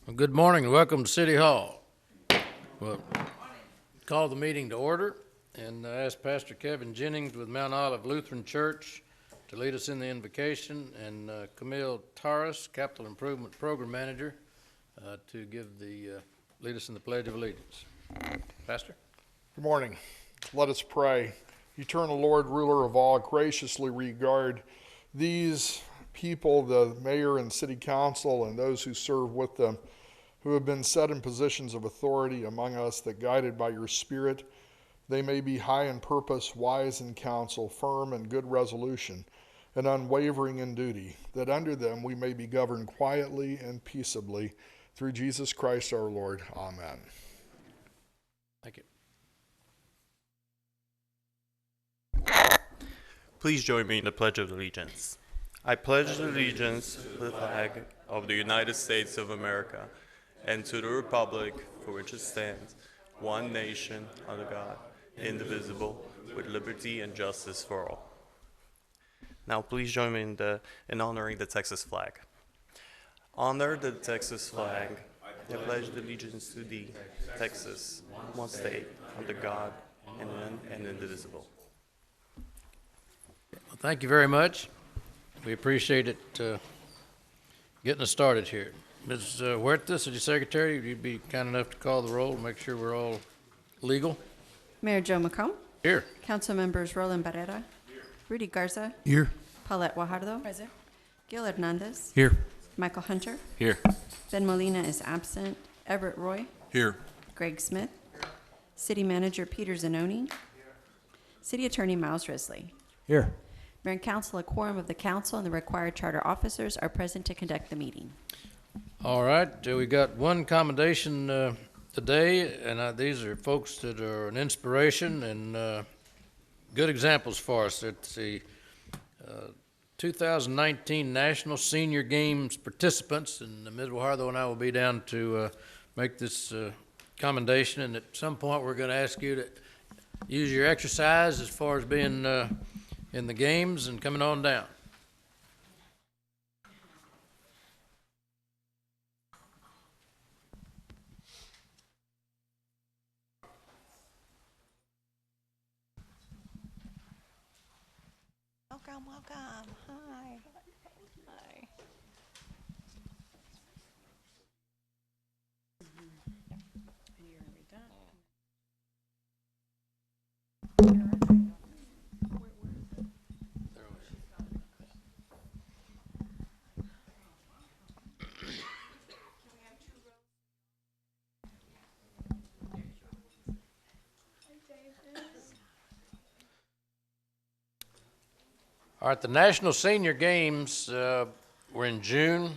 Well, good morning and welcome to City Hall. Well, call the meeting to order and ask Pastor Kevin Jennings with Mount Olive Lutheran Church to lead us in the invocation, and Camille Taurus, Capital Improvement Program Manager, to lead us in the Pledge of Allegiance. Pastor? Good morning. Let us pray. Eternal Lord, ruler of all, graciously regard these people, the mayor and city council, and those who serve with them, who have been set in positions of authority among us, that guided by your Spirit, they may be high in purpose, wise in counsel, firm in good resolution, and unwavering in duty, that under them we may be governed quietly and peaceably, through Jesus Christ our Lord. Amen. Thank you. Please join me in the Pledge of Allegiance. I pledge allegiance to the flag of the United States of America and to the republic for which it stands, one nation under God, indivisible, with liberty and justice for all. Now please join me in honoring the Texas flag. Honor the Texas flag. I pledge allegiance to thee, Texas, one state, under God, and indivisible. Well, thank you very much. We appreciate it getting us started here. Ms. Huerta, City Secretary, would you be kind enough to call the roll and make sure we're all legal? Mayor Joe McComb. Here. Council members Roland Barrera. Here. Rudy Garza. Here. Paulette Guajardo. Present. Gil Hernandez. Here. Michael Hunter. Here. Ben Molina is absent. Everett Roy. Here. Greg Smith. City Manager Peter Zanoni. City Attorney Miles Risley. Here. Mayor and Council, a quorum of the council and the required charter officers are present to conduct the meeting. All right, we got one commendation today, and these are folks that are an inspiration and good examples for us. It's the 2019 National Senior Games participants, and Ms. Guajardo and I will be down to make this commendation, and at some point we're going to ask you to use your exercise as far as being in the games and coming on down. Welcome, welcome. Hi. Hi. All right, the National Senior Games were in June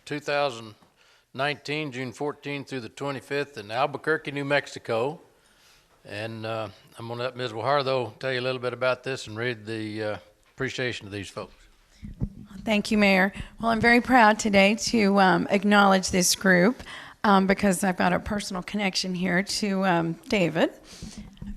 2019, June 14th through the 25th in Albuquerque, New Mexico. And I'm going to let Ms. Guajardo tell you a little bit about this and read the appreciation of these folks. Thank you, Mayor. Well, I'm very proud today to acknowledge this group because I've got a personal connection here to David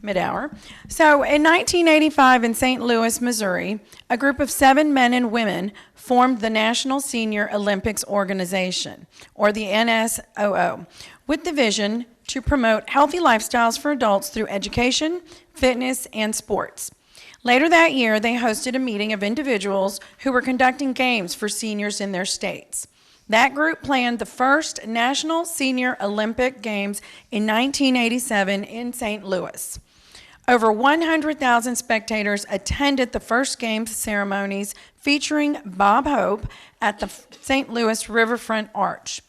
Midhour. So in 1985 in St. Louis, Missouri, a group of 7 men and women formed the National Senior Olympics Organization, or the NSOO, with the vision to promote healthy lifestyles for adults through education, fitness, and sports. Later that year, they hosted a meeting of individuals who were conducting games for seniors in their states. That group planned the first National Senior Olympic Games in 1987 in St. Louis. Over 100,000 spectators attended the first Games ceremonies featuring Bob Hope at the St. Louis Riverfront Arch.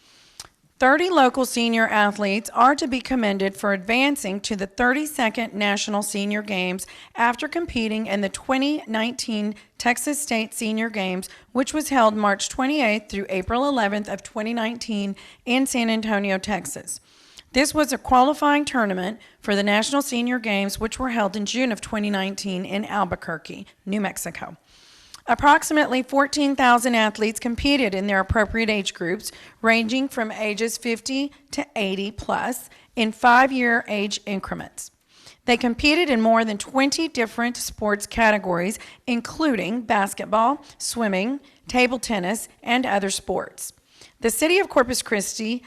30 local senior athletes are to be commended for advancing to the 32nd National Senior Games after competing in the 2019 Texas State Senior Games, which was held March 28th through April 11th of 2019 in San Antonio, Texas. This was a qualifying tournament for the National Senior Games, which were held in June of 2019 in Albuquerque, New Mexico. Approximately 14,000 athletes competed in their appropriate age groups, ranging from ages 50 to 80 plus, in 5-year age increments. They competed in more than 20 different sports categories, including basketball, swimming, table tennis, and other sports. The city of Corpus Christi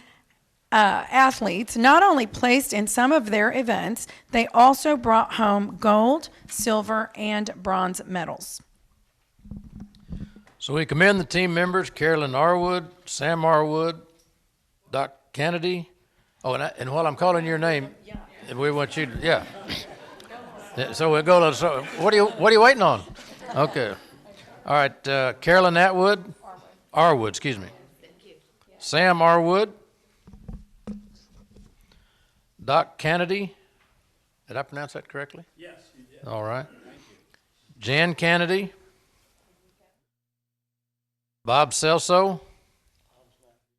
athletes not only placed in some of their events, they also brought home gold, silver, and bronze medals. So we commend the team members, Carolyn Arwood, Sam Arwood, Doc Kennedy. Oh, and while I'm calling your name, we want you to, yeah. So we'll go, so what are you waiting on? Okay. All right, Carolyn Arwood, excuse me. Sam Arwood. Doc Kennedy. Did I pronounce that correctly? Yes, you did. All right. Jan Kennedy. Bob Celso.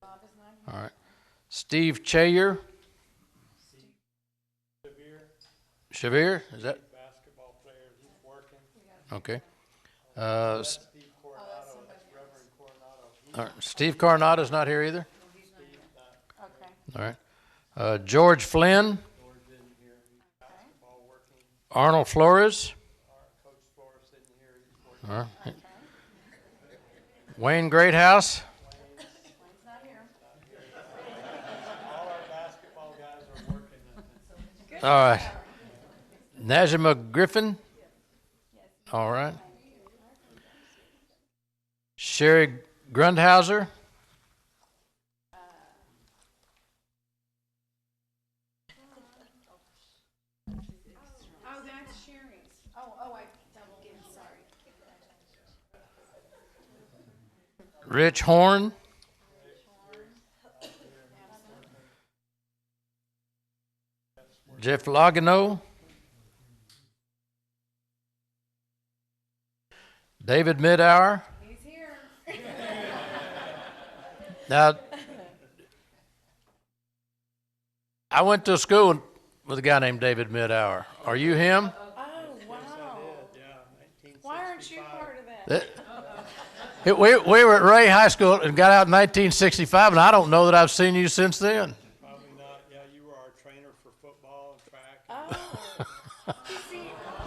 All right. Steve Chayer. Shavir, is that? Basketball player, he's working. Okay. Steve Coronado, that's Reverend Coronado. All right. Steve Coronato's not here either? All right. George Flynn. George isn't here, he's basketball working. Arnold Flores. Coach Flores isn't here, he's working. All right. Wayne Greathouse. All our basketball guys are working. All right. Najima Griffin. All right. Sherry Grundhauser. Oh, that's Sherry's. I double get sorry. Rich Horn. Jeff Logano. David Midhour. He's here. Now, I went to school with a guy named David Midhour. Are you him? Oh, wow. Yeah, Why aren't you part of that? We were at Ray High School and got out in 1965, and I don't know that I've seen you since then. probably not, yeah, you were our trainer for football and track.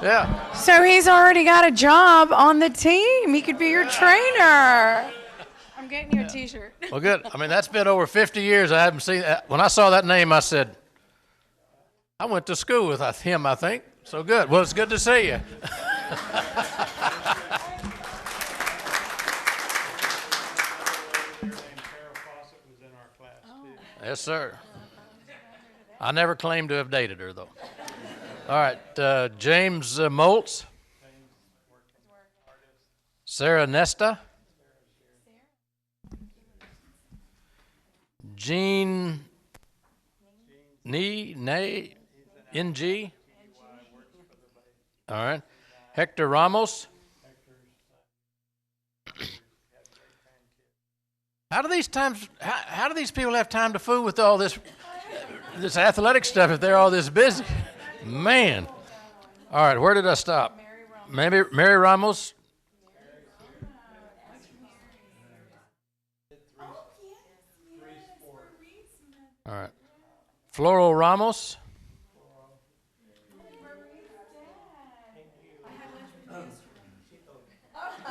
Yeah. So he's already got a job on the team. He could be your trainer. I'm getting you a T-shirt. Well, good. I mean, that's been over 50 years. I haven't seen that. When I saw that name, I said, I went to school with him, I think. So good. Well, it's good to see you. Your name, Farrah Fawcett, was in our class too. Yes, sir. I never claimed to have dated her, though. All right. James Moltz. Sarah Nesta. Jean NG. All right. Hector Ramos. How do these people have time to fool with all this athletic stuff if they're all this busy? Man. All right, where did I stop? Mary Ramos. All right. Floro Ramos.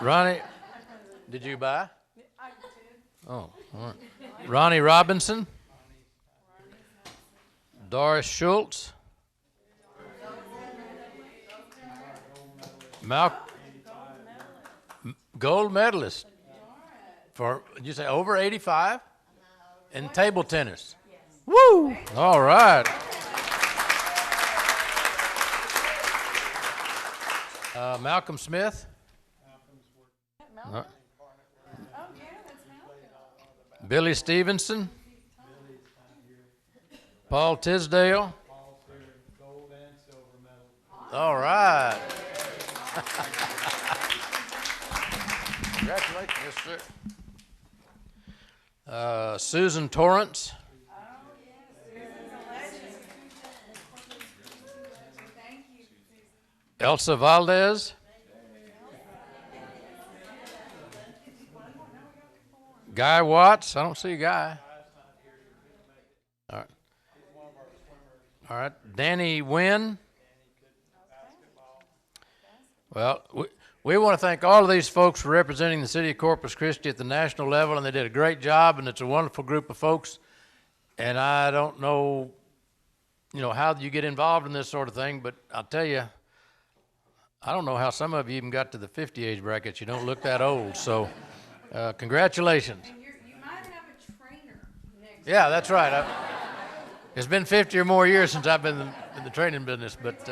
Ronnie, did you buy? I did. Oh, all right. Ronnie Robinson. Doris Schultz. Gold medalist. For, did you say over 85? In table tennis. Woo! All right. Malcolm Smith. Billy Stevenson. Paul Tisdale. Gold and silver medal. All right. Congratulations, yes, sir. Susan Torrance. Elsa Valdez. Guy Watts. I don't see a guy. All right. All right. Danny Wynn. Well, we want to thank all of these folks for representing the city of Corpus Christi at the national level, and they did a great job, and it's a wonderful group of folks. And I don't know, how you get involved in this sort of thing, but I'll tell you, I don't know how some of you even got to the 50 age bracket. You don't look that old, so congratulations. And you might have a trainer next. Yeah, that's right. It's been 50 or more years since I've been in the training business, but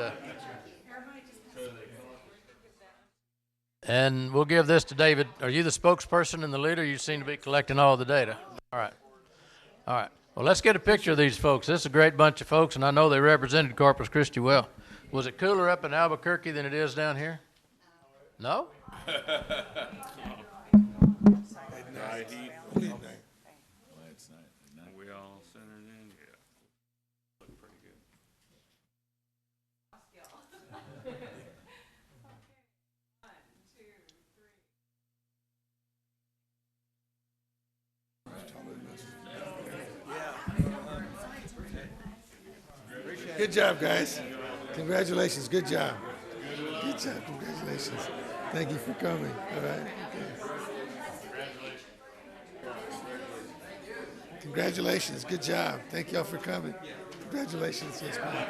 and we'll give this to David. Are you the spokesperson and the leader? You seem to be collecting all the data. All right. All right. Well, let's get a picture of these folks. This is a great bunch of folks, and I know they represented Corpus Christi well. Was it cooler up in Albuquerque than it is down here? No? We all centered in, yeah. Look pretty good. Good job, guys. Congratulations. Good job. Good job. Congratulations. Thank you for coming. All right. Okay. Congratulations. Good job. Thank y'all for coming. Congratulations. Yes, ma'am.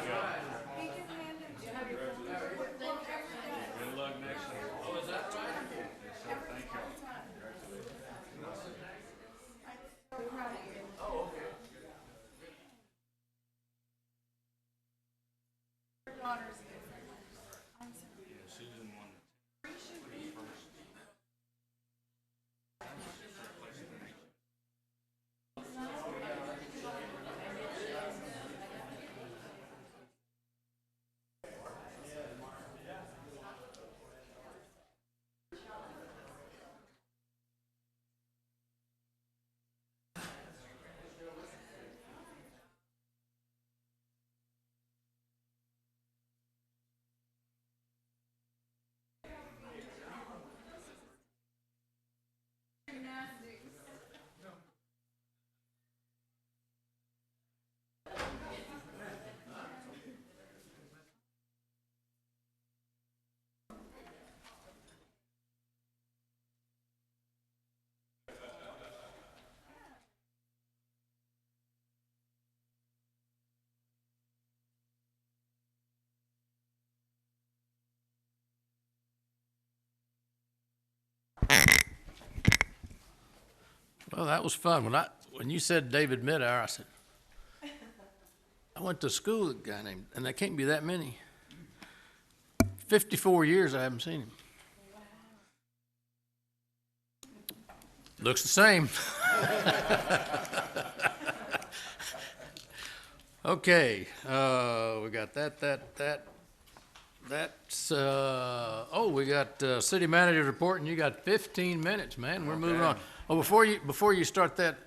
Well, that was fun. When you said David Midhour, I said, I went to school with a guy named, and there can't be that many. 54 years I haven't seen him. Looks the same. Okay, we got that's, we got city manager's report, and you got 15 minutes, man. We're moving on. Oh, before you start that,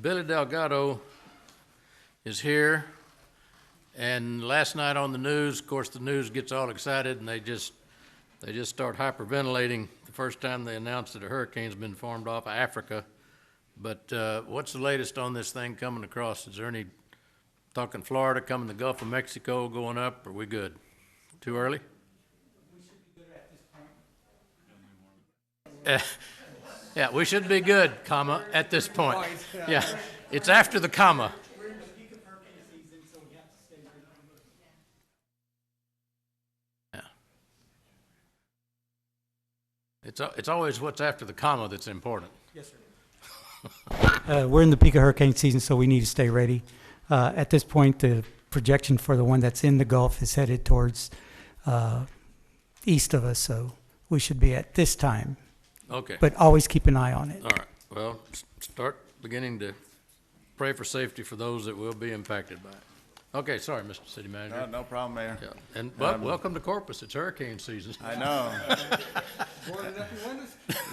Billy Delgado is here, and last night on the news, of course, the news gets all excited, and they just start hyperventilating the first time they announced that a hurricane's been formed off of Africa. But what's the latest on this thing coming across? Is there any talking Florida, coming the Gulf of Mexico, going up? Are we good? Too early? We should be good at this point. Yeah, we should be good, comma, at this point. Yeah, it's after the comma. We're in the peak of hurricane season, so we have to stay ready. Yeah. It's always what's after the comma that's important. Yes, sir. We're in the peak of hurricane season, so we need to stay ready. At this point, the projection for the one that's in the Gulf is headed towards east of us, so we should be at this time. Okay. But always keep an eye on it. All right. Well, start beginning to pray for safety for those that will be impacted by it. Okay, sorry, Mr. City Manager. No problem, Mayor. Yeah. But welcome to Corpus. It's hurricane season. I know.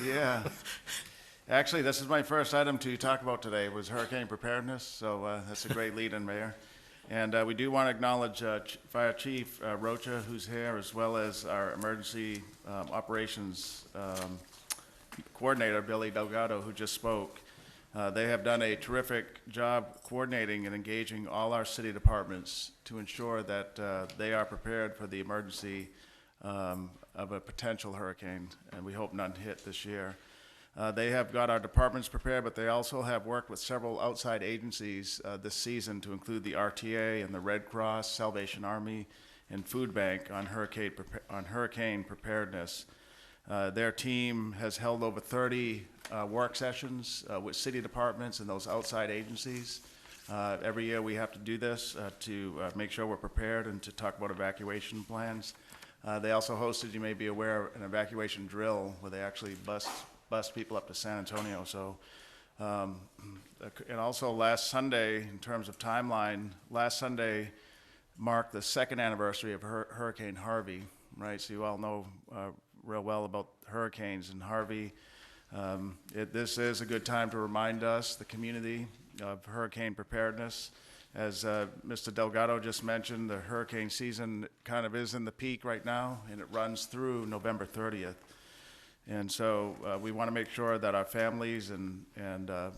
Yeah. Actually, this is my first item to talk about today, was hurricane preparedness, so that's a great lead-in, Mayor. And we do want to acknowledge Fire Chief Rocha, who's here, as well as our emergency operations coordinator, Billy Delgado, who just spoke. They have done a terrific job coordinating and engaging all our city departments to ensure that they are prepared for the emergency of a potential hurricane, and we hope none hit this year. They have got our departments prepared, but they also have worked with several outside agencies this season to include the RTA and the Red Cross, Salvation Army, and Food Bank on hurricane preparedness. Their team has held over 30 work sessions with city departments and those outside agencies. Every year we have to do this to make sure we're prepared and to talk about evacuation plans. They also hosted, you may be aware, an evacuation drill where they actually bus people up to San Antonio. So, and also last Sunday, in terms of timeline, last Sunday marked the second anniversary of Hurricane Harvey, right? So you all know real well about hurricanes and Harvey. This is a good time to remind us, the community, of hurricane preparedness. As Mr. Delgado just mentioned, the hurricane season kind of is in the peak right now, and it runs through November 30th. And so we want to make sure that our families and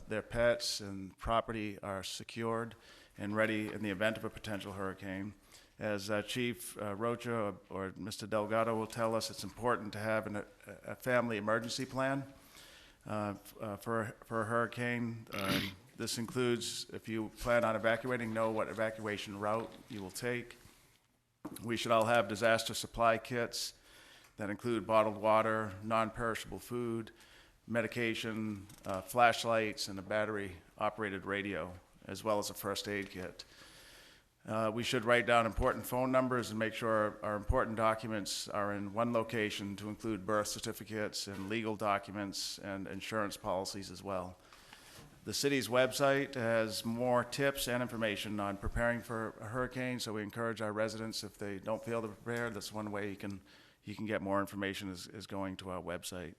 their pets and property are secured and ready in the event of a potential hurricane. As Chief Rocha or Mr. Delgado will tell us, it's important to have a family emergency plan for a hurricane. This includes, if you plan on evacuating, know what evacuation route you will take. We should all have disaster supply kits that include bottled water, non-perishable food, medication, flashlights, and a battery-operated radio, as well as a first aid kit. We should write down important phone numbers and make sure our important documents are in one location, to include birth certificates and legal documents and insurance policies as well. The city's website has more tips and information on preparing for a hurricane, so we encourage our residents, if they don't feel they're prepared, that's one way you can get more information is going to our website.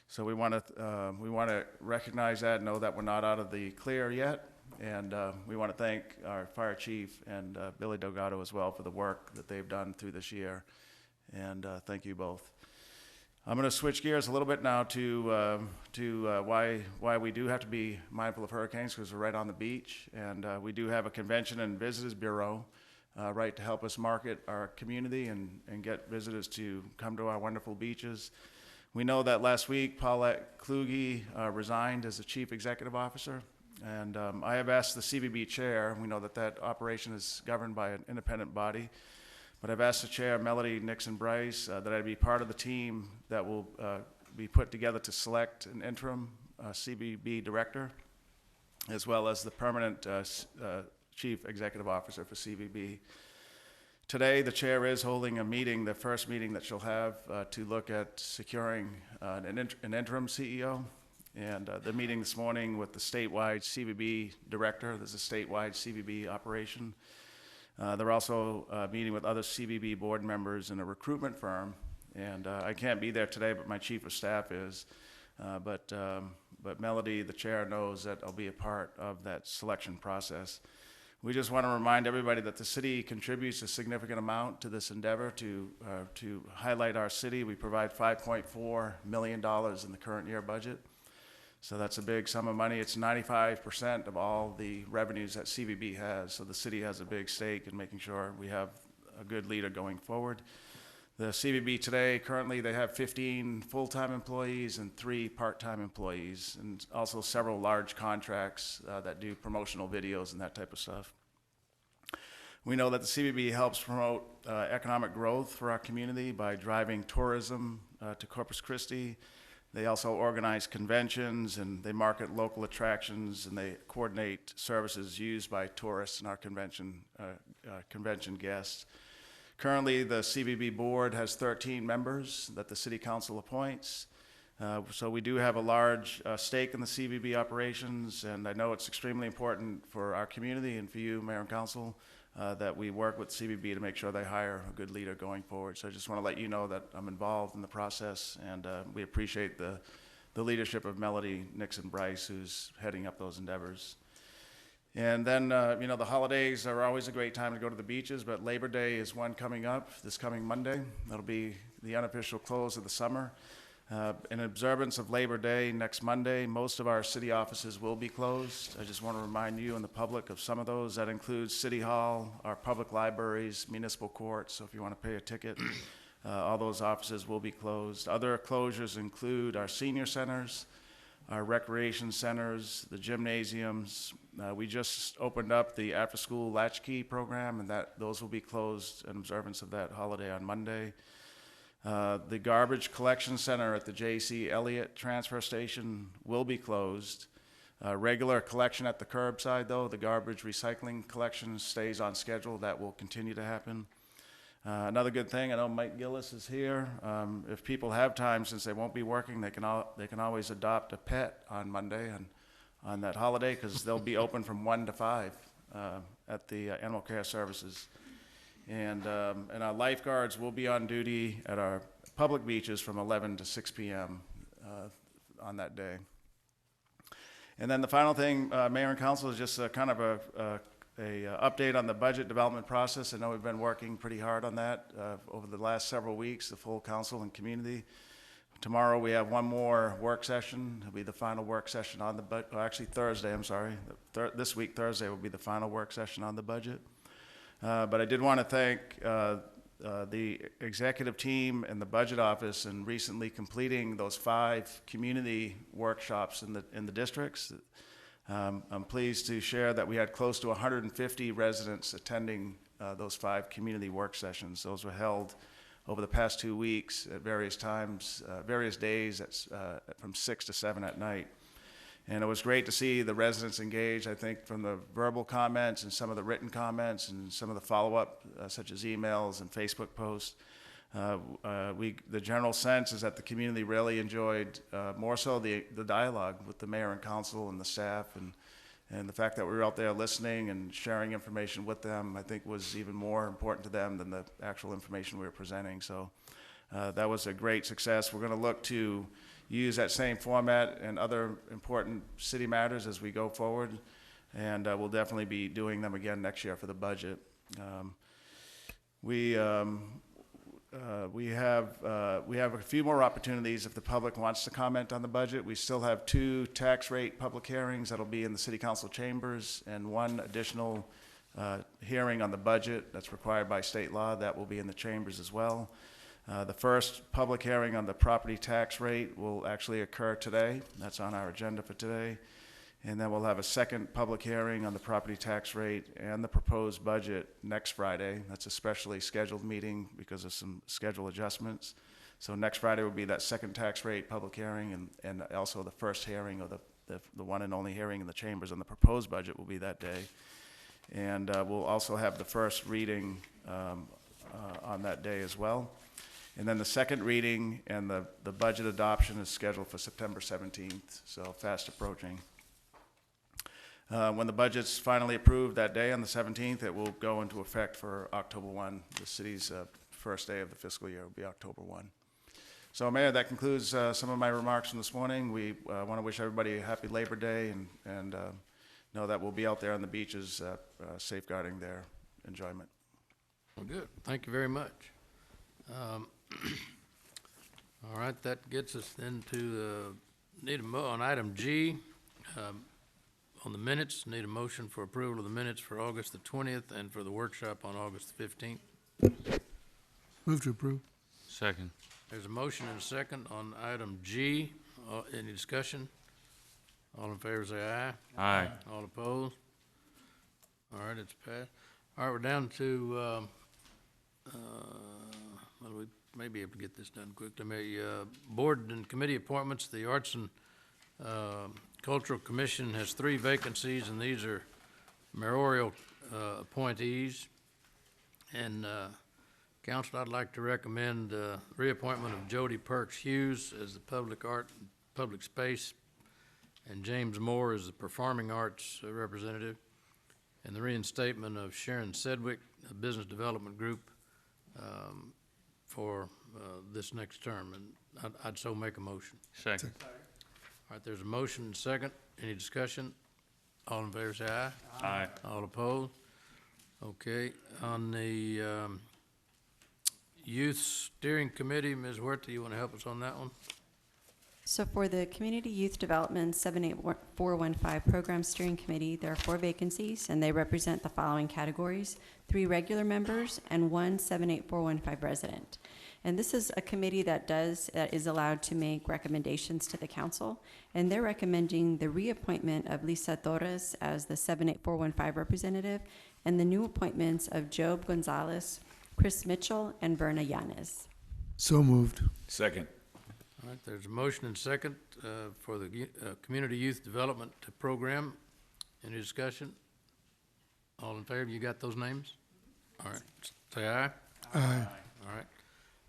So we want to recognize that, know that we're not out of the clear yet, and we want to thank our fire chief and Billy Delgado as well for the work that they've done through this year, and thank you both. I'm going to switch gears a little bit now to why we do have to be mindful of hurricanes, because we're right on the beach, and we do have a Convention and Visitors Bureau, right, to help us market our community and get visitors to come to our wonderful beaches. We know that last week Paulette Kluge resigned as the Chief Executive Officer, and I have asked the CVB Chair, we know that operation is governed by an independent body, but I've asked the Chair, Melody Nixon Bryce, that I be part of the team that will be put together to select an interim CVB Director, as well as the permanent Chief Executive Officer for CVB. Today, the Chair is holding a meeting, the first meeting that she'll have to look at securing an interim CEO. And the meeting this morning with the statewide CVB Director, there's a statewide CVB operation. They're also meeting with other CVB board members in a recruitment firm. And I can't be there today, but my Chief of Staff is. But Melody, the Chair, knows that I'll be a part of that selection process. We just want to remind everybody that the city contributes a significant amount to this endeavor to highlight our city. We provide $5.4 million in the current year budget. So that's a big sum of money. It's 95% of all the revenues that CVB has. So the city has a big stake in making sure we have a good leader going forward. The CVB today, currently they have 15 full-time employees and 3 part-time employees, and also several large contracts that do promotional videos and that type of stuff. We know that the CVB helps promote economic growth for our community by driving tourism to Corpus Christi. They also organize conventions, and they market local attractions, and they coordinate services used by tourists and our convention guests. Currently, the CVB board has 13 members that the City Council appoints. So we do have a large stake in the CVB operations, and I know it's extremely important for our community and for you, Mayor and Council, that we work with CVB to make sure they hire a good leader going forward. So I just want to let you know that I'm involved in the process, and we appreciate the leadership of Melody Nixon Bryce, who's heading up those endeavors. And then, you know, the holidays are always a great time to go to the beaches, but Labor Day is one coming up this coming Monday. That'll be the unofficial close of the summer. In observance of Labor Day next Monday, most of our city offices will be closed. I just want to remind you and the public of some of those. That includes City Hall, our public libraries, municipal courts, so if you want to pay a ticket, all those offices will be closed. Other closures include our senior centers, our recreation centers, the gymnasiums. We just opened up the after-school latchkey program, and those will be closed in observance of that holiday on Monday. The garbage collection center at the J.C. Elliott transfer station will be closed. Regular collection at the curbside, though, the garbage recycling collection stays on schedule. That will continue to happen. Another good thing, I know Mike Gillis is here. If people have time, since they won't be working, they can always adopt a pet on Monday on that holiday, because they'll be open from 1 to 5 at the animal care services. And our lifeguards will be on duty at our public beaches from 11 to 6 p.m. On that day. And then the final thing, Mayor and Council, is just kind of a update on the budget development process. I know we've been working pretty hard on that over the last several weeks, the full council and community. Tomorrow we have one more work session. It'll be the final work session on the budget. Actually Thursday, I'm sorry. This week, Thursday, will be the final work session on the budget. But I did want to thank the executive team and the budget office in recently completing those 5 community workshops in the districts. I'm pleased to share that we had close to 150 residents attending those 5 community work sessions. Those were held over the past 2 weeks at various times, various days from 6 to 7 at night. And it was great to see the residents engaged, I think, from the verbal comments and some of the written comments and some of the follow-up, such as emails and Facebook posts. The general sense is that the community really enjoyed more so the dialogue with the mayor and council and the staff, and the fact that we were out there listening and sharing information with them, I think, was even more important to them than the actual information we were presenting. So that was a great success. We're going to look to use that same format and other important city matters as we go forward, and we'll definitely be doing them again next year for the budget. We have a few more opportunities if the public wants to comment on the budget. We still have 2 tax rate public hearings that'll be in the city council chambers, and 1 additional hearing on the budget that's required by state law that will be in the chambers as well. The first public hearing on the property tax rate will actually occur today. That's on our agenda for today. And then we'll have a second public hearing on the property tax rate and the proposed budget next Friday. That's a specially scheduled meeting because of some schedule adjustments. So next Friday will be that second tax rate public hearing, and also the first hearing, or the one and only hearing in the chambers on the proposed budget will be that day. And we'll also have the first reading on that day as well. And then the second reading and the budget adoption is scheduled for September 17th, so fast approaching. When the budget's finally approved that day on the 17th, it will go into effect for October 1. The city's first day of the fiscal year will be October 1. So, Mayor, that concludes some of my remarks from this morning. We want to wish everybody a happy Labor Day, and know that we'll be out there on the beaches safeguarding their enjoyment. Well, good. Thank you very much. All right, that gets us into on item G. On the minutes, need a motion for approval of the minutes for August the 20th and for the workshop on August the 15th. Move to approve. Second. There's a motion and a second on item G. Any discussion? All in favor say aye. Aye. All opposed? All right, it's passed. All right, we're down to, well, we may be able to get this done quickly. Board and committee appointments. The Arts and Cultural Commission has 3 vacancies, and these are mayoral appointees. And council, I'd like to recommend reappointment of Jody Perks Hughes as the public art and public space, and James Moore as the performing arts representative, and the reinstatement of Sharon Sedgwick, a business development group, for this next term. And I'd so make a motion. Second. All right, there's a motion and a second. Any discussion? All in favor say aye. Aye. All opposed? Okay, on the Youth Steering Committee, Ms. Huerta, you want to help us on that one? So for the Community Youth Development 78415 Program Steering Committee, there are 4 vacancies, and they represent the following categories: 3 regular members and 1 78415 resident. And this is a committee that is allowed to make recommendations to the council. And they're recommending the reappointment of Lisa Torres as the 78415 representative and the new appointments of Job Gonzalez, Chris Mitchell, and Verna Yanes. So moved. Second. All right, there's a motion and second for the Community Youth Development Program. Any discussion? All in favor? You got those names? All right, say aye. Aye. All right.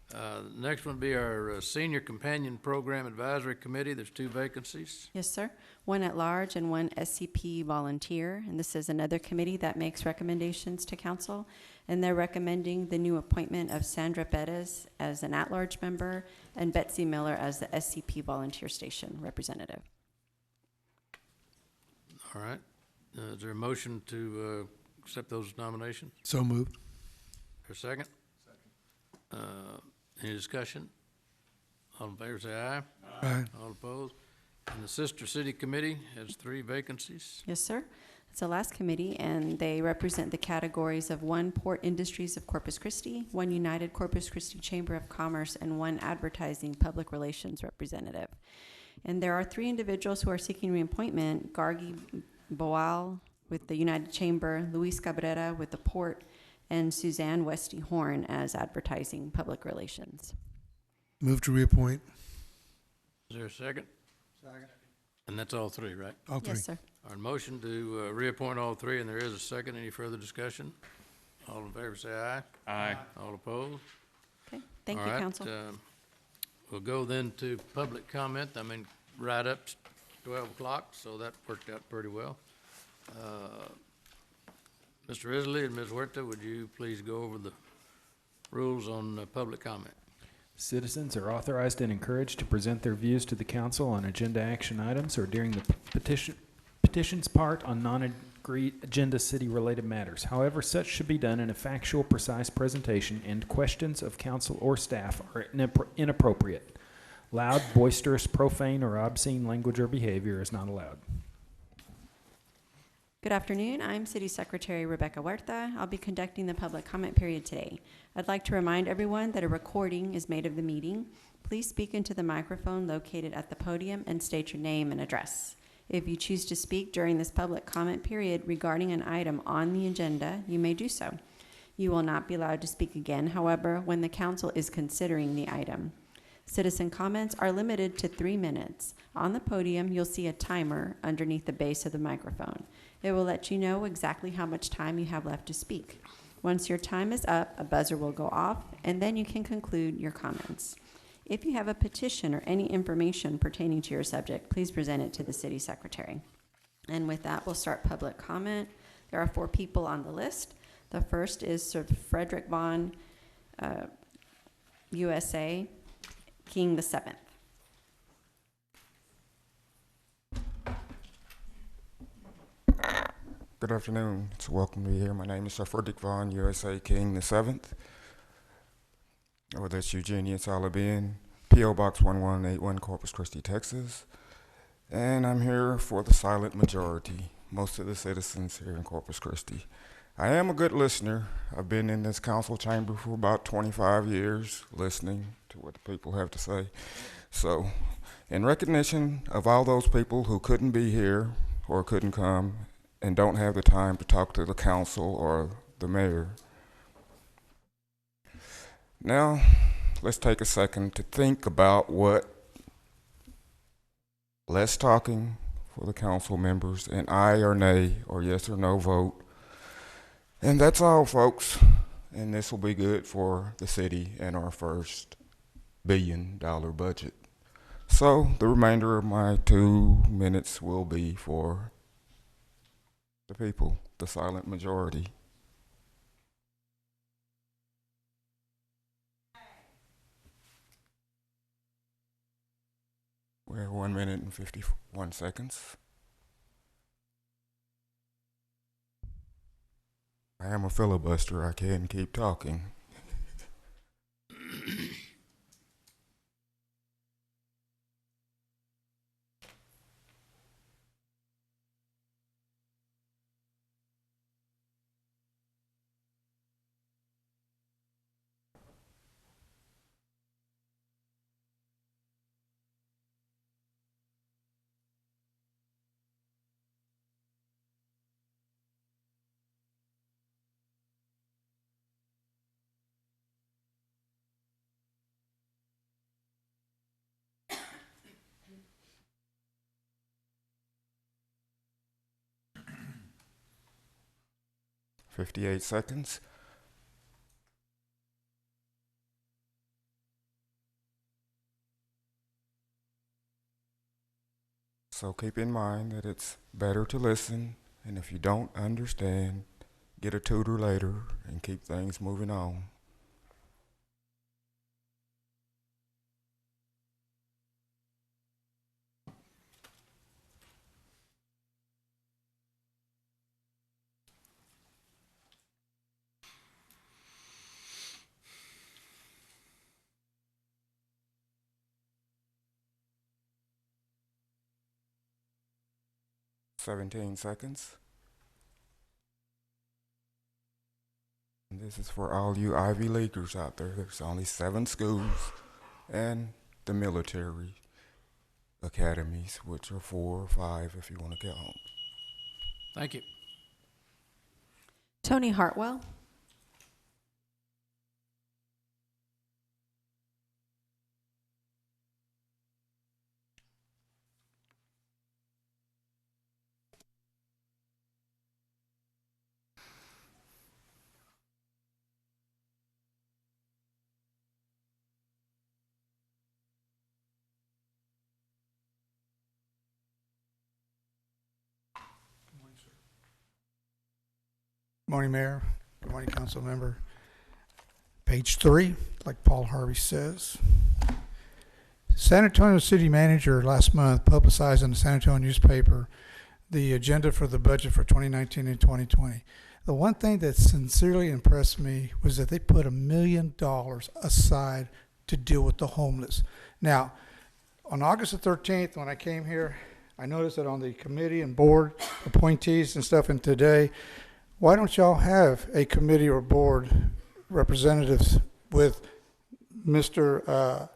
The next one would be our Senior Companion Program Advisory Committee. There's 2 vacancies. Yes, sir. One at large and one SCP volunteer. And this is another committee that makes recommendations to council. And they're recommending the new appointment of Sandra Perez as an at-large member and Betsy Miller as the SCP volunteer station representative. All right. Is there a motion to accept those nominations? So moved. For a second? Second. Any discussion? All in favor say aye. Aye. All opposed? And the Sister City Committee has 3 vacancies. Yes, sir. It's the last committee, and they represent the categories of 1 Port Industries of Corpus Christi, 1 United Corpus Christi Chamber of Commerce, and 1 Advertising Public Relations representative. And there are 3 individuals who are seeking reappointment: Gargi Boal with the United Chamber, Luis Cabrera with the Port, and Suzanne Westy Horn as Advertising Public Relations. Move to reappoint. Is there a second? Second. And that's all 3, right? All 3. Yes, sir. Our motion to reappoint all 3, and there is a second. Any further discussion? All in favor say aye. Aye. All opposed? Okay, thank All you, right, council. We'll go then to public comment. I mean, right up to 12 o'clock, so that worked out pretty well. Mr. Isley and Ms. Huerta, would you please go over the rules on public comment? Citizens are authorized and encouraged to present their views to the council on agenda action items or during the petition's part on non-agreed agenda city-related matters. However, such should be done in a factual, precise presentation, and questions of council or staff are inappropriate. Loud, boisterous, profane, or obscene language or behavior is not allowed. Good afternoon. I'm City Secretary Rebecca Huerta. I'll be conducting the public comment period today. I'd like to remind everyone that a recording is made of the meeting. Please speak into the microphone located at the podium and state your name and address. If you choose to speak during this public comment period regarding an item on the agenda, you may do so. You will not be allowed to speak again, however, when the council is considering the item. Citizen comments are limited to 3 minutes. On the podium, you'll see a timer underneath the base of the microphone. It will let you know exactly how much time you have left to speak. Once your time is up, a buzzer will go off, and then you can conclude your comments. If you have a petition or any information pertaining to your subject, please present it to the city secretary. And with that, we'll start public comment. There are 4 people on the list. The first is Sir Frederick Vaughn, USA, King the 7th. Good afternoon. It's welcome to be here. My name is Sir Frederick Vaughn, USA King the 7th. Oh, that's Eugenia Salabian, P.O. Box 1181, Corpus Christi, Texas. And I'm here for the silent majority, most of the citizens here in Corpus Christi. I am a good listener. I've been in this council chamber for about 25 years, listening to what the people have to say. So, in recognition of all those people who couldn't be here or couldn't come and don't have the time to talk to the council or the mayor, now let's take a second to think about what less talking for the council members, and aye or nay or yes or no vote. And that's all, folks. And this will be good for the city and our first $1 billion budget. So the remainder of my 2 minutes will be for the people, the silent majority. We're 1 minute and 51 seconds. I am a filibuster. I can keep talking. 58 seconds. So keep in mind that it's better to listen, and if you don't understand, get a tutor later and keep things moving on. "17 seconds. And this is for all you Ivy Leaguers out there. There's only 7 schools and the military academies, which are 4 or 5 if you want to count. Thank you. Tony Hartwell. Morning, Mayor. Good morning, Council Member. Page 3, like Paul Harvey says. San Antonio City Manager last month publicized in the San Antonio newspaper the agenda for the budget for 2019 and 2020. The one thing that sincerely impressed me was that they put $1 million aside to deal with the homeless. Now, on August the 13th, when I came here, I noticed that on the committee and board appointees and stuff, and today, why don't y'all have a committee or board representatives with Mr.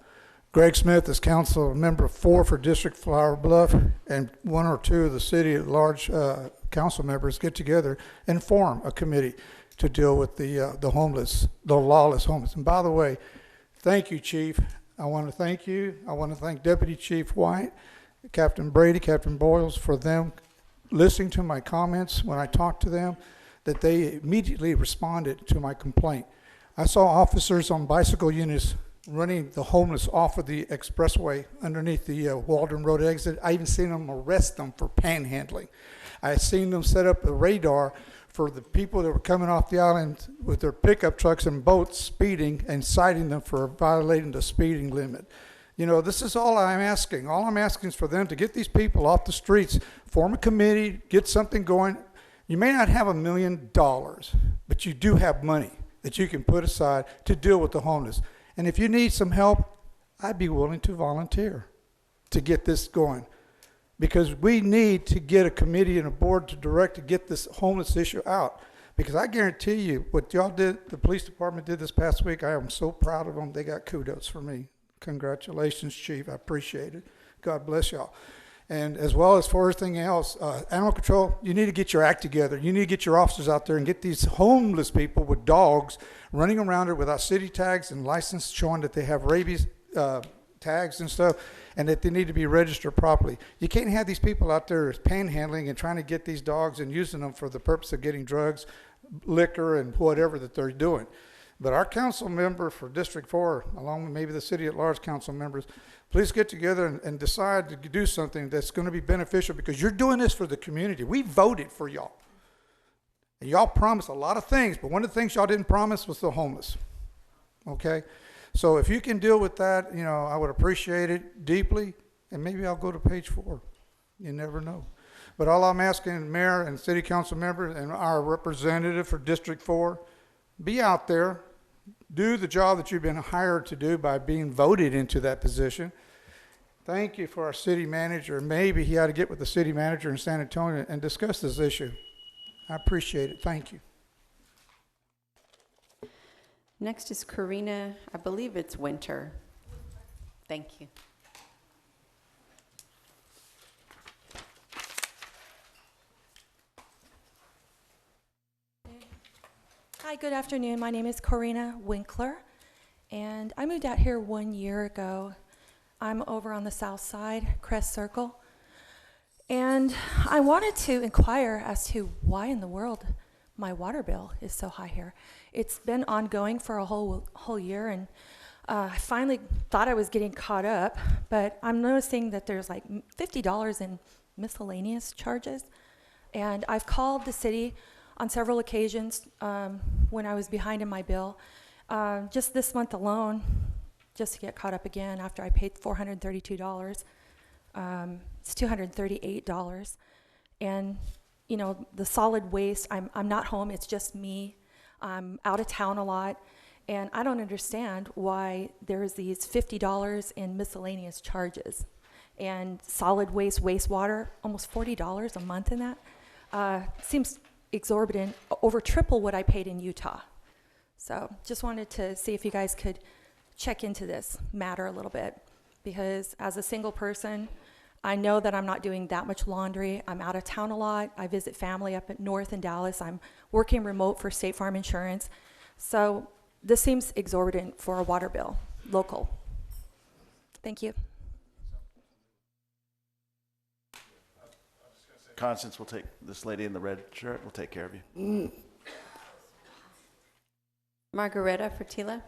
Greg Smith as council member 4 for District Flower Bluff, and 1 or 2 of the city at large council members get together and form a committee to deal with the homeless, the lawless homeless. And by the way, thank you, Chief. I want to thank you. I want to thank Deputy Chief White, Captain Brady, Captain Boyles, for them listening to my comments when I talked to them, that they immediately responded to my complaint. I saw officers on bicycle units running the homeless off of the expressway underneath the Walden Road exit. I even seen them arrest them for panhandling. I seen them set up a radar for the people that were coming off the island with their pickup trucks and boats speeding, and citing them for violating the speeding limit. You know, this is all I'm asking. All I'm asking is for them to get these people off the streets, form a committee, get something going. You may not have $1 million, but you do have money that you can put aside to deal with the homeless. And if you need some help, I'd be willing to volunteer to get this going, because we need to get a committee and a board to direct to get this homeless issue out. Because I guarantee you, what y'all did, the police department did this past week, I am so proud of them. They got kudos for me. Congratulations, Chief. I appreciate it. God bless y'all. And as well as for everything else, animal control, you need to get your act together. You need to get your officers out there and get these homeless people with dogs running around there without city tags and license showing that they have rabies tags and stuff, and that they need to be registered properly. You can't have these people out there panhandling and trying to get these dogs and using them for the purpose of getting drugs, liquor, and whatever that they're doing. But our council member for District 4, along with maybe the city at large council members, please get together and decide to do something that's going to be beneficial, because you're doing this for the community. We voted for y'all. And y'all promised a lot of things, but one of the things y'all didn't promise was the homeless. Okay? So if you can deal with that, you know, I would appreciate it deeply, and maybe I'll go to page 4. You never know. But all I'm asking, Mayor and City Council members and our representative for District 4, be out there. Do the job that you've been hired to do by being voted into that position. Thank you for our city manager. Maybe he ought to get with the city manager in San Antonio and discuss this issue. I appreciate it. Thank you. Next is Karina, I believe it's Winter. Thank you. Hi, good afternoon. My name is Corina Winkler, and I moved out here 1 year ago. I'm over on the south side, Crest Circle, and I wanted to inquire as to why in the world my water bill is so high here. It's been ongoing for a whole year, and I finally thought I was getting caught up, but I'm noticing that there's like $50 in miscellaneous charges. And I've called the city on several occasions when I was behind in my bill. Just this month alone, just to get caught up again after I paid $432, it's $238. And, you know, the solid waste, I'm not home, it's just me. I'm out of town a lot. And I don't understand why there's these $50 in miscellaneous charges. And solid waste, wastewater, almost $40 a month in that. Seems exorbitant, over triple what I paid in Utah. So just wanted to see if you guys could check into this matter a little bit, because as a single person, I know that I'm not doing that much laundry. I'm out of town a lot. I visit family up north in Dallas. I'm working remote for State Farm Insurance. So this seems exorbitant for a water bill, local. Thank you. Constance will take, this lady in the red shirt will take care of you. Margareta Fertila.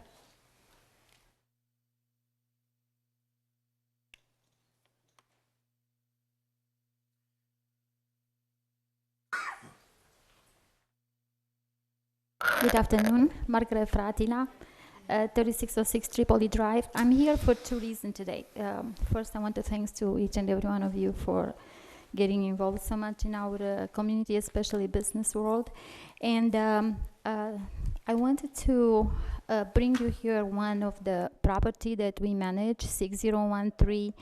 Good afternoon, Margaret Fratila, 3606 Tripoli Drive. I'm here for two reasons today. First, I want to thank to each and every one of you for getting involved so much in our community, especially business world. And I wanted to bring you here one of the property that we manage, 6013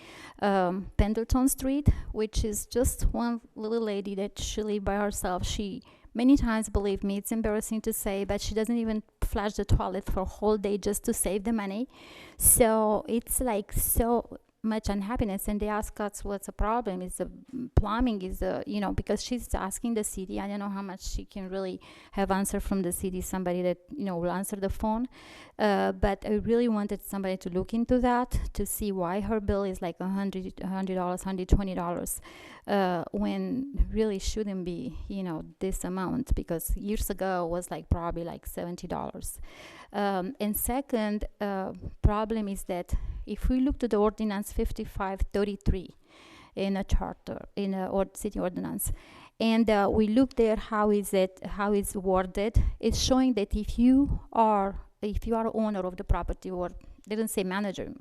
Pendleton Street, which is just one little lady that she lives by herself. She many times, believe me, it's embarrassing to say, but she doesn't even flush the toilet for a whole day just to save the money. So it's like so much unhappiness, and they ask us what's the problem. Is the plumbing, is the, you know, because she's asking the city. I don't know how much she can really have answer from the city, somebody that, you know, will answer the phone. But I really wanted somebody to look into that, to see why her bill is like $100, $120, when really shouldn't be, you know, this amount, because years ago was like probably like $70. And second problem is that if we look to the ordinance 5533 in a charter, in a city ordinance, and we look there how it's worded, it's showing that if you are owner of the property, or they don't say manager,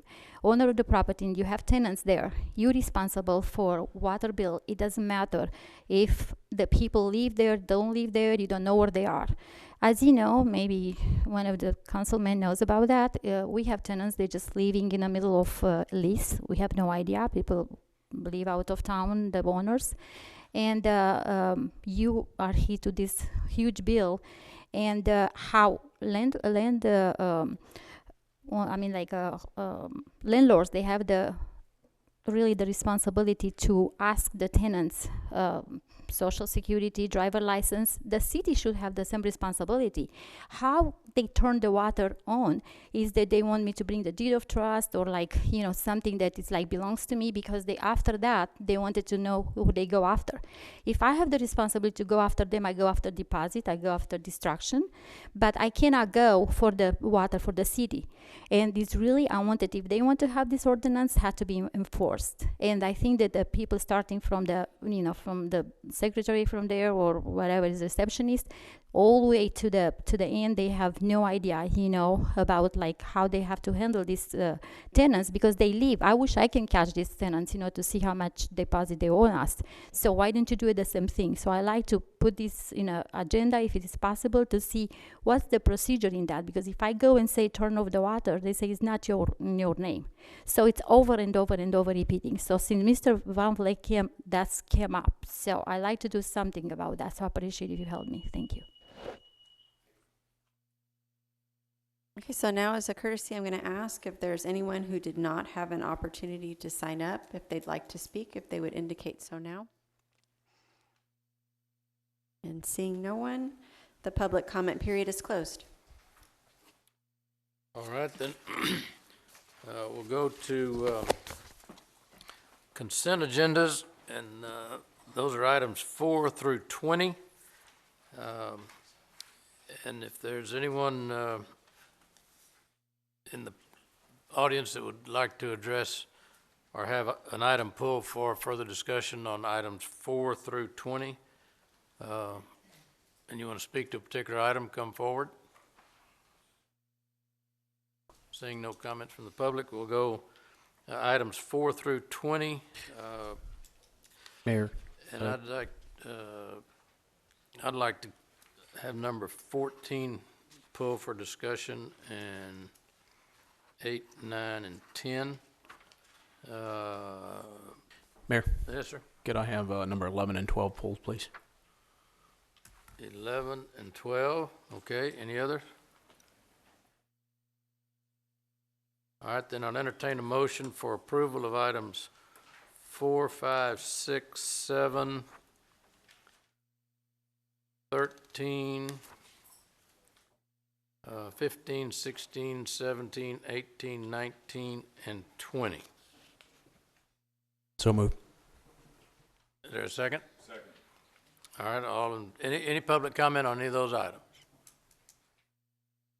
owner of the property, and you have tenants there, you're responsible for water bill. It doesn't matter if the people live there, don't live there, you don't know where they are. As you know, maybe one of the councilmen knows about that, we have tenants, they're just living in the middle of lease. We have no idea. People live out of town, the owners. And you are hit to this huge bill. And how landlords, they have the responsibility to ask the tenants social security, driver license. The city should have the same responsibility. How they turn the water on is that they want me to bring the deed of trust, or like, you know, something that is like belongs to me, because they, after that, they wanted to know who they go after. If I have the responsibility to go after them, I go after deposit, I go after destruction, but I cannot go for the water for the city. And it's really, I wanted, if they want to have this ordinance, had to be enforced. And I think that the people starting from the, you know, from the secretary from there, or whatever is receptionist, all the way to the end, they have no idea, you know, about like how they have to handle these tenants, because they leave. I wish I can catch these tenants, you know, to see how much deposit they owe us. So why don't you do the same thing? So I like to put this in an agenda, if it is possible, to see what's the procedure in that. Because if I go and say turn off the water, they say it's not your name. So it's over and over and over repeating. So since Mr. Van Vleck came up, so I like to do something about that. So I appreciate if you help me. Thank you. Okay, so now as a courtesy, I'm going to ask if there's anyone who did not have an opportunity to sign up, if they'd like to speak, if they would indicate so now. And seeing no one, the public comment period is closed. All right, then we'll go to consent agendas, and those are items 4 through 20. And if there's anyone in the audience that would like to address or have an item pulled for further discussion on items 4 through 20, and you want to speak to a particular item, come forward. Seeing no comments from the public, we'll go items 4 through 20. Mayor. And I'd like to have number 14 pulled for discussion, and 8, 9, and 10. Mayor. Yes, sir. Could I have number 11 and 12 pulled, please? 11 and 12. Okay, any others? All right, then I'll entertain a motion for approval of items 4, 5, 6, 7, 13, 15, 16, 17, 18, 19, and 20. So moved. Is there a second? Second. All right, any public comment on any of those items?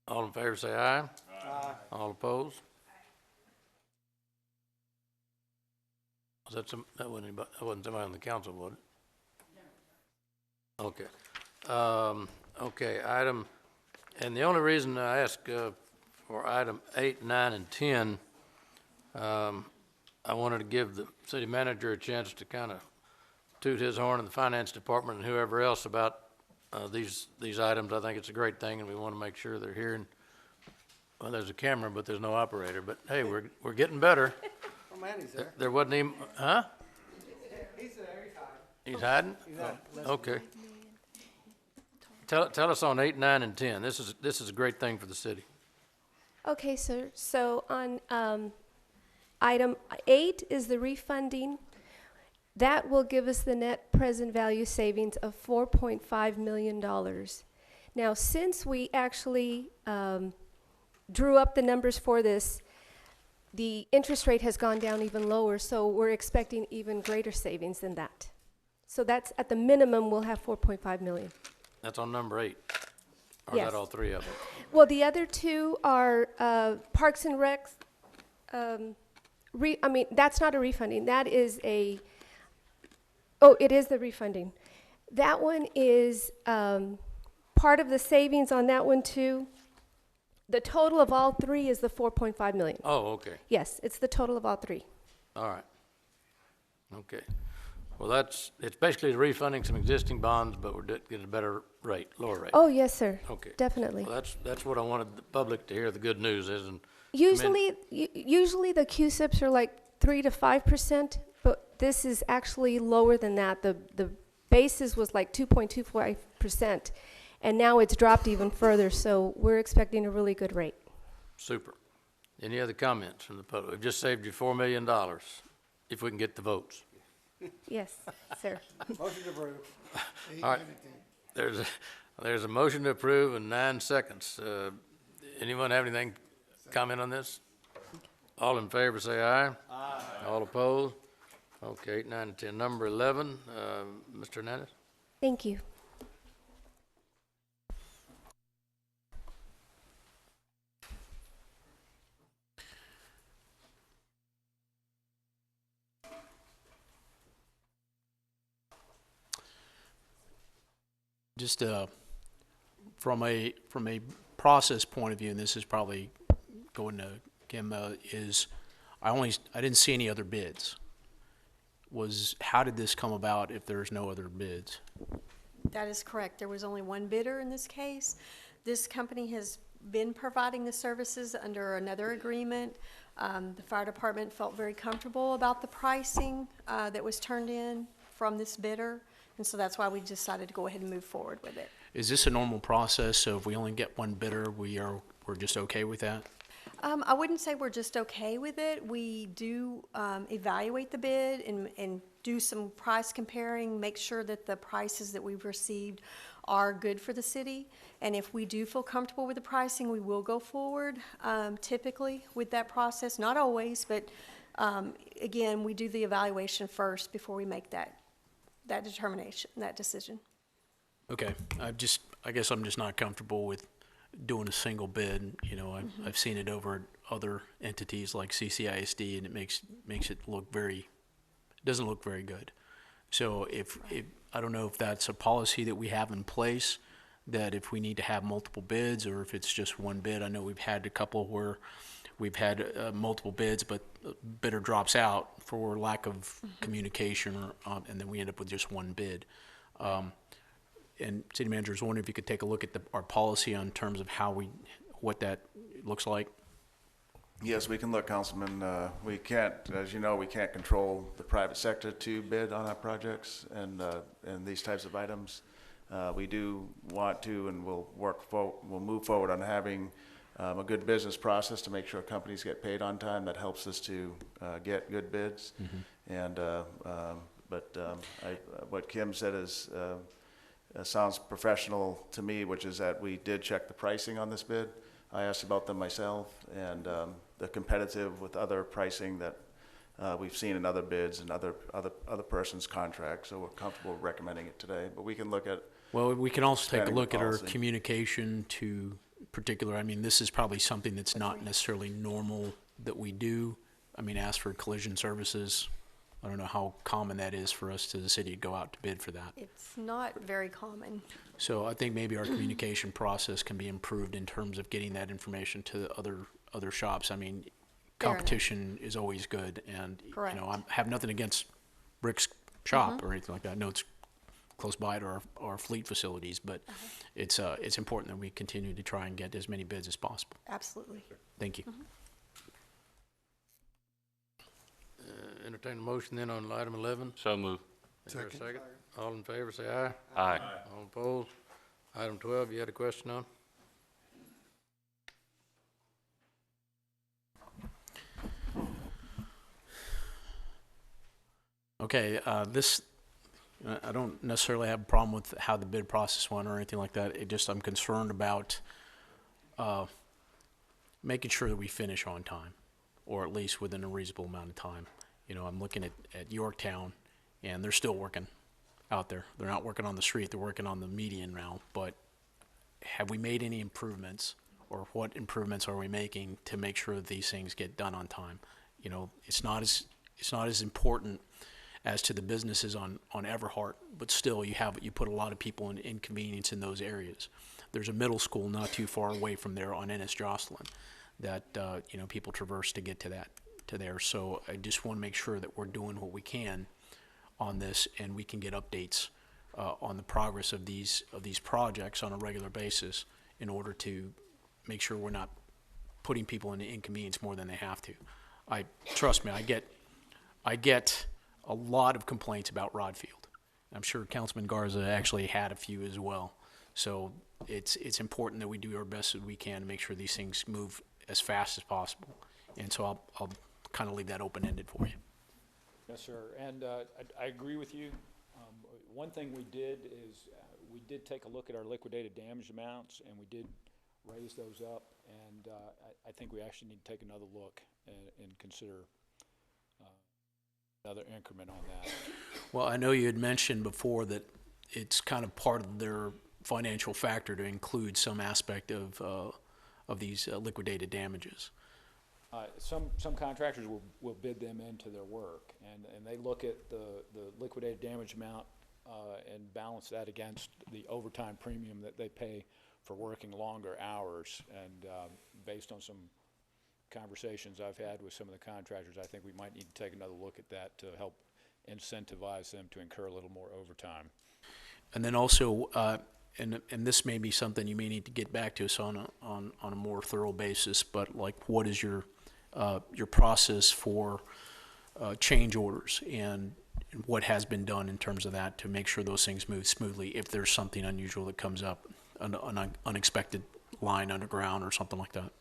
All in favor say aye. Aye. All opposed? That wasn't somebody on the council, was it? No. Okay. Okay, and the only reason I ask for item 8, 9, and 10, I wanted to give the city manager a chance to kind of toot his horn in the finance department and whoever else about these items. I think it's a great thing, and we want to make sure they're here. And, well, there's a camera, but there's no operator. But hey, we're getting better. Oh man, he's there. There wasn't even, huh? He's there. He's hiding. He's hiding? Oh, okay. Tell us on 8, 9, and 10. This is a great thing for the city. Okay, sir. So on item 8 is the refunding. That will give us the net present value savings of $4.5 million. Now, since we actually drew up the numbers for this, the interest rate has gone down even lower, so we're expecting even greater savings than that. So that's, at the minimum, we'll have $4.5 million. That's on number 8. Or Yes. is that all 3 of them? Well, the other 2 are Parks and Recs. That's not a refunding. That is it is the refunding. That one is part of the savings on that one too. The total of all 3 is the $4.5 million. Oh, okay. Yes, it's the total of all 3. All right. Okay. Well, it's basically refunding some existing bonds, but we're getting a better rate, lower rate. Oh, yes, sir. Okay. Definitely. Well, that's what I wanted the public to hear. The good news is, and Usually the QSIPs are like 3 to 5%, but this is actually lower than that. The basis was like 2.25%, and now it's dropped even further, so we're expecting a really good rate. super. Any other comments from the public? We've just saved you $4 million if we can get the votes. Yes, sir. Motion to approve. All right. There's a motion to approve in 9 seconds. Anyone have anything comment on this? All in favor say aye. Aye. All opposed? Okay, 8, 9, and 10. Number 11, Mr. Hernandez. Thank you. Just from a process point of view, and this is probably going to Kim, is I didn't see any other bids. How did this come about if there's no other bids? That is correct. There was only one bidder in this case. This company has been providing the services under another agreement. The fire department felt very comfortable about the pricing that was turned in from this bidder, and so that's why we decided to go ahead and move forward with it. Is this a normal process? So if we only get one bidder, we're just okay with that? I wouldn't say we're just okay with it. We do evaluate the bid and do some price comparing, make sure that the prices that we've received are good for the city. And if we do feel comfortable with the pricing, we will go forward typically with that process. Not always, but again, we do the evaluation first before we make that determination, that decision. Okay, I guess I'm just not comfortable with doing a single bid. You know, I've seen it over at other entities like CCISD, and it makes it look doesn't look very good. So if I don't know if that's a policy that we have in place, that if we need to have multiple bids or if it's just one bid. I know we've had a couple where we've had multiple bids, but the bidder drops out for lack of communication, or, and then we end up with just one bid. And City Manager, I was wondering if you could take a look at our policy on terms of what that looks like. Yes, we can look, Councilman. We can't, as you know, we can't control the private sector to bid on our projects and these types of items. We do want to, and we'll move forward on having a good business process to make sure companies get paid on time. That helps us to get good bids. And what Kim said is sounds professional to me, which is that we did check the pricing on this bid. I asked about them myself, and they're competitive with other pricing that we've seen in other bids and other persons' contracts. So we're comfortable recommending it today. But we can look at. Well, we can also take a look at our policy. communication to particular. I mean, this is probably something that's not necessarily normal that we do. I mean, ask for collision services. I don't know how common that is for us to the city to go out to bid for that. It's not very common. So I think maybe our communication process can be improved in terms of getting that information to other shops. I mean, competition is always good, and Correct. you know, I have nothing against Rick's shop or anything like that. No, it's close by to our fleet facilities, but it's important that we continue to try and get as many bids as possible. Absolutely. Thank you. Entertain a motion then on item 11. So move. Is there a second? All in favor, say aye. Aye. All opposed? Item 12, you had a question on? Okay, I don't necessarily have a problem with how the bid process went or anything like that. I'm concerned about making sure that we finish on time, or at least within a reasonable amount of time. You know, I'm looking at Yorktown, and they're still working out there. They're not working on the street, they're working on the median now. But have we made any improvements, or what improvements are we making to make sure that these things get done on time? You know, it's not as important as to the businesses on Everhart, but still you put a lot of people in inconvenience in those areas. There's a middle school not too far away from there on Ennis Jocelyn that you know, people traverse to get to there. So I just want to make sure that we're doing what we can on this, and we can get updates on the progress of these projects on a regular basis in order to make sure we're not putting people in inconvenience more than they have to. Trust me, I get a lot of complaints about Rod Field. I'm sure Councilman Garza actually had a few as well. So it's important that we do our best that we can to make sure these things move as fast as possible. And so I'll kind of leave that open-ended for you. Yes, sir. And I agree with you. One thing we did is we did take a look at our liquidated damage amounts, and we did raise those up. And I think we actually need to take another look and consider another increment on that. Well, I know you had mentioned before that it's kind of part of their financial factor to include some aspect of these liquidated damages. Some contractors will bid them into their work, and they look at the liquidated damage amount and balance that against the overtime premium that they pay for working longer hours. And based on some conversations I've had with some of the contractors, I think we might need to take another look at that to help incentivize them to incur a little more overtime. And then also, and this may be something you may need to get back to us on a more thorough basis, but like, what is your process for change orders, and what has been done in terms of that to make sure those things move smoothly if there's something unusual that comes up, an unexpected line underground or something like that?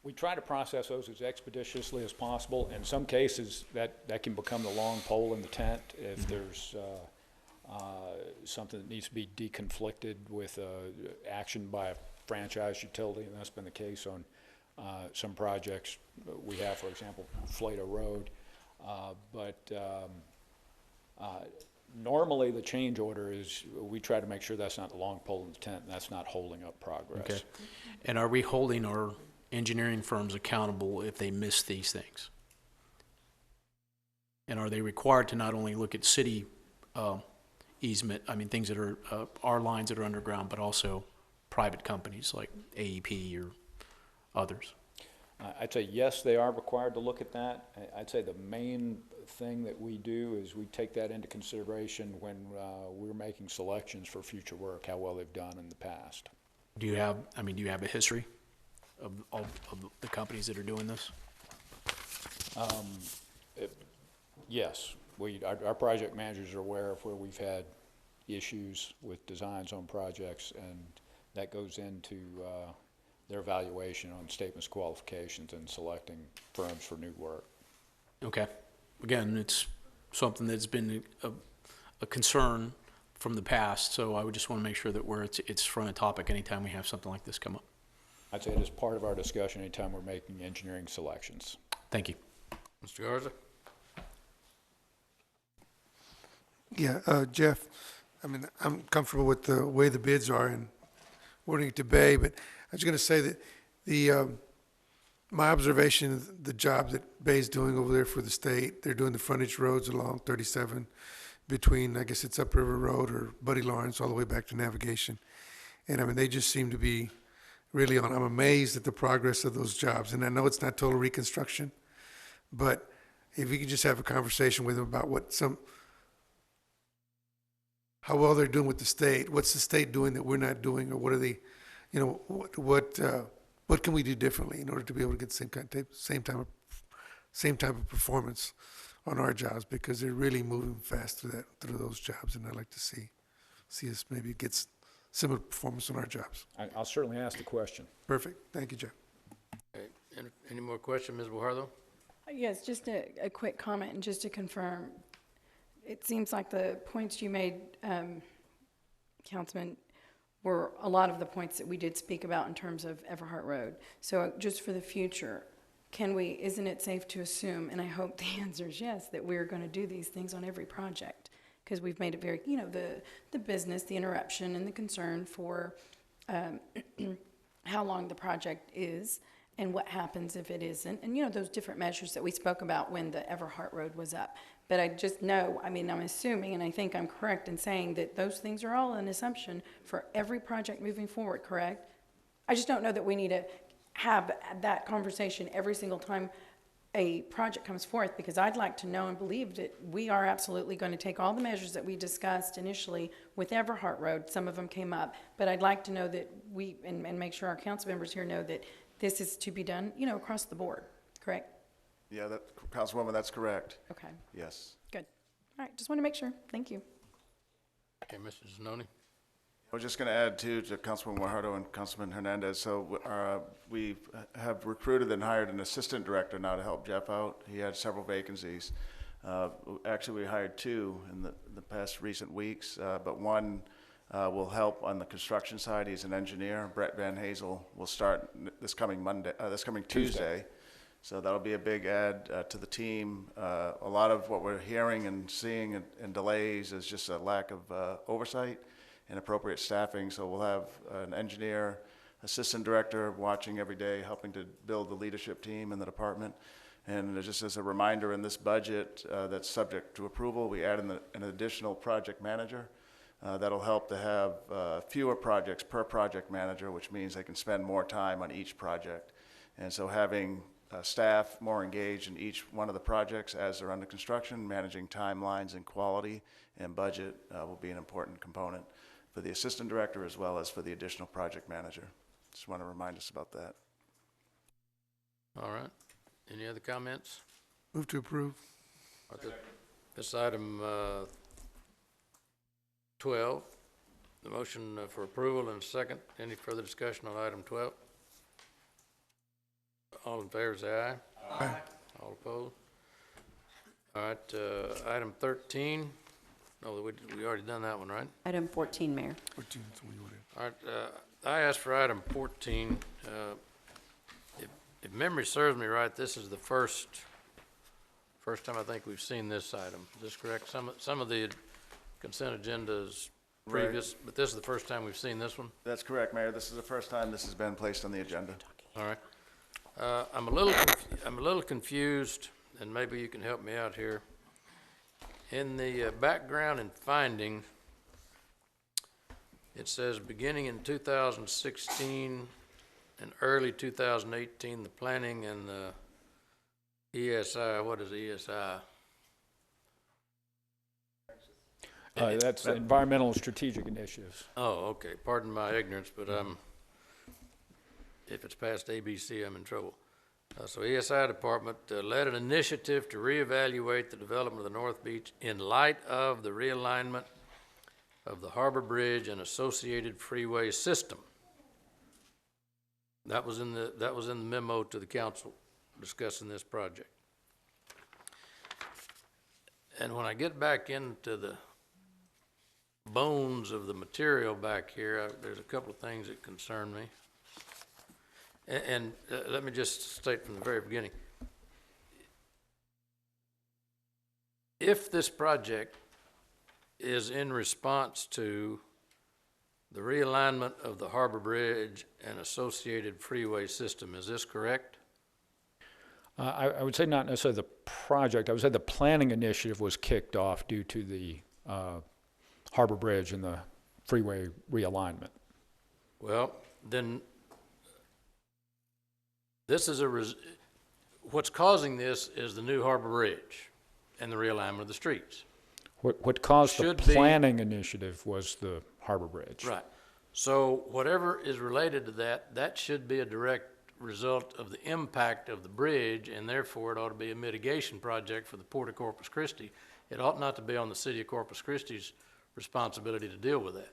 We try to process those as expeditiously as possible. In some cases, that can become the long pole in the tent if there's something that needs to be deconflicted with action by a franchise utility, and that's been the case on some projects we have, for example, Flato Road. But normally the change order is, we try to make sure that's not the long pole in the tent, and that's not holding up progress. Okay. And are we holding our engineering firms accountable if they miss these things? And are they required to not only look at city easement, I mean, things that are our lines that are underground, but also private companies like AEP or others? I'd say yes, they are required to look at that. I'd say the main thing that we do is we take that into consideration when we're making selections for future work, how well they've done in the past. Do you have a history of the companies that are doing this? Yes, our project managers are aware of where we've had issues with designs on projects, and that goes into their evaluation on statements of qualifications and selecting firms for new work. Okay. Again, it's something that's been a concern from the past, so I would just want to make sure that it's front of topic anytime we have something like this come up. I'd say it is part of our discussion anytime we're making engineering selections. Thank you. Mr. Garza? Yeah, Jeff, I mean, I'm comfortable with the way the bids are and awarding it to Bay, but I was going to say that my observation of the job that Bay's doing over there for the state, they're doing the frontage roads along 37 between, I guess it's Upriver Road or Buddy Lawrence all the way back to Navigation. And I mean, they just seem to be really on. I'm amazed at the progress of those jobs. And I know it's not total reconstruction, but if you could just have a conversation with them about how well they're doing with the state, what's the state doing that we're not doing, or what are they, you know, what can we do differently in order to be able to get the same type of performance on our jobs, because they're really moving fast through those jobs, and I'd like to see us maybe get similar performance on our jobs. I'll certainly ask the question. Perfect. Thank you, Jeff. Okay. Any more questions, Ms. Bujardo? Yes, just a quick comment, and just to confirm, it seems like the points you made, Councilman, were a lot of the points that we did speak about in terms of Everhart Road. So just for the future, isn't it safe to assume, and I hope the answer is yes, that we're going to do these things on every project? Because we've made it very, the business, the interruption, and the concern for how long the project is and what happens if it isn't, and those different measures that we spoke about when the Everhart Road was up. But I just know, I'm assuming, and I think I'm correct in saying that those things are all an assumption for every project moving forward, correct? I just don't know that we need to have that conversation every single time a project comes forth, because I'd like to know and believe that we are absolutely going to take all the measures that we discussed initially with Everhart Road. Some of them came up, but I'd like to know that and make sure our council members here know that this is to be done, across the board, correct? Yeah, Councilwoman, that's correct. Okay. Yes. Good. All right, just want to make sure. Thank you. Okay, Mr. Zanoni? I was just going to add, too, to Councilman Guajardo and Councilman Hernandez. So we have recruited and hired an assistant director now to help Jeff out. He had several vacancies. Actually, we hired two in the past recent weeks, but one will help on the construction side. He's an engineer. Brett Van Hazel will start this coming Tuesday. So that'll be a big add to the team. A lot of what we're hearing and seeing in delays is just a lack of oversight and appropriate staffing. So we'll have an engineer, assistant director watching every day, helping to build the leadership team in the department. And just as a reminder, in this budget that's subject to approval, we add in an additional project manager. That'll help to have fewer projects per project manager, which means they can spend more time on each project. And so having staff more engaged in each one of the projects as they're under construction, managing timelines and quality and budget will be an important component for the assistant director as well as for the additional project manager. Just want to remind us about that. All right. Any other comments? Move to approve. This item 12, the motion for approval and second. Any further discussion on item 12? All in favor, say aye. Aye. All opposed? All right, item 13. No, we already done that one, right? Item 14, Mayor. 14, that's what you wanted. All right, I asked for item 14. If memory serves me right, this is the first time I think we've seen this item. Is this correct? Some of the consent agendas Right. previous, but this is the first time we've seen this one? That's correct, Mayor. This is the first time this has been placed on the agenda. All right. I'm a little confused, and maybe you can help me out here. In the background and finding, it says beginning in 2016 and early 2018, the planning and the ESI, what is ESI? That's environmental and strategic initiatives. Oh, okay. Pardon my ignorance, but if it's past ABC, I'm in trouble. So ESI department led an initiative to reevaluate the development of the North Beach in light of the realignment of the Harbor Bridge and associated freeway system. That was in the memo to the council discussing this project. And when I get back into the bones of the material back here, there's a couple of things that concern me. And let me just state from the very beginning. If this project is in response to the realignment of the Harbor Bridge and associated freeway system, is this correct? I would say not necessarily the project. I would say the planning initiative was kicked off due to the Harbor Bridge and the freeway realignment. Well, then this is what's causing this is the new Harbor Bridge and the realignment of the streets. What caused the planning initiative was the Harbor Bridge. Right. So whatever is related to that, that should be a direct result of the impact of the bridge, and therefore it ought to be a mitigation project for the Port of Corpus Christi. It ought not to be on the city of Corpus Christi's responsibility to deal with that.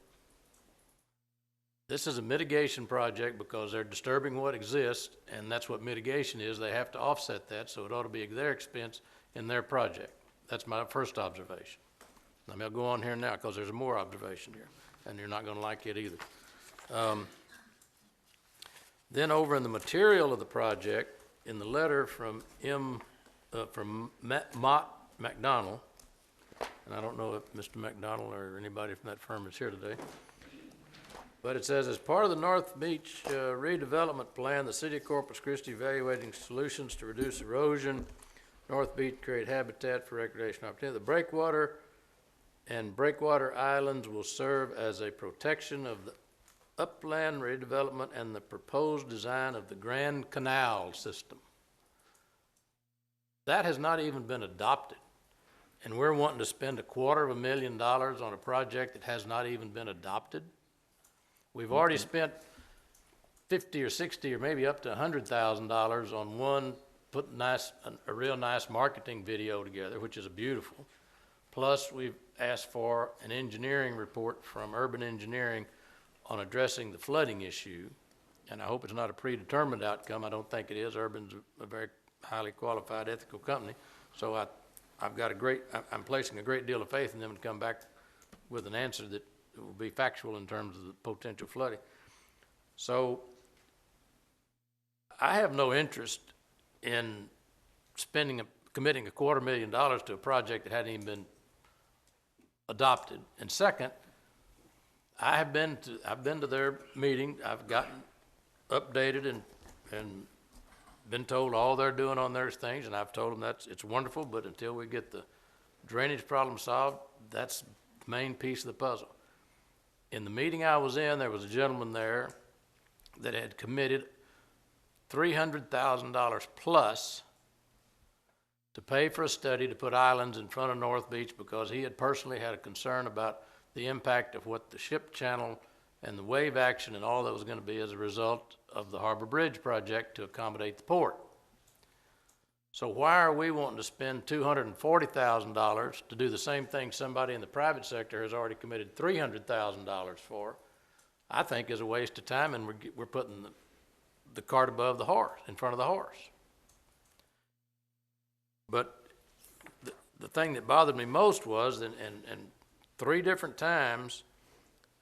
This is a mitigation project because they're disturbing what exists, and that's what mitigation is. They have to offset that, so it ought to be at their expense in their project. That's my first observation. Let me go on here now because there's more observation here, and you're not going to like it either. Then over in the material of the project, in the letter from Mott McDonald, and I don't know if Mr. McDonald or anybody from that firm is here today, but it says, as part of the North Beach redevelopment plan, the city of Corpus Christi evaluating solutions to reduce erosion, North Beach create habitat for recreation opportunity. The breakwater and breakwater islands will serve as a protection of the upland redevelopment and the proposed design of the Grand Canal system. That has not even been adopted, and we're wanting to spend $250,000 on a project that has not even been adopted. We've already spent $50 or $60 or maybe up to $100,000 on one, put a real nice marketing video together, which is beautiful. Plus, we've asked for an engineering report from Urban Engineering on addressing the flooding issue, and I hope it's not a predetermined outcome. I don't think it is. Urban's a very highly qualified, ethical company, so I'm placing a great deal of faith in them to come back with an answer that will be factual in terms of the potential flooding. So I have no interest in committing $250,000 to a project that hadn't even been adopted. And second, I've been to their meeting. I've gotten updated and been told all they're doing on their things, and I've told them it's wonderful, but until we get the drainage problem solved, that's the main piece of the puzzle. In the meeting I was in, there was a gentleman there that had committed $300,000 plus to pay for a study to put islands in front of North Beach because he had personally had a concern about the impact of what the ship channel and the wave action and all that was going to be as a result of the Harbor Bridge project to accommodate the port. So why are we wanting to spend $240,000 to do the same thing somebody in the private sector has already committed $300,000 for? I think is a waste of time, and we're putting the cart above the horse, in front of the horse. But the thing that bothered me most was, and 3 different times,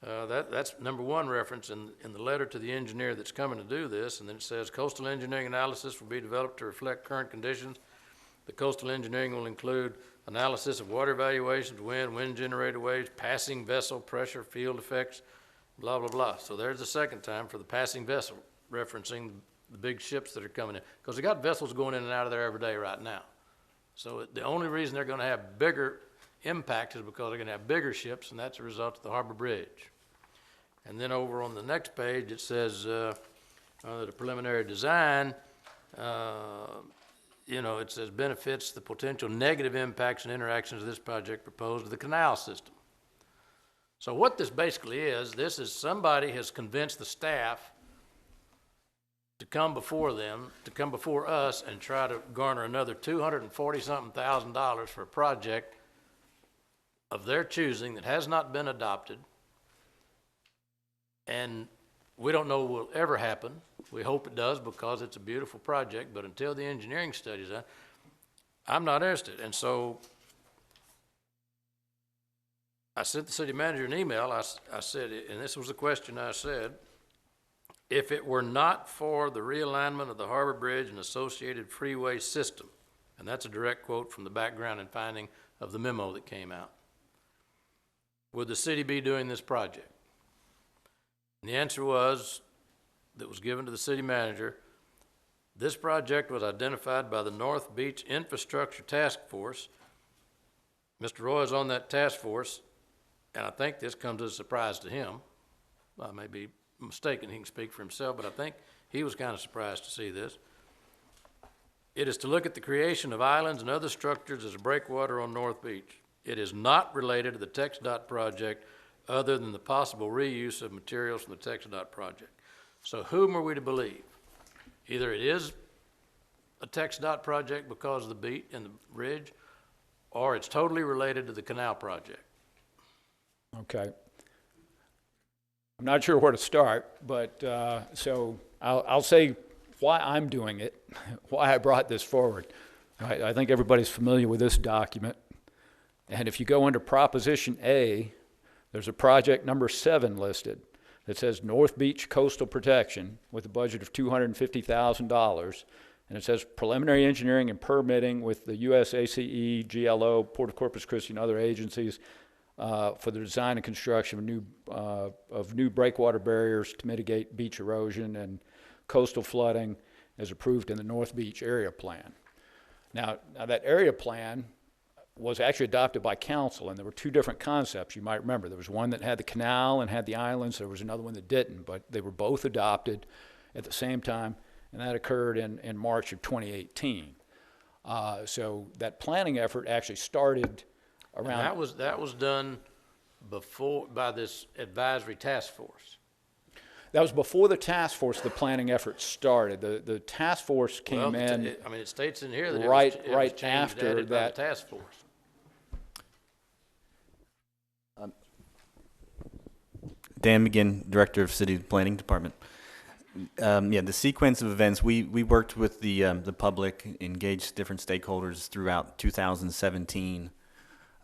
that's number 1 reference in the letter to the engineer that's coming to do this, and then it says coastal engineering analysis will be developed to reflect current conditions. The coastal engineering will include analysis of water evaluations, wind generated waves, passing vessel pressure, field effects, blah, blah, blah. So there's the second time for the passing vessel, referencing the big ships that are coming in. Because they got vessels going in and out of there every day right now. So the only reason they're going to have bigger impact is because they're going to have bigger ships, and that's a result of the harbor bridge. And then over on the next page, it says, under the preliminary design, it says benefits the potential negative impacts and interactions of this project proposed to the canal system. So what this basically is, this is somebody has convinced the staff to come before us and try to garner another $240-something thousand for a project of their choosing that has not been adopted, and we don't know will ever happen. We hope it does because it's a beautiful project, but until the engineering studies done, I'm not interested. And so I sent the city manager an email. I said, and this was the question I said, if it were not for the realignment of the harbor bridge and associated freeway system, and that's a direct quote from the background and finding of the memo that came out, would the city be doing this project? And the answer was, that was given to the city manager, this project was identified by the North Beach Infrastructure Task Force. Mr. Roy is on that task force, and I think this comes as a surprise to him. I may be mistaken, he can speak for himself, but I think he was kind of surprised to see this. It is to look at the creation of islands and other structures as a breakwater on North Beach. It is not related to the TxDOT project other than the possible reuse of materials from the TxDOT project. So whom are we to believe? Either it is a TxDOT project because of the beat and the ridge, or it's totally related to the canal project. Okay. I'm not sure where to start, but so I'll say why I'm doing it, why I brought this forward. I think everybody's familiar with this document. And if you go under Proposition A, there's a project number 7 listed that says North Beach Coastal Protection with a budget of $250,000. And it says preliminary engineering and permitting with the USACE, GLO, Port of Corpus Christi, and other agencies for the design and construction of new breakwater barriers to mitigate beach erosion and coastal flooding as approved in the North Beach Area Plan. Now that area plan was actually adopted by council, and there were 2 different concepts you might remember. There was one that had the canal and had the islands. There was another one that didn't, but they were both adopted at the same time, and that occurred in March of 2018. So that planning effort actually started around. And that was done before by this advisory task force. That was before the task force. The planning effort started. The task force came in. It states in here that it was changed, after added by that the task force. Dan McGinn, Director of City Planning Department. The sequence of events, we worked with the public, engaged different stakeholders throughout 2017,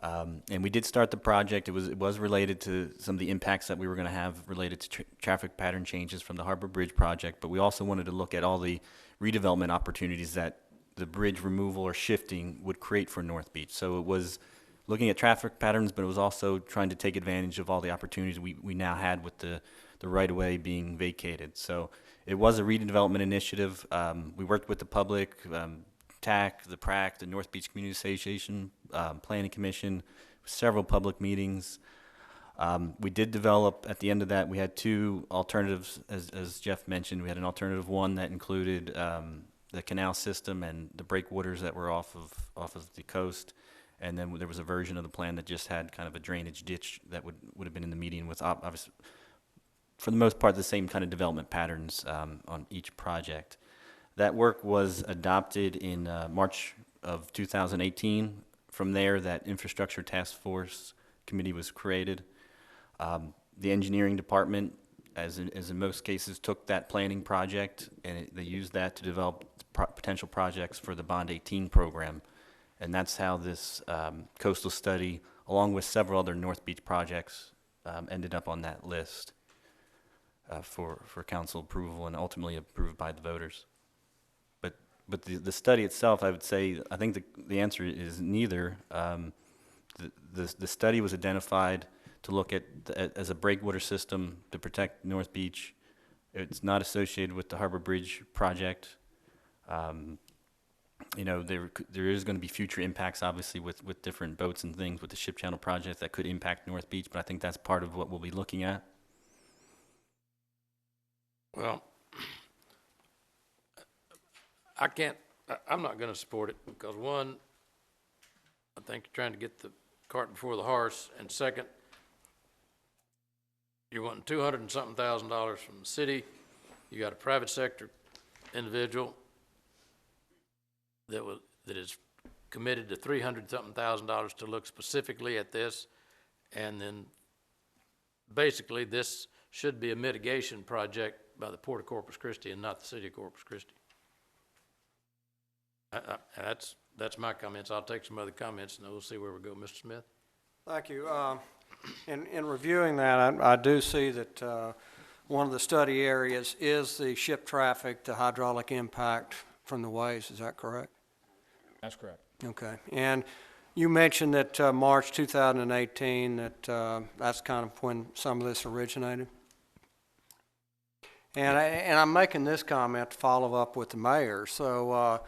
and we did start the project. It was related to some of the impacts that we were going to have related to traffic pattern changes from the Harbor Bridge project, but we also wanted to look at all the redevelopment opportunities that the bridge removal or shifting would create for North Beach. So it was looking at traffic patterns, but it was also trying to take advantage of all the opportunities we now had with the right-of-way being vacated. So it was a redevelopment initiative. We worked with the public, TAC, the PRAC, the North Beach Community Association, Planning Commission, several public meetings. We did develop, at the end of that, we had 2 alternatives, as Jeff mentioned. We had an alternative one that included the canal system and the breakwaters that were off of the coast. And then there was a version of the plan that just had kind of a drainage ditch that would have been in the median with, obviously, for the most part, the same kind of development patterns on each project. That work was adopted in March of 2018. From there, that infrastructure task force committee was created. The engineering department, as in most cases, took that planning project and they used that to develop potential projects for the Bond 18 program. And that's how this coastal study, along with several other North Beach projects, ended up on that list for council approval and ultimately approved by the voters. But but the study itself, I would say, I think the answer is neither. The study was identified to look at as a breakwater system to protect North Beach. It's not associated with the Harbor Bridge project. You know, there is going to be future impacts, obviously, with different boats and things with the ship channel project that could impact North Beach, but I think that's part of what we'll be looking at. Well, I'm not going to support it because, one, I think you're trying to get the cart before the horse, and second, you're wanting $200 and something thousand from the city. You got a private sector individual that is committed to $300 something thousand to look specifically at this, and then basically this should be a mitigation project by the Port of Corpus Christi and not the City of Corpus Christi. That's my comments. I'll take some other comments and we'll see where we go. Mr. Smith? Thank you. In reviewing that, I do see that one of the study areas is the ship traffic, the hydraulic impact from the waves. Is that correct? That's correct. Okay. And you mentioned that March 2018, that's kind of when some of this originated. And I'm making this comment to follow up with the mayor. So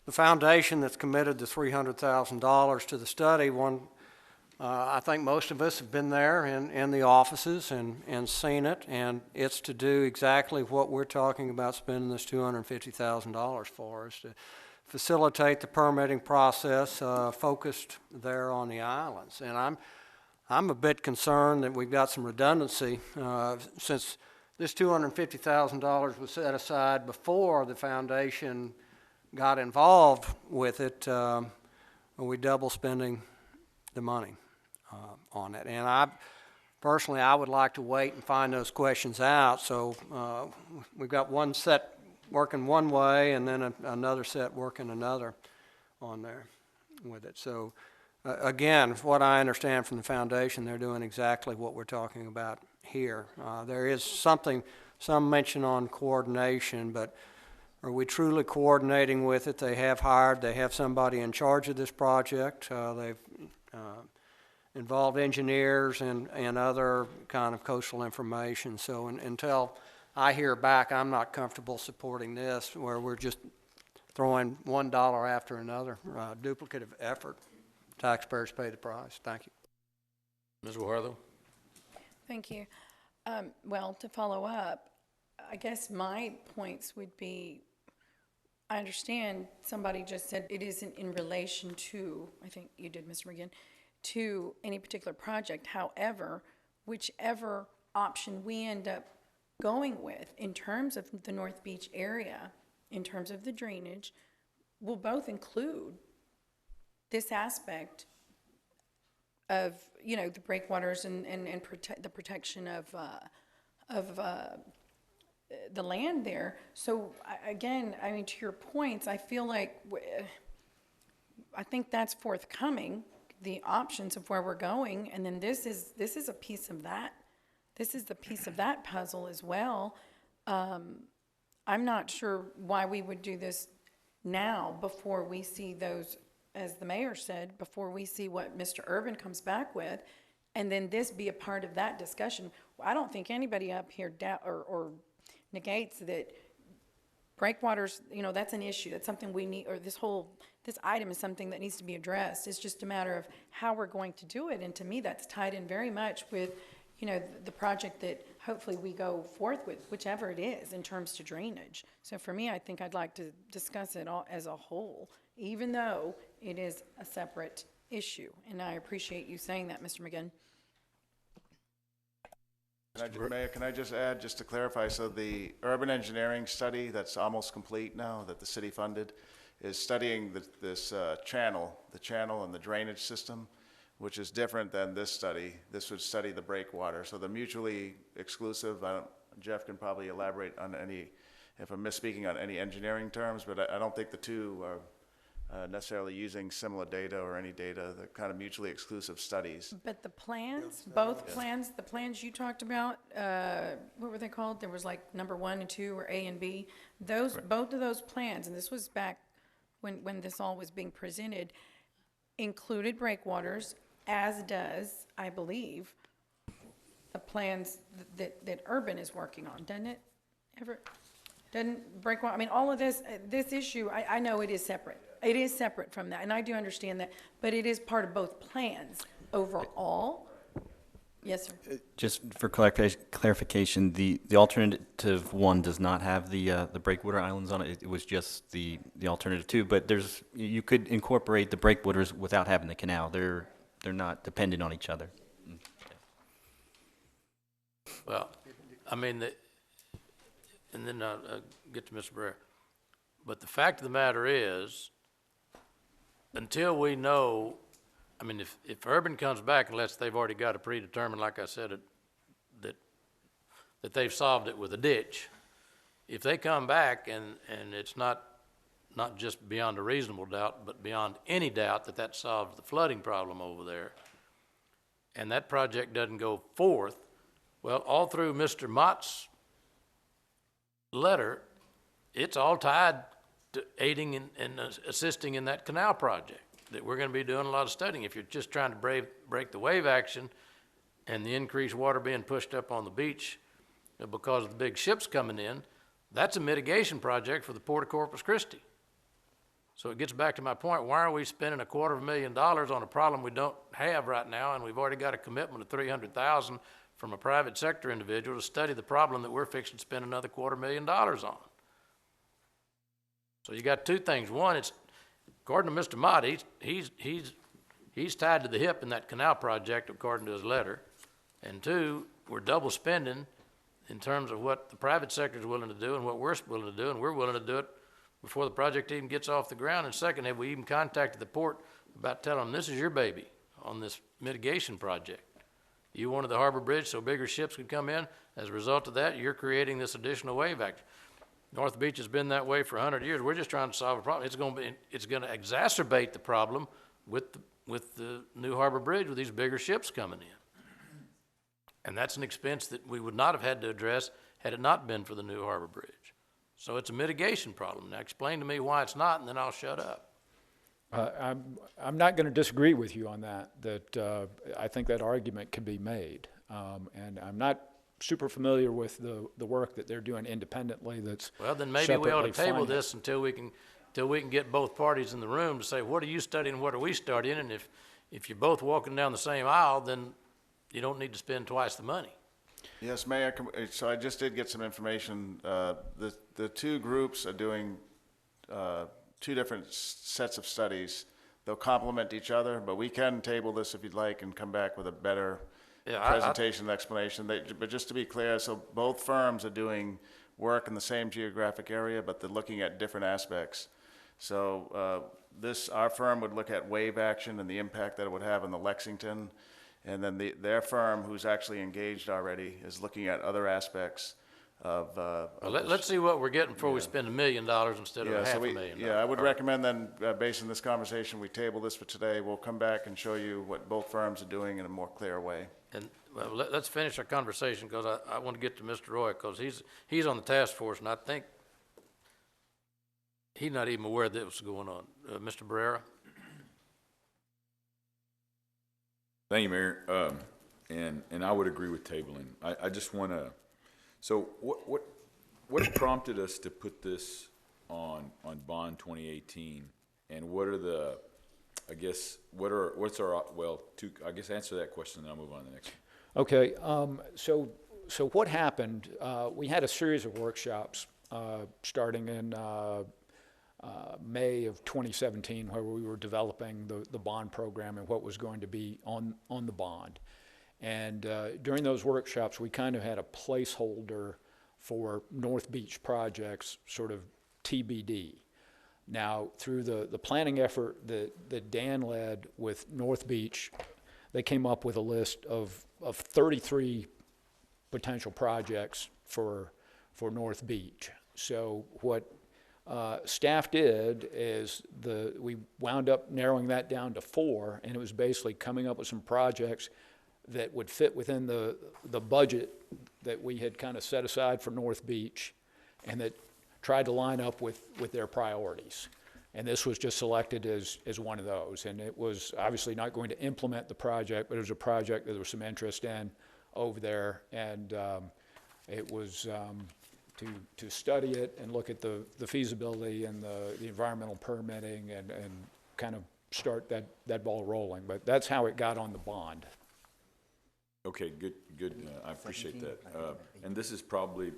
the foundation that's committed the $300,000 to the study, I think most of us have been there in the offices and seen it, and it's to do exactly what we're talking about spending this $250,000 for, is to facilitate the permitting process focused there on the islands. And I'm a bit concerned that we've got some redundancy since this $250,000 was set aside before the foundation got involved with it. We double spending the money on it. And I would like to wait and find those questions out. So we've got one set working one way and then another set working another on there with it. So again, what I understand from the foundation, they're doing exactly what we're talking about here. There is some mention on coordination, but are we truly coordinating with it? They have somebody in charge of this project. They've involved engineers and other kind of coastal information. So until I hear back, I'm not comfortable supporting this, where we're just throwing $1 after another, duplicative effort. Taxpayers pay the price. Thank you. Ms. Guajardo? Thank you. Well, to follow up, I guess my points would be, I understand somebody just said it isn't in relation to, I think you did, Mr. McGinn, to any particular project. However, whichever option we end up going with in terms of the North Beach area, in terms of the drainage, will both include this aspect of, you know, the breakwaters and the protection of the land there. So again, I mean, to your points, I feel like I think that's forthcoming, the options of where we're going, and then this is a piece of that. This is the piece of that puzzle as well. I'm not sure why we would do this now before we see those, as the mayor said, before we see what Mr. Urban comes back with, and then this be a part of that discussion. I don't think anybody up here or negates that breakwaters, you know, that's an issue. That's something we need, or this item is something that needs to be addressed. It's just a matter of how we're going to do it. And to me, that's tied in very much with, you know, the project that hopefully we go forth with, whichever it is, in terms to drainage. So for me, I think I'd like to discuss it all as a whole, even though it is a separate issue. And I appreciate you saying that, Mr. McGinn. Mayor, can I just add, just to clarify, so the urban engineering study that's almost complete now, that the city funded, is studying this channel, the channel and the drainage system, which is different than this study. This would study the breakwater. So they're mutually exclusive. Jeff can probably elaborate on any, if I'm misspeaking on any engineering terms, but I don't think the two necessarily using similar data or any data, the kind of mutually exclusive studies. But the plans, both plans, the plans you talked about, what were they called? There was like number 1 and 2 or A and B. Those, both of those plans, and this was back when this all was being presented, included breakwaters, as does, I believe, the plans that Urban is working on, doesn't it? Doesn't breakwater, I mean, all of this, this issue, I know it is separate. It is separate from that, and I do understand that, but it is part of both plans overall. Yes, sir. Just for clarification, the alternative 1 does not have the breakwater islands on it. It was just the alternative 2, but you could incorporate the breakwaters without having the canal. They're not dependent on each other. Well, I mean, and then I'll get to Mr. Brewer. But the fact of the matter is, until we know, I mean, if Urban comes back, unless they've already got a predetermined, like I said, that they've solved it with a ditch, if they come back and it's not just beyond a reasonable doubt, but beyond any doubt that solves the flooding problem over there, and that project doesn't go forth, well, all through Mr. Mott's letter, it's all tied to aiding and assisting in that canal project, that we're going to be doing a lot of studying. If you're just trying to break the wave action and the increased water being pushed up on the beach because of the big ships coming in, that's a mitigation project for the Port of Corpus Christi. So it gets back to my point, why are we spending $250,000 on a problem we don't have right now, and we've already got a commitment of $300,000 from a private sector individual to study the problem that we're fixing to spend another $250,000 on? So you got two things. One, it's according to Mr. Mott, he's tied to the hip in that canal project according to his letter. And two, we're double spending in terms of what the private sector is willing to do and what we're willing to do, and we're willing to do it before the project even gets off the ground. And second, have we even contacted the port about telling them this is your baby on this mitigation project? You wanted the harbor bridge so bigger ships could come in. As a result of that, you're creating this additional wave action. North Beach has been that way for 100 years. We're just trying to solve a problem. It's going to exacerbate the problem with the new harbor bridge with these bigger ships coming in. And that's an expense that we would not have had to address had it not been for the new harbor bridge. So it's a mitigation problem. Now explain to me why it's not, and then I'll shut up. I'm not going to disagree with you on that, I think that argument can be made. And I'm not super familiar with the work that they're doing independently that's well, then maybe we ought to table this until we can get both parties in the room to say, what are you studying, what are we studying? And if you're both walking down the same aisle, then you don't need to spend twice the money. Yes, Mayor, so I just did get some information. The two groups are doing two different sets of studies. They'll complement each other, but we can table this if you'd like and come back with a better presentation and explanation. But just to be clear, so both firms are doing work in the same geographic area, but they're looking at different aspects. So our firm would look at wave action and the impact that it would have on the Lexington, and then their firm, who's actually engaged already, is looking at other aspects of. Let's see what we're getting before we spend $1 million instead of $500,000. Yeah, I would recommend then, based on this conversation, we table this for today. We'll come back and show you what both firms are doing in a more clear way. And well, let's finish our conversation, because I want to get to Mr. Roy, because he's on the task force, and I think he's not even aware that was going on. Mr. Barrera? Thank you, Mayor. And I would agree with tabling. I just want to. So what prompted us to put this on bond 2018, and what are the, I guess, what's our, well, I guess answer that question, and I'll move on to the next one. Okay, so what happened, we had a series of workshops starting in May of 2017, where we were developing the bond program and what was going to be on the bond. And during those workshops, we kind of had a placeholder for North Beach projects, sort of TBD. Now, through the planning effort that Dan led with North Beach, they came up with a list of 33 potential projects for North Beach. So what Staff did is we wound up narrowing that down to 4, and it was basically coming up with some projects that would fit within the budget that we had kind of set aside for North Beach, and that tried to line up with their priorities. And this was just selected as one of those. And it was obviously not going to implement the project, but it was a project that there was some interest in over there. And it was to study it and look at the feasibility and the environmental permitting and kind of start that ball rolling. But that's how it got on the bond. Okay, good. I appreciate that. And this is probably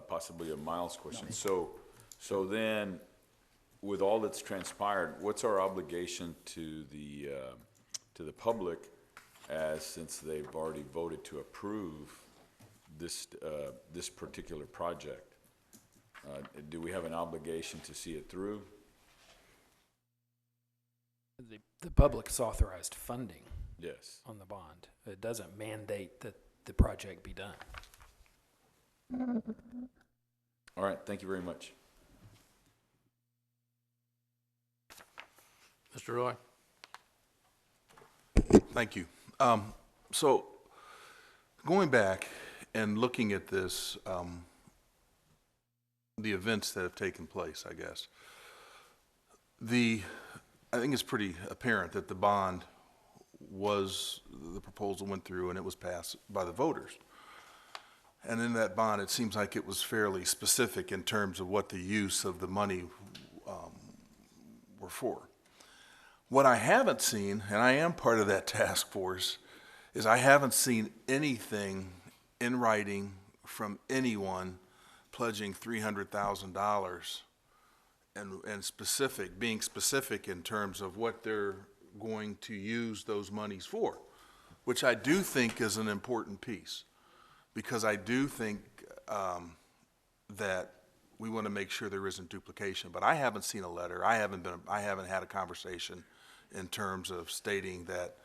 possibly a Miles question. So then, with all that's transpired, what's our obligation to the public, since they've already voted to approve this particular project? Do we have an obligation to see it through? The public's authorized funding. Yes. On the bond. It doesn't mandate that the project be done. All right, thank you very much. Mr. Roy? Thank you. So going back and looking at this, the events that have taken place, I guess, I think it's pretty apparent that the bond the proposal went through and it was passed by the voters. And in that bond, it seems like it was fairly specific in terms of what the use of the money were for. What I haven't seen, and I am part of that task force, is I haven't seen anything in writing from anyone pledging $300,000 and being specific in terms of what they're going to use those monies for, which I do think is an important piece, because I do think that we want to make sure there isn't duplication. But I haven't seen a letter. I haven't had a conversation in terms of stating that.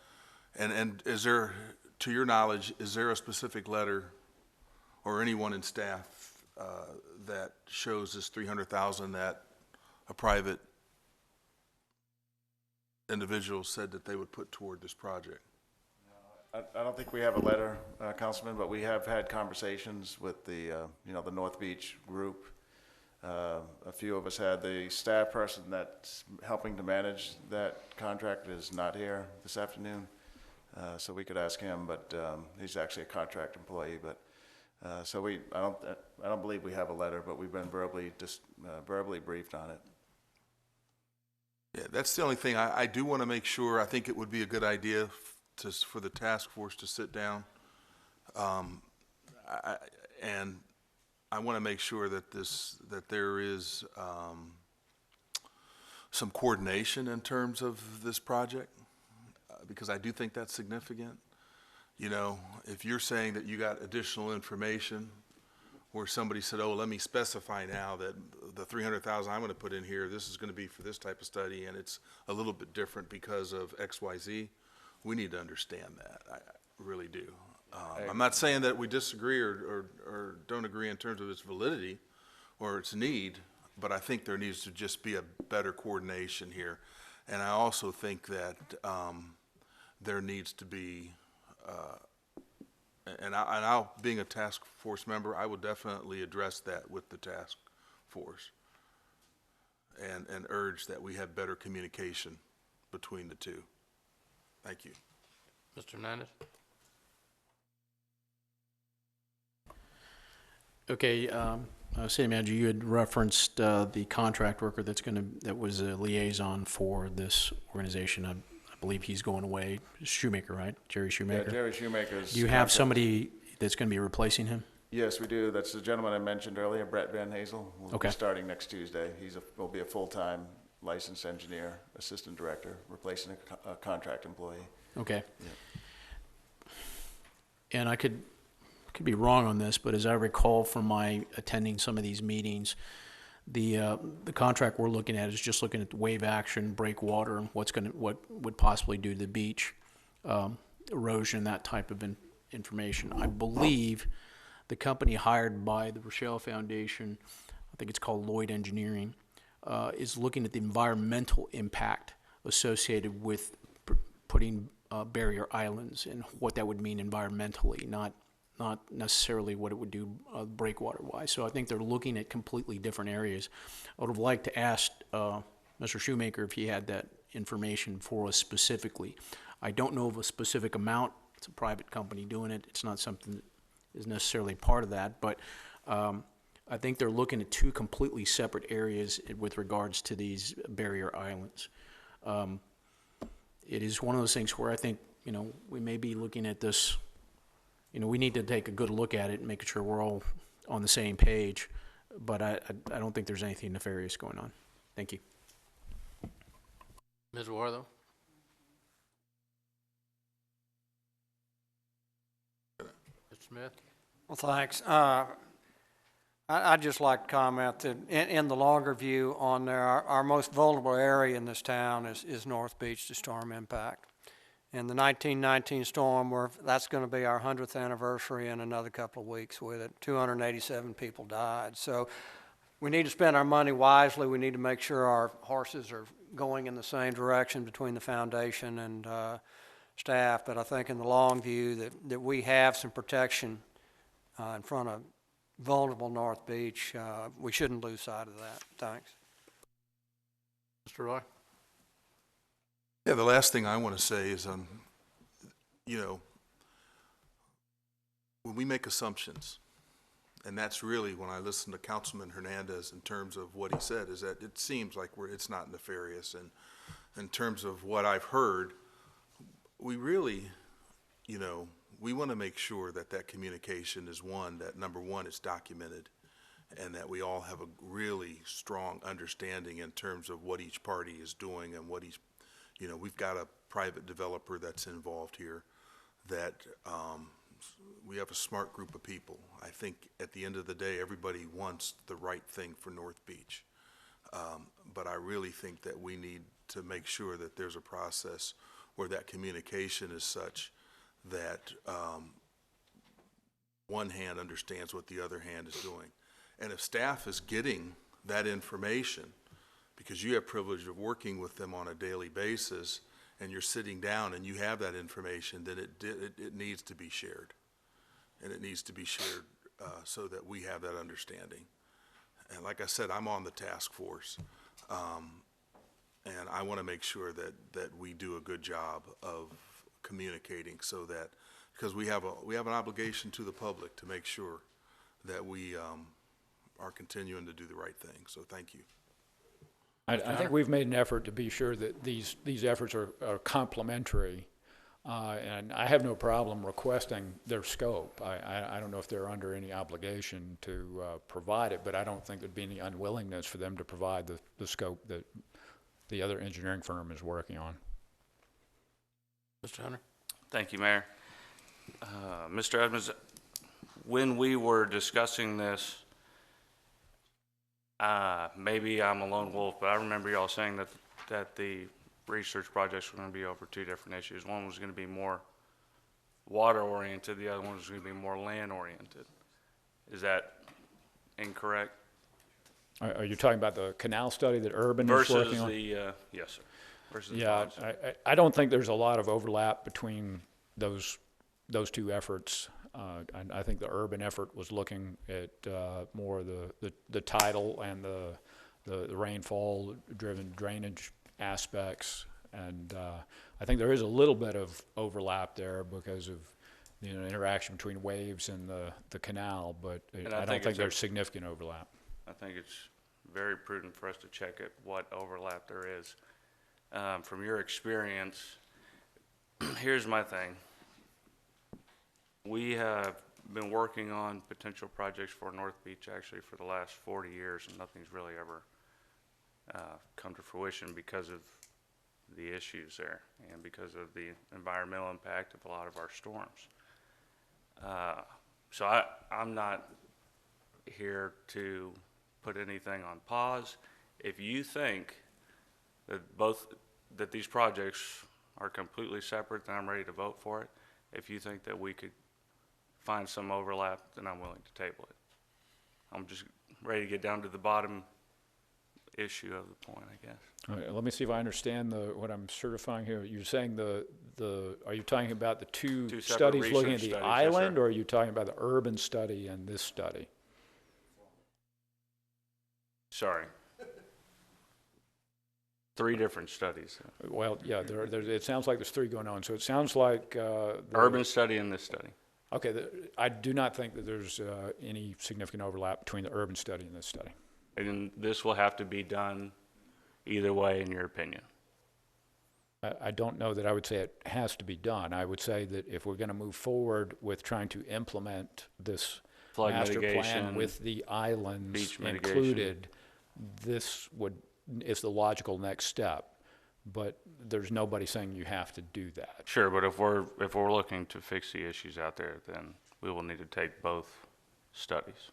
And is there, to your knowledge, is there a specific letter or anyone in staff that shows this $300,000 that a private individual said that they would put toward this project? I don't think we have a letter, Councilman, but we have had conversations with the North Beach group. A few of us had. The staff person that's helping to manage that contract is not here this afternoon, so we could ask him, but he's actually a contract employee. But so I don't believe we have a letter, but we've been verbally briefed on it. Yeah, that's the only thing. I do want to make sure. I think it would be a good idea for the task force to sit down, and I want to make sure that there is some coordination in terms of this project, because I do think that's significant. You know, if you're saying that you got additional information, where somebody said, "Oh, let me specify now that the $300,000 I'm going to put in here, this is going to be for this type of study, and it's a little bit different because of X, Y, Z." We need to understand that. I really do. I'm not saying that we disagree or don't agree in terms of its validity or its need, but I think there needs to just be a better coordination here. And I also think that there needs to be, being a task force member, I will definitely address that with the task force and urge that we have better communication between the two. Thank you. Mr. Hernandez? Okay, City Manager, you had referenced the contract worker that was a liaison for this organization. I believe he's going away. Shoemaker, right? Jerry Shoemaker? Yeah, Jerry Shoemaker's. Do you have somebody that's going to be replacing him? Yes, we do. That's the gentleman I mentioned earlier, Brett Van Hazel. Will be starting next Tuesday. Will be a full-time licensed engineer, assistant director, replacing a contract employee. Okay. Yeah. And I could be wrong on this, but as I recall from my attending some of these meetings, the contract we're looking at is just looking at the wave action, breakwater, and what would possibly do to the beach, erosion, that type of information. I believe the company hired by the Rochelle Foundation, I think it's called Lloyd Engineering, is looking at the environmental impact associated with putting barrier islands and what that would mean environmentally, not necessarily what it would do breakwater-wise. So I think they're looking at completely different areas. I would have liked to ask Mr. Shoemaker if he had that information for us specifically. I don't know of a specific amount. It's a private company doing it. It's not something that is necessarily part of that, but I think they're looking at two completely separate areas with regards to these barrier islands. It is one of those things where I think, you know, we may be looking at this, you know, we need to take a good look at it and make sure we're all on the same page, but I don't think there's anything nefarious going on. Thank you. Ms. Wartho? Mr. Smith? Well, thanks. I'd just like to comment that in the longer view on there, our most vulnerable area in this town is North Beach to storm impact. And the 1919 storm, that's going to be our 100th anniversary in another couple of weeks with it. 287 people died. So we need to spend our money wisely. We need to make sure our horses are going in the same direction between the foundation and staff. But I think in the long view that we have some protection in front of vulnerable North Beach. We shouldn't lose sight of that. Thanks. Mr. Roy? Yeah, the last thing I want to say is, you know, when we make assumptions, and that's really when I listen to Councilman Hernandez in terms of what he said, is that it seems like it's not nefarious. And in terms of what I've heard, we really, you know, we want to make sure that that communication is one, that number one, it's documented, and that we all have a really strong understanding in terms of what each party is doing and what each, you know, we've got a private developer that's involved here, that we have a smart group of people. I think at the end of the day, everybody wants the right thing for North Beach. But I really think that we need to make sure that there's a process where that communication is such that one hand understands what the other hand is doing. And if staff is getting that information, because you have privilege of working with them on a daily basis, and you're sitting down and you have that information, then it needs to be shared. And it needs to be shared so that we have that understanding. And like I said, I'm on the task force. And I want to make sure that we do a good job of communicating so that, because we have an obligation to the public to make sure that we are continuing to do the right thing. So thank you. I think we've made an effort to be sure that these efforts are complementary, and I have no problem requesting their scope. I don't know if they're under any obligation to provide it, but I don't think there'd be any unwillingness for them to provide the scope that the other engineering firm is working on. Mr. Hunter? Thank you, Mayor. Mr. Edmonds, when we were discussing this, maybe I'm a lone wolf, but I remember y'all saying that the research projects were going to be over two different issues. One was going to be more water-oriented, the other one was going to be more land-oriented. Is that incorrect? Are you talking about the canal study that Urban is working on? Yes, sir. Versus yeah, I don't think there's a lot of overlap between those two efforts. I think the urban effort was looking at more the tidal and the rainfall-driven drainage aspects, and I think there is a little bit of overlap there because of interaction between waves and the canal, but I don't think there's significant overlap. I think it's very prudent for us to check at what overlap there is. From your experience, here's my thing. We have been working on potential projects for North Beach actually for the last 40 years, and nothing's really ever come to fruition because of the issues there and because of the environmental impact of a lot of our storms. So I'm not here to put anything on pause. If you think that these projects are completely separate, then I'm ready to vote for it. If you think that we could find some overlap, then I'm willing to table it. I'm just ready to get down to the bottom issue of the point, I guess. All right, let me see if I understand what I'm certifying here. You're saying are you talking about the two Two separate studies looking at research the studies, yes, island, sir. or are you talking about the urban study and this study? Sorry. 3 different studies. Well, yeah, it sounds like there's 3 going on. So it sounds like Urban study and this study. Okay, I do not think that there's any significant overlap between the urban study and this study. And this will have to be done either way, in your opinion. I don't know that I would say it has to be done. I would say that if we're going to move forward with trying to implement this Flood master plan mitigation, with the islands beach mitigation. included, this is the logical next step. But there's nobody saying you have to do that. Sure, but if we're looking to fix the issues out there, then we will need to take both studies.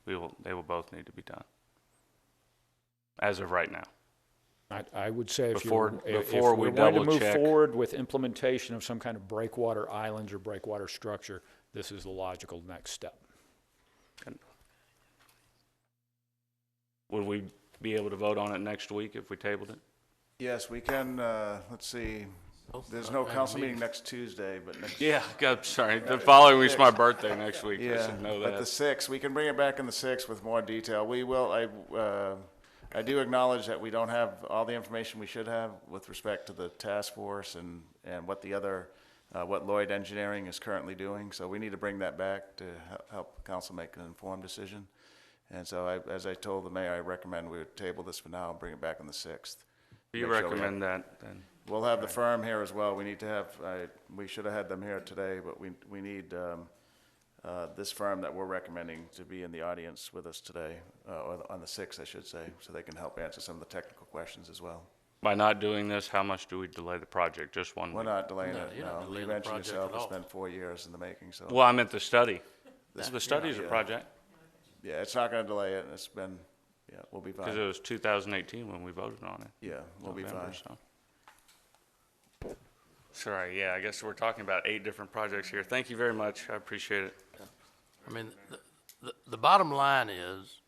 They will both need to be done. As of right now. I would say if Before we're going to move double-check. forward with implementation of some kind of breakwater islands or breakwater structure, this is the logical next step. Would we be able to vote on it next week if we tabled it? Yes, we can, let's see, there's no council meeting next Tuesday, but next. Yeah, God, sorry, the following week's my birthday next week, I should know But the that. 6th, we can bring it back on the 6th with more detail. We will, I do acknowledge that we don't have all the information we should have with respect to the task force and what the other, what Lloyd Engineering is currently doing. So we need to bring that back to help council make an informed decision. And so as I told the mayor, I recommend we table this for now and bring it back on the 6th. Do you Make sure we recommend have- that, then? We'll have the firm here as well. We need to have, we should have had them here today, but we need this firm that we're recommending to be in the audience with us today, or on the 6th, I should say, so they can help answer some of the technical questions as well. By not doing this, how much do we delay the project? Just 1 We're week? not delaying No, it, you're not no. delaying You the mentioned project yourself, at it's all. been 4 years in the making, so. Well, I meant the study. This- The study's a yeah. project, Yeah, it's not gonna delay it, it's been, yeah, we'll be because fine. it was 2018 when we voted on it. Yeah, we'll be November, fine. so. Sorry, yeah, I guess we're talking about 8 different projects here. Thank you very much, I appreciate it. I mean, the bottom line is,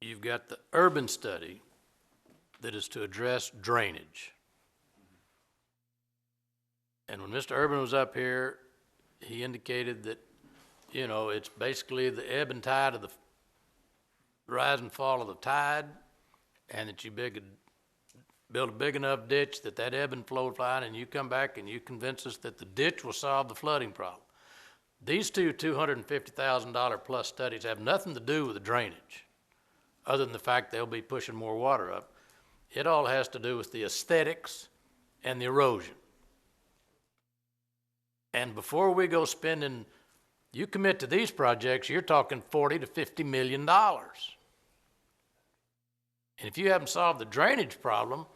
you've got the urban study that is to address drainage. And when Mr. Urban was up here, he indicated that, you know, it's basically the ebb and tide of the rise and fall of the tide, and that you build a big enough ditch that ebb and flow line, and you come back and you convince us that the ditch will solve the flooding problem. These two $250,000 plus studies have nothing to do with the drainage, other than the fact they'll be pushing more water up. It all has to do with the aesthetics and the erosion. And before we go spending, you commit to these projects, you're talking $40 to $50 million. And if you haven't solved the drainage problem,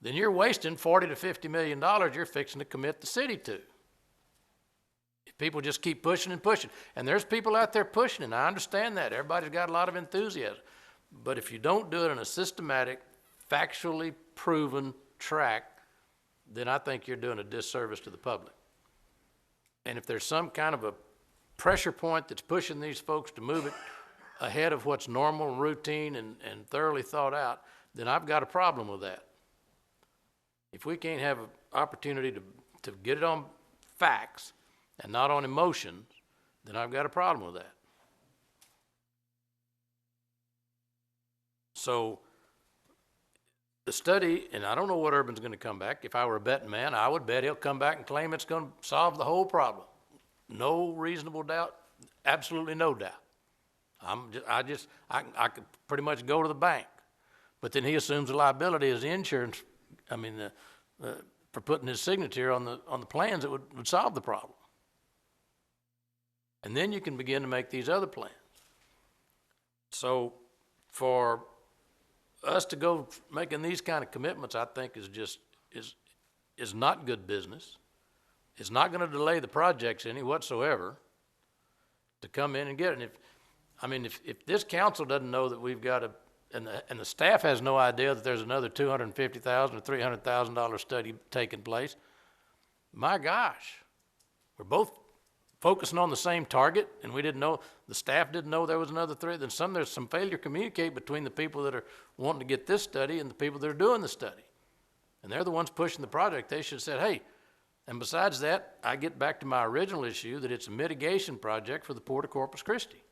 then you're wasting $40 to $50 million you're fixing to commit the city to. If people just keep pushing and pushing, and there's people out there pushing, and I understand that. Everybody's got a lot of enthusiasm. But if you don't do it in a systematic, factually proven track, then I think you're doing a disservice to the public. And if there's some kind of a pressure point that's pushing these folks to move it ahead of what's normal and routine and thoroughly thought out, then I've got a problem with that. If we can't have an opportunity to get it on facts and not on emotions, then I've got a problem with that. So the study, and I don't know what Urban's going to come back. If I were a betting man, I would bet he'll come back and claim it's going to solve the whole problem. No reasonable doubt, absolutely no doubt. I could pretty much go to the bank. But then he assumes the liability as the insurance, for putting his signature on the plans that would solve the problem. And then you can begin to make these other plans. So for us to go making these kind of commitments, I think is not good business. It's not going to delay the projects any whatsoever to come in and get it. And if this council doesn't know that we've got and the staff has no idea that there's another $250,000 or $300,000 study taking place, my gosh, we're both focusing on the same target, and we didn't know, the staff didn't know there was another threat, then there's some failure to communicate between the people that are wanting to get this study and the people that are doing the study. And they're the ones pushing the project. They should have said, hey, and besides that, I get back to my original issue that it's a mitigation project for the Port of Corpus Christi.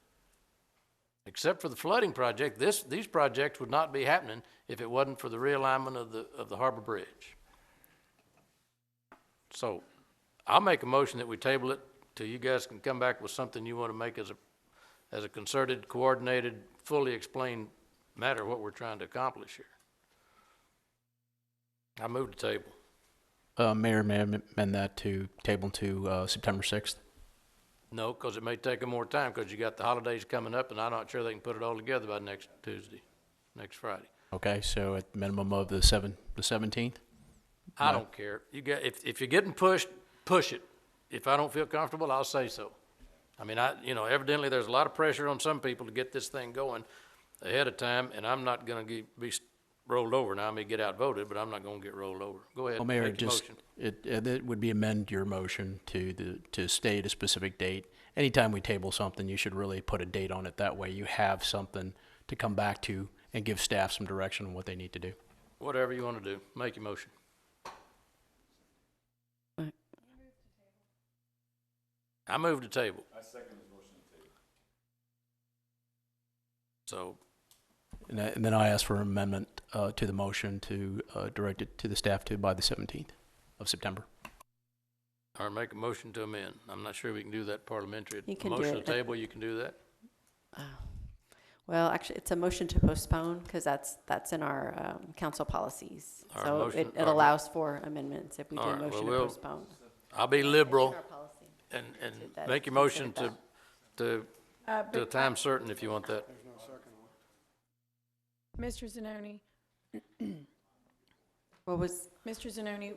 Except for the flooding project, these projects would not be happening if it wasn't for the realignment of the harbor bridge. So I'll make a motion that we table it till you guys can come back with something you want to make as a concerted, coordinated, fully explained matter of what we're trying to accomplish here. I move to table. Mayor, may I amend that to table to September 6th? No, because it may take them more time because you got the holidays coming up, and I'm not sure they can put it all together by next Friday. Okay, so at minimum of the 17th? I don't care. If you're getting pushed, push it. If I don't feel comfortable, I'll say so. I mean, evidently there's a lot of pressure on some people to get this thing going ahead of time, and I'm not going to be rolled over. Now I may get outvoted, but I'm not going to get rolled over. Go ahead. Well, Mayor, make your just motion. it would be amend your motion to state a specific date. Anytime we table something, you should really put a date on it. That way, you have something to come back to and give staff some direction on what they need to do. Whatever you want to do, make your motion. I move to table. I second his motion to table. So, And then I ask for an amendment to the motion to direct it to the staff to by the 17th of September. or make a motion to amend. I'm not sure we can do that parliamentary. You can do Motion it. to table, you can do that? Well, actually, it's a motion to postpone because that's in our council policies. Our So motion- it our- allows for amendments if we do All a right, well, motion to we'll- postpone. I'll be liberal Our policy. and That make your is motion considered to a time certain if you want that. Mr. Zanoni, What was, Mr. Zanoni,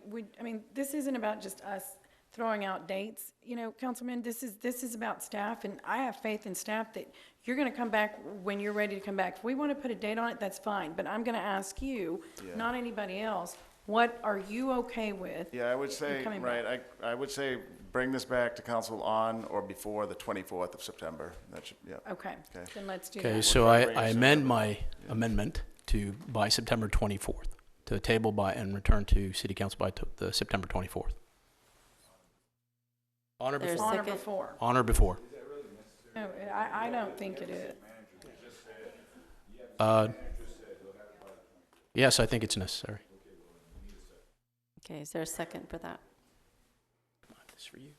this isn't about just us throwing out dates. You know, Councilman, this is about staff, and I have faith in staff that you're gonna come back when you're ready to come back. If we wanna put a date on it, that's fine, but I'm gonna ask you, not anybody else, what are you okay with? Yeah, I would say, coming right, I would say bring this back to council on or before the 24th of September. That should, yeah. Okay, Okay. then let's do Okay, that. so try to bring I it amend sooner. my amendment to by September 24th, to table by and return to city council by the September 24th. Honor There's before. On or second. before? On or before. No, I don't think it is. Yes, I think it's necessary. okay, is there a second for that? This for you.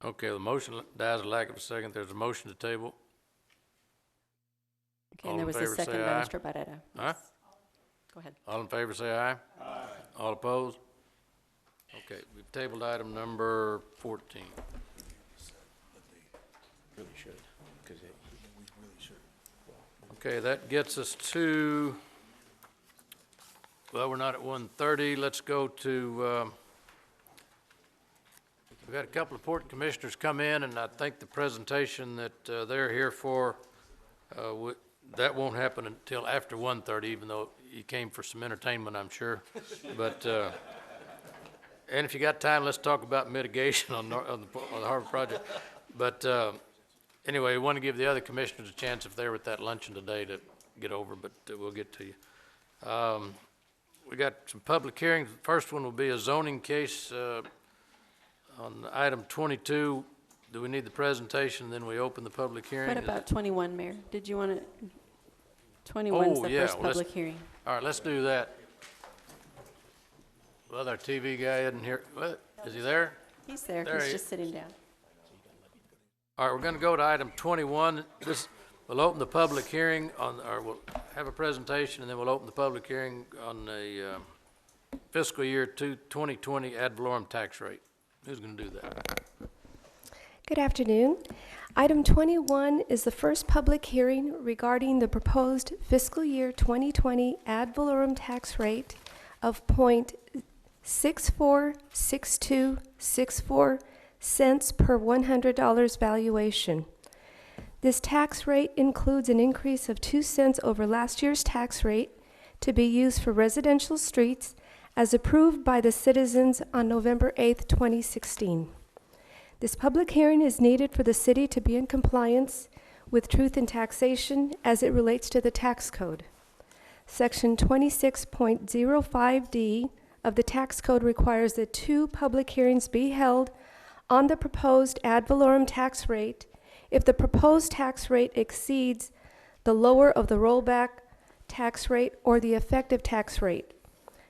Okay, the motion dies of lack of a second. There's a motion to table. Okay, All and there in was a favor, say second by aye. Mr. Barrera. Huh? Go ahead. All in favor, say aye. Aye. All opposed? Okay, we've tabled item number 14. Really should, because Okay, that gets us to, well, we're not at 1:30. Let's go to, we've had a couple of port commissioners come in, and I think the presentation that they're here for, that won't happen until after 1:30, even though you came for some entertainment, I'm sure. But, and if you got time, let's talk about mitigation on the harbor project. But anyway, we want to give the other commissioners a chance if they were at that luncheon today to get over, but we'll get to you. We got some public hearings. The first one will be a zoning case on item 22. Do we need the presentation? Then we open the public hearing. What about 21, Mayor? Did you want to, 21's the first well, public hearing. All right, let's do that. Well, our TV guy isn't here. What? Is he there? He's there, There he's he just is. sitting down. All right, we're going to go to item 21. We'll open the public hearing or we'll have a presentation, and then we'll open the public hearing on the fiscal year 2020 ad valorem tax rate. Who's going to do that? Good afternoon. Item 21 is the first public hearing regarding the proposed fiscal year 2020 ad valorem tax rate of .646264 cents per $100 valuation. This tax rate includes an increase of 2 cents over last year's tax rate to be used for residential streets as approved by the citizens on November 8, 2016. This public hearing is needed for the city to be in compliance with truth in taxation as it relates to the tax code. Section 26.05D of the tax code requires that 2 public hearings be held on the proposed ad valorem tax rate if the proposed tax rate exceeds the lower of the rollback tax rate or the effective tax rate.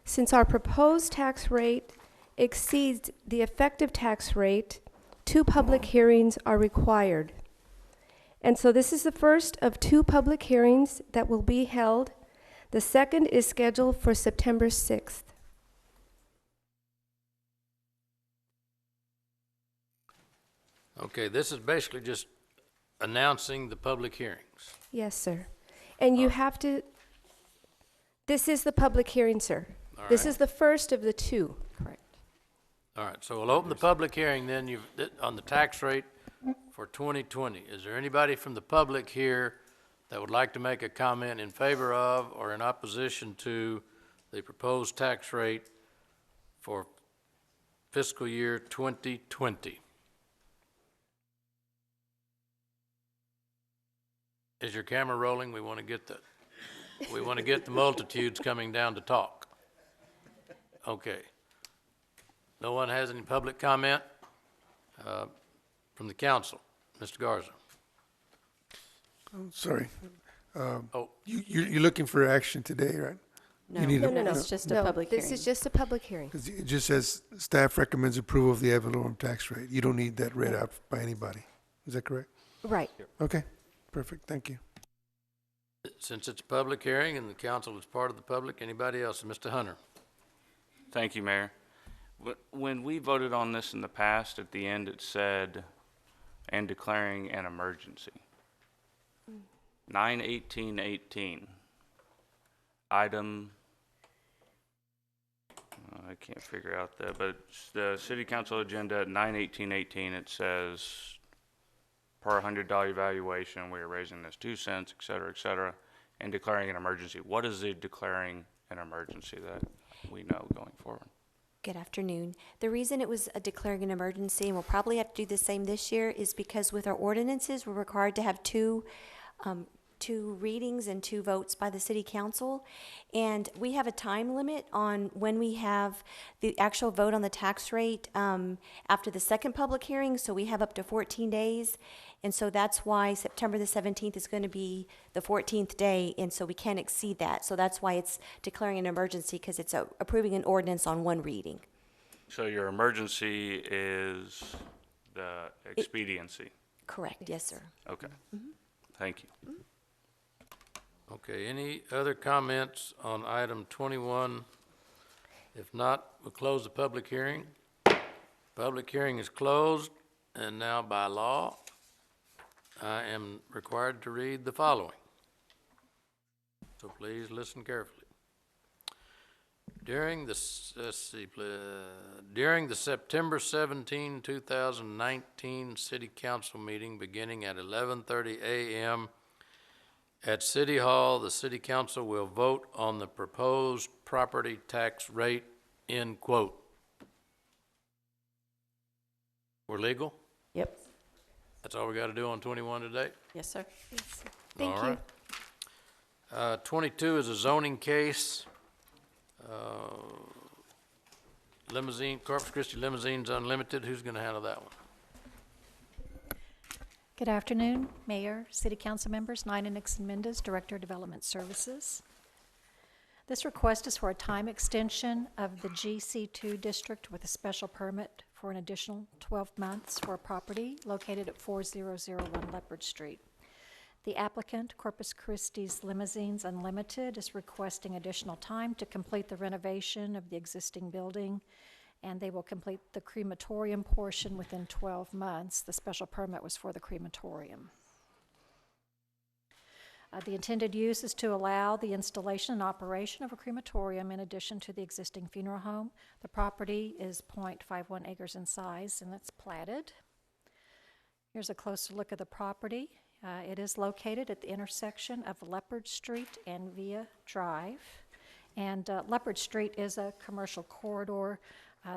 Since our proposed tax rate exceeds the effective tax rate, 2 public hearings are required. And so this is the first of 2 public hearings that will be held. The second is scheduled for September 6th. Okay, this is basically just announcing the public hearings. Yes, sir. And you have to, this is the public hearing, sir. This is the first of the 2. Correct. All right, so we'll open the public hearing then on the tax rate for 2020. Is there anybody from the public here that would like to make a comment in favor of or in opposition to the proposed tax rate for fiscal year 2020? Is your camera rolling? We want to get the multitudes coming down to talk. Okay. No one has any public comment from the council? Mr. Garza? I'm sorry. You're looking for action today, right? No, You need a- No. it's just a public hearing. This is just a public hearing. 'Cause it just says staff recommends approval of the ad valorem tax rate. You don't need that read out by anybody. Is that correct? Right. Okay, perfect, thank you. Since it's a public hearing and the council is part of the public, anybody else? Mr. Hunter? Thank you, Mayor. When we voted on this in the past, at the end it said, and declaring an emergency. 9/18/18. Item, I can't figure out that, but it's the city council agenda at 9/18/18, it says, per $100 evaluation, we are raising this 2 cents, et cetera, and declaring an emergency. What is the declaring an emergency that we know going forward? Good afternoon. The reason it was declaring an emergency, and we'll probably have to do the same this year, is because with our ordinances, we're required to have two readings and 2 votes by the city council. And we have a time limit on when we have the actual vote on the tax rate after the second public hearing, so we have up to 14 days. And so that's why September the 17th is going to be the 14th day, and so we can't exceed that. So that's why it's declaring an emergency, because it's approving an ordinance on 1 reading. So your emergency is the expediency? Correct, yes, sir. Okay, thank you. Okay, any other comments on item 21? If not, we'll close the public hearing. Public hearing is closed, and now by law, I am required to read the following. So please listen carefully. During the September 17, 2019 City Council meeting beginning at 11:30 a.m. at City Hall, the City Council will vote on the proposed property tax rate, end quote. We're legal? Yep. That's all we got to do on 21 today? Yes, sir. Yes, sir. Thank All you. right. 22 is a zoning case. Limousine, Corpus Christi Limousines Unlimited. Who's going to handle that one? Good afternoon, Mayor, City Council members. Nina Nixon-Mendez, Director of Development Services. This request is for a time extension of the GC2 district with a special permit for an additional 12 months for a property located at 4001 Leopard Street. The applicant, Corpus Christi's Limousines Unlimited, is requesting additional time to complete the renovation of the existing building, and they will complete the crematorium portion within 12 months. The special permit was for the crematorium. The intended use is to allow the installation and operation of a crematorium in addition to the existing funeral home. The property is 0.51 acres in size, and it's platted. Here's a closer look at the property. It is located at the intersection of Leopard Street and Via Drive. And Leopard Street is a commercial corridor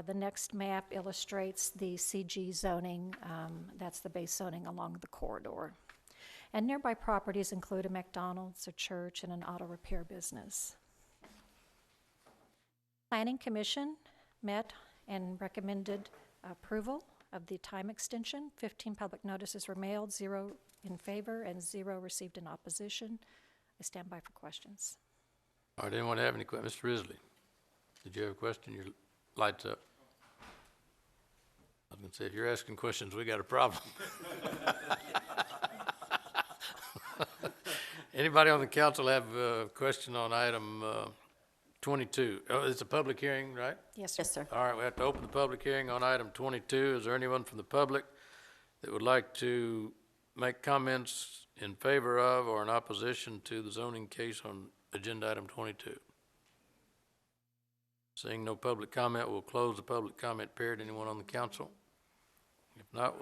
The next map illustrates the CG zoning, that's the base zoning along the corridor. And nearby properties include a McDonald's, a church, and an auto repair business. Planning Commission met and recommended approval of the time extension. 15 public notices were mailed, 0 in favor and 0 received in opposition. I stand by for questions. All right, anyone have any questions? Mr. Risley, did you have a question? Your light's up. I was going to say, if you're asking questions, we got a problem. Anybody on the council have a question on item 22? Oh, it's a public hearing, right? Yes, sir. Yes, sir. All right, we have to open the public hearing on item 22. Is there anyone from the public that would like to make comments in favor of or in opposition to the zoning case on agenda item 22? Seeing no public comment, we'll close the public comment period. Anyone on the council? If not,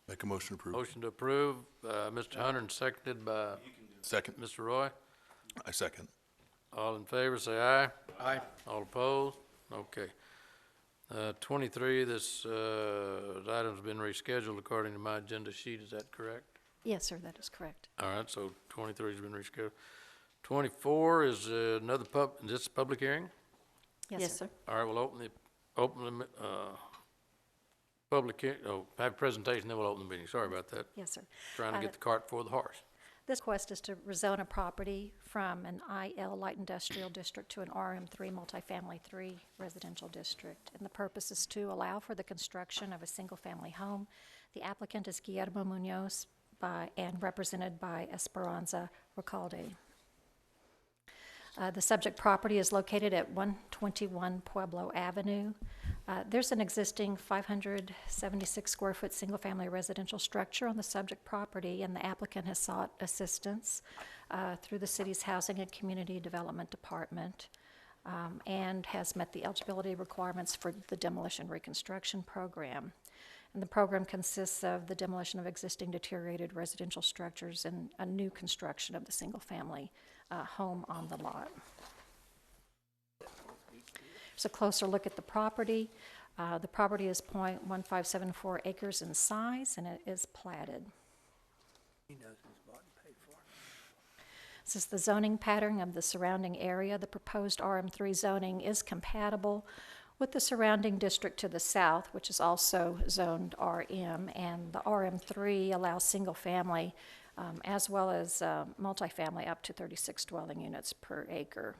Make a motion to approve. motion to approve, Mr. Hunter, and seconded by Second. Mr. Roy. I second. All in favor, say aye. Aye. All opposed? Okay. 23, this item's been rescheduled according to my agenda sheet. Is that correct? Yes, sir, that is correct. All right, so 23 has been rescheduled. 24 is another is this a public hearing? Yes, sir. All right, we'll open the public hearing. Oh, have a presentation, then we'll open the meeting. Sorry about that. Yes, sir. Trying to get the cart before the horse. This request is to rezone a property from an IL light industrial district to an RM3 multifamily 3 residential district. And the purpose is to allow for the construction of a single-family home. The applicant is Guillermo Munoz and represented by Esperanza Recalde. The subject property is located at 121 Pueblo Avenue. There's an existing 576 square foot single-family residential structure on the subject property, and the applicant has sought assistance through the city's Housing and Community Development Department and has met the eligibility requirements for the demolition reconstruction program. And the program consists of the demolition of existing deteriorated residential structures and a new construction of the single-family home on the lot. Here's a closer look at the property. The property is 0.1574 acres in size, and it is platted. This is the zoning pattern of the surrounding area. The proposed RM3 zoning is compatible with the surrounding district to the south, which is also zoned RM, and the RM3 allows single-family as well as multifamily up to 36 dwelling units per acre.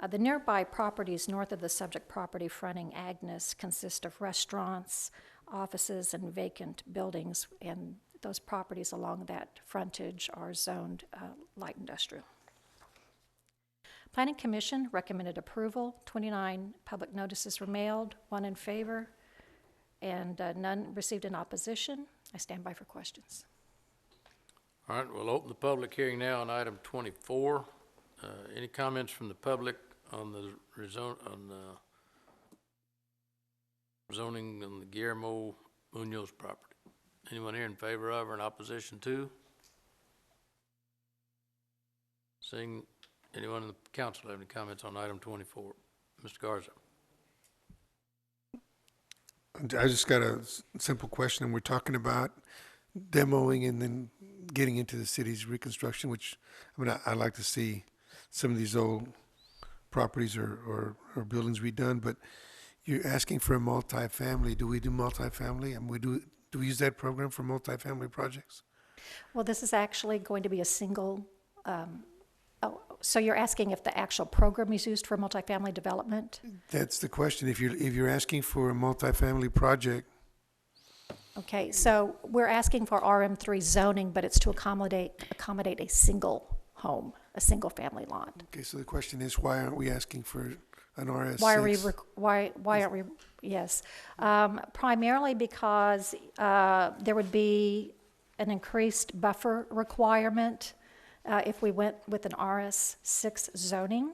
The nearby properties north of the subject property fronting Agnes consist of restaurants, offices, and vacant buildings, and those properties along that frontage are zoned light industrial. Planning Commission recommended approval. 29 public notices were mailed, 1 in favor, and none received in opposition. I stand by for questions. All right, we'll open the public hearing now on item 24. Any comments from the public on the zoning on the Guillermo Munoz property? Anyone here in favor of or in opposition to? Seeing anyone in the council have any comments on item 24? Mr. Garza. I just got a simple question. We're talking about demoing and then getting into the city's reconstruction, which, I mean, I'd like to see some of these old properties or buildings redone, but you're asking for a multifamily. Do we do multifamily? And do we use that program for multifamily projects? Well, this is actually going to be a single, so you're asking if the actual program is used for multifamily development? That's the question. If you're asking for a multifamily project. Okay, so we're asking for RM3 zoning, but it's to accommodate a single home, a single family lot. Okay, so the question is, why aren't we asking for an RS6? Why aren't we? Yes, primarily because there would be an increased buffer requirement if we went with an RS6 zoning.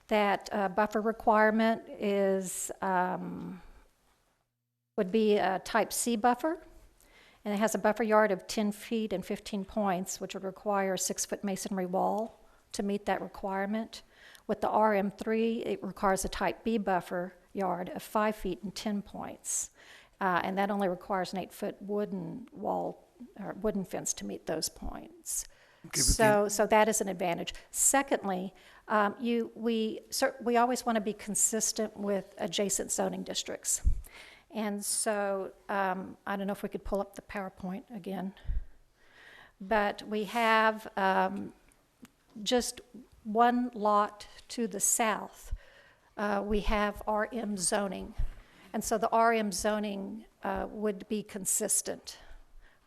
That buffer requirement is would be a type C buffer, and it has a buffer yard of 10 feet and 15 points, which would require a 6-foot masonry wall to meet that requirement. With the RM3, it requires a type B buffer yard of 5 feet and 10 points. And that only requires an 8-foot wooden wall, or wooden fence to meet those points. Okay, So that is an advantage. Secondly, we always want to be consistent with adjacent zoning districts. And so, I don't know if we could pull up the PowerPoint again, but we have just one lot to the south. We have RM zoning. And so the RM zoning would be consistent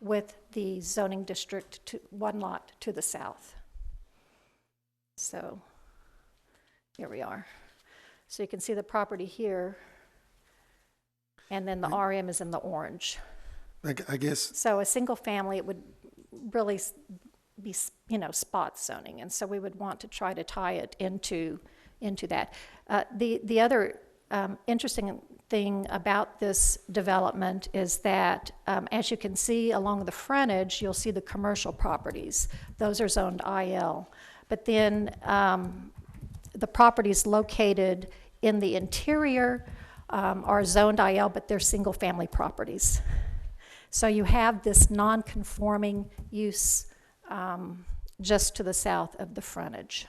with the zoning district to one lot to the south. So here we are. So you can see the property here, and then the RM is in the orange. I guess. So a single family, it would really be, spot zoning, and so we would want to try to tie it into that. The other interesting thing about this development is that, as you can see along the frontage, you'll see the commercial properties. Those are zoned IL. But then the properties located in the interior are zoned IL, but they're single-family properties. So you have this non-conforming use just to the south of the frontage.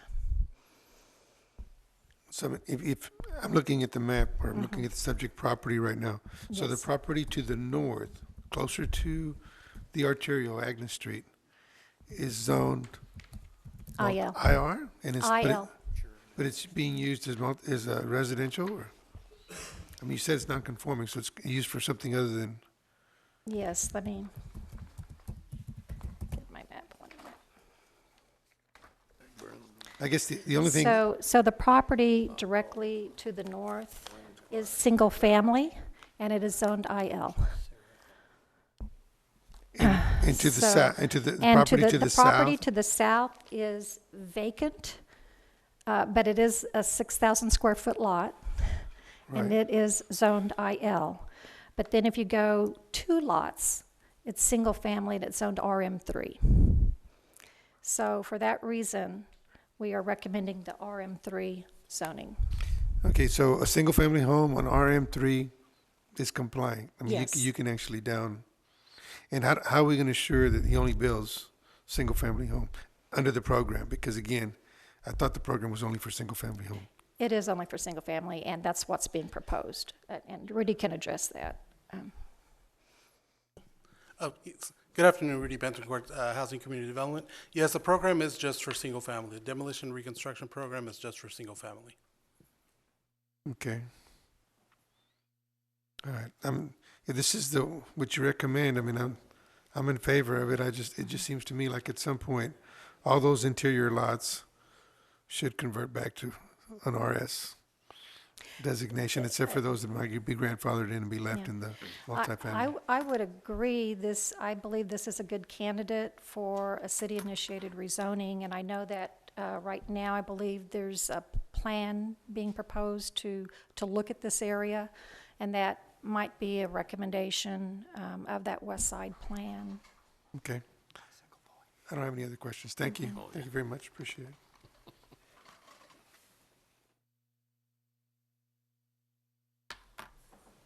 So if I'm looking at the map, or I'm looking at the subject property right now. So the Yes. property to the north, closer to the arterial, Agnes Street, is zoned IL. IR? And it's, IL. But it's being used as a residential, or? I mean, you said it's non-conforming, so it's used for something other than, Yes, let me get my map on. I guess the only thing. So the property directly to the north is single family, and it is zoned IL. And to the So- south, and to the and property to the The property south? to the south is vacant, but it is a 6,000 square foot lot, and Right. it is zoned IL. But then if you go 2 lots, it's single family and it's zoned RM3. So for that reason, we are recommending the RM3 zoning. Okay, so a single-family home on RM3 is compliant? I mean, Yes. you can actually down, and how are we gonna assure that he only builds single-family home under the program? Because again, I thought the program was only for single-family home. It is only for single family, and that's what's being proposed, and Rudy can address that. Good afternoon, Rudy Bentoncourt, Housing Community Development. Yes, the program is just for single family. The demolition reconstruction program is just for single family. Okay. All right, if this is what you recommend, I mean, I'm in favor of it. It just seems to me like at some point, all those interior lots should convert back to an RS designation, except for those that might be grandfathered in and be left in the multifamily. I would agree. I believe this is a good candidate for a city-initiated rezoning, and I know that right now, I believe there's a plan being proposed to look at this area, and that might be a recommendation of that West Side plan. Okay. I don't have any other questions. Thank you. Thank you very much. Appreciate it.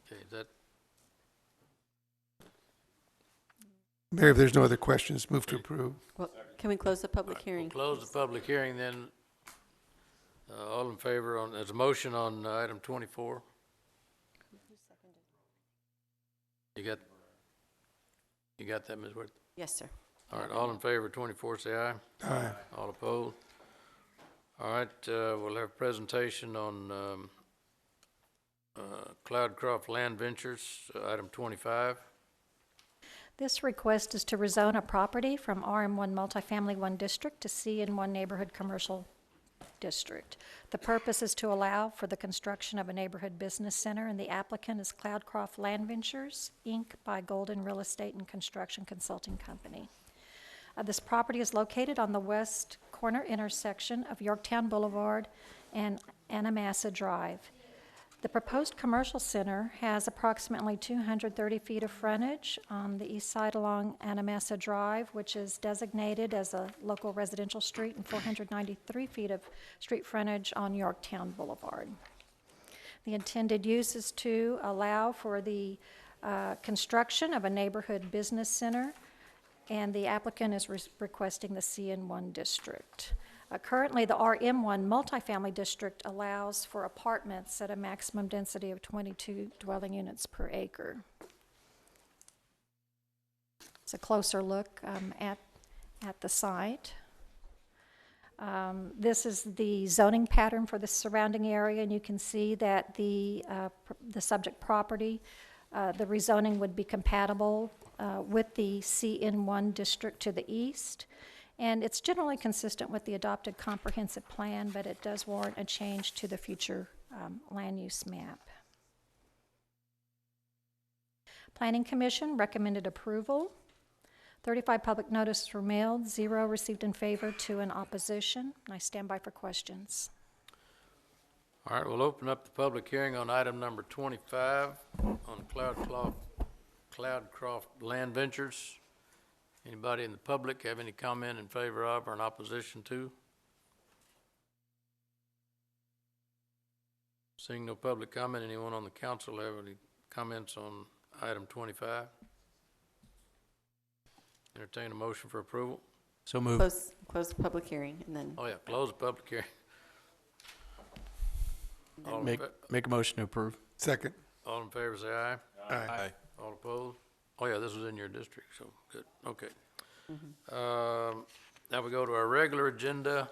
Okay, that, Mayor, if there's no other questions, move to approve. Well, can we close the public hearing? close the public hearing then. All in favor on, there's a motion on item 24. You got that, Ms. Worth? Yes, sir. All right, all in favor of 24, say aye. Aye. All opposed? All right, we'll have a presentation on Cloudcroft Land Ventures, item 25. This request is to rezone a property from RM1 Multifamily 1 District to CN1 Neighborhood Commercial District. The purpose is to allow for the construction of a neighborhood business center, and the applicant is Cloudcroft Land Ventures, Inc. by Golden Real Estate and Construction Consulting Company. This property is located on the west corner intersection of Yorktown Boulevard and Anamassa Drive. The proposed commercial center has approximately 230 feet of frontage on the east side along Anamassa Drive, which is designated as a local residential street, and 493 feet of street frontage on Yorktown Boulevard. The intended use is to allow for the construction of a neighborhood business center, and the applicant is requesting the CN1 district. Currently, the RM1 multifamily district allows for apartments at a maximum density of 22 dwelling units per acre. It's a closer look at the site. This is the zoning pattern for the surrounding area, and you can see that the subject property, the rezoning would be compatible with the CN1 district to the east. And it's generally consistent with the adopted comprehensive plan, but it does warrant a change to the future land use map. Planning Commission recommended approval. 35 public notices were mailed, 0 received in favor, 2 in opposition. And I stand by for questions. All right, we'll open up the public hearing on item number 25 on Cloudcroft Land Ventures. Anybody in the public have any comment in favor of or in opposition to? Seeing no public comment, anyone on the council have any comments on item 25? Entertain a motion for approval. So moved. Close the public hearing and then. Oh yeah, close the public hearing. All in Make a motion to approve. Second. All in favor, say aye. Aye. All opposed? Oh yeah, this was in your district, so good, okay. Now we go to our regular agenda.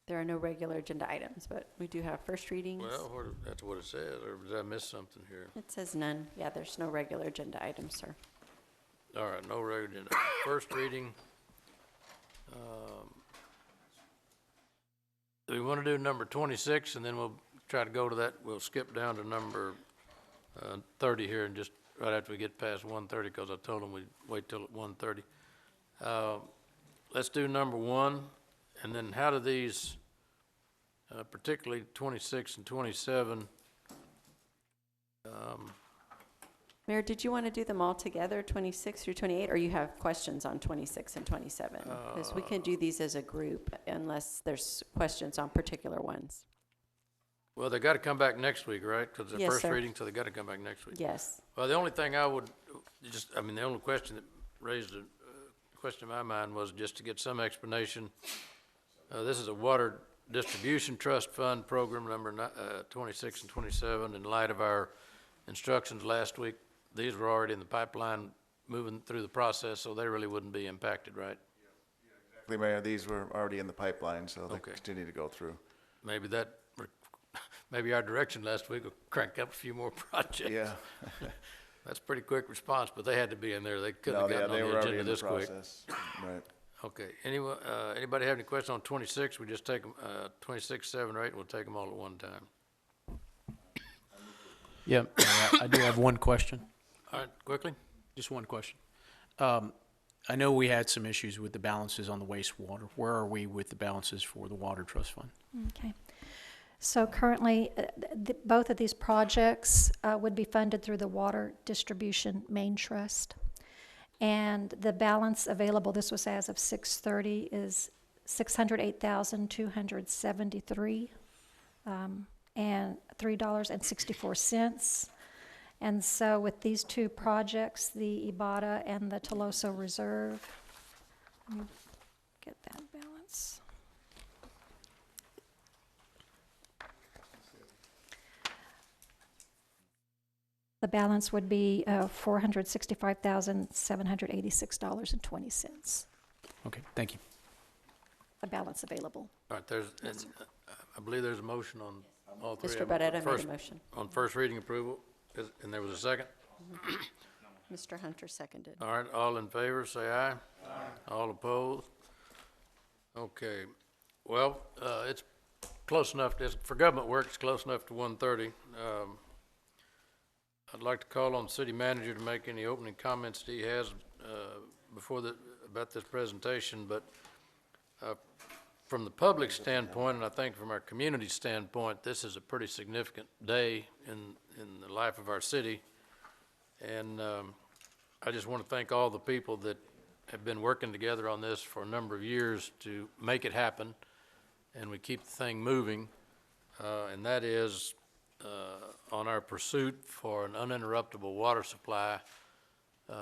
There are no regular agenda items, but we do have first readings. Well, that's what it says, or did I miss something here? It says none. Yeah, there's no regular agenda items, sir. All right, no regular agenda. First reading. Do we want to do number 26, and then we'll try to go to that? We'll skip down to number 30 here, and just right after we get past 1:30, because I told them we'd wait till at 1:30. Let's do number 1, and then how do these, particularly 26 and 27, Mayor, did you want to do them all together, 26 through 28, or you have questions on 26 and 27? Because we can do these as a group unless there's questions on particular ones. well, they got to come back next week, right? Because the Yes, first sir. reading, so they got to come back next week. Yes. Well, the only thing I would the only question that raised a question in my mind was just to get some explanation. This is a water distribution trust fund program number 26 and 27. In light of our instructions last week, these were already in the pipeline moving through the process, so they really wouldn't be impacted, right? Exactly, Mayor. These were already in the pipeline, so they Okay. continue to go through. Maybe our direction last week will crank up a few more projects. Yeah. That's a pretty quick response, but they had to be in there. They couldn't No, have yeah, gotten they on were the already agenda in the this quick. process. Right. Okay, anyone, anybody have any questions on 26? We just take them, 26, 7, or 8, and we'll take them all at one time. Yeah, I do have one question. All right, quickly. Just one question. I know we had some issues with the balances on the wastewater. Where are we with the balances for the water trust fund? Okay. So currently, both of these projects would be funded through the Water Distribution Main Trust. And the balance available, this was as of 6/30, is $608,273 and $3.64. And so with these two projects, the Ibada and the Toloso Reserve, let me get that balance. The balance would be $465,786.20. Okay, thank you. The balance available. All right, I believe there's a motion on all three. Mr. of them. Barretta made a First- motion. On first reading approval, and there was a second? Mr. Hunter seconded. All right, all in favor, say aye. Aye. All opposed? Okay, well, it's close enough, for government work, it's close enough to 1:30. I'd like to call on the city manager to make any opening comments that he has about this presentation, but from the public standpoint, and I think from our community standpoint, this is a pretty significant day in the life of our city. And I just want to thank all the people that have been working together on this for a number of years to make it happen, and we keep the thing moving. And that is on our pursuit for an uninterruptible water supply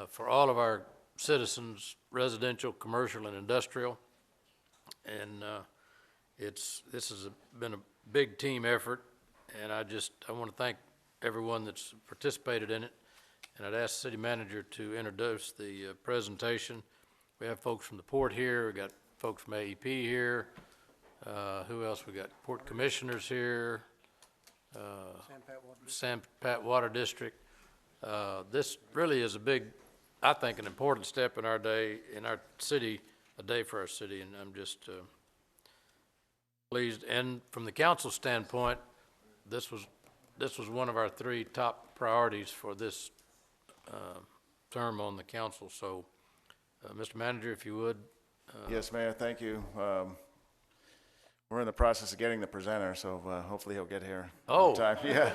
for all of our citizens, residential, commercial, and industrial. And this has been a big team effort, and I want to thank everyone that's participated in it. And I'd ask the city manager to introduce the presentation. We have folks from the port here. We got folks from AEP here. Who else? We got port commissioners here. San Pat Water District. This really is a big, I think, an important step in our day, in our city, a day for our city, and I'm just pleased. And from the council standpoint, this was one of our 3 top priorities for this term on the council. So, Mr. Manager, if you would. Yes, Mayor, thank you. We're in the process of getting the presenter, so hopefully he'll get here. Oh. in time. Yeah.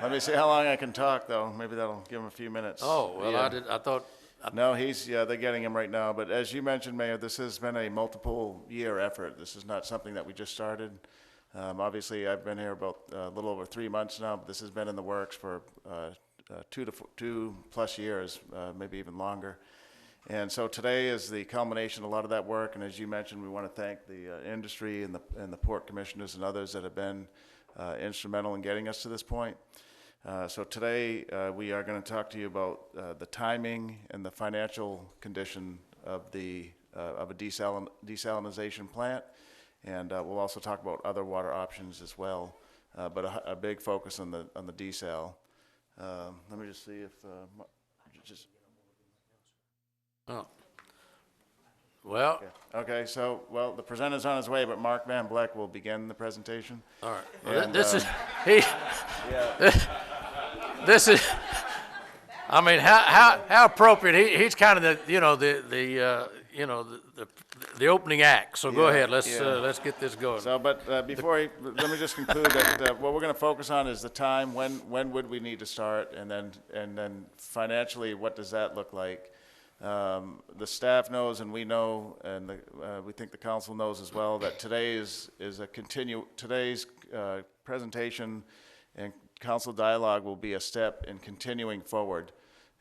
Let me see how long I can talk, though. Maybe that'll give him a few minutes. Oh, well, Yeah. I thought. No, they're getting him right now. But as you mentioned, Mayor, this has been a multiple-year effort. This is not something that we just started. Obviously, I've been here about a little over 3 months now, but this has been in the works for 2+ years, maybe even longer. And so today is the culmination of a lot of that work. And as you mentioned, we want to thank the industry and the port commissioners and others that have been instrumental in getting us to this point. So today we are going to talk to you about the timing and the financial condition of a desalinization plant, and we'll also talk about other water options as well. But a big focus on the desal. Let me just see if Oh. Well. Okay. So the presenter's on his way, but Mark Van Vleck will begin the presentation. All right. Well, And, this is yeah. This is. I mean, how appropriate. He's kind of the opening act. So go ahead. Let's get this going. So, but let me just conclude that what we're going to focus on is the time. When would we need to start, and then financially, what does that look like? The staff knows, and we know, and we think the council knows as well, that today's presentation and council dialogue will be a step in continuing forward.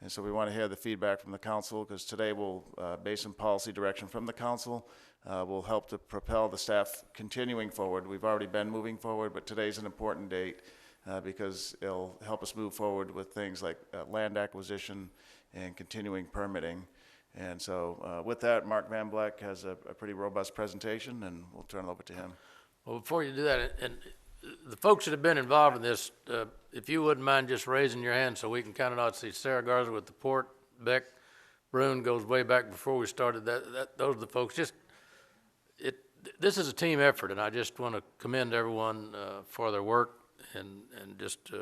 And so we want to hear the feedback from the council, because today will, based on policy direction from the council, will help to propel the staff continuing forward. We've already been moving forward, but today's an important date because it'll help us move forward with things like land acquisition and continuing permitting. And so with that, Mark Van Vleck has a pretty robust presentation, and we'll turn it over to him. Well, before you do that, and the folks that have been involved in this, if you wouldn't mind just raising your hand so we can kind of not see Sarah Garza with the port, Beck Brune goes way back before we started. Those are the folks. This is a team effort, and I just want to commend everyone for their work, and just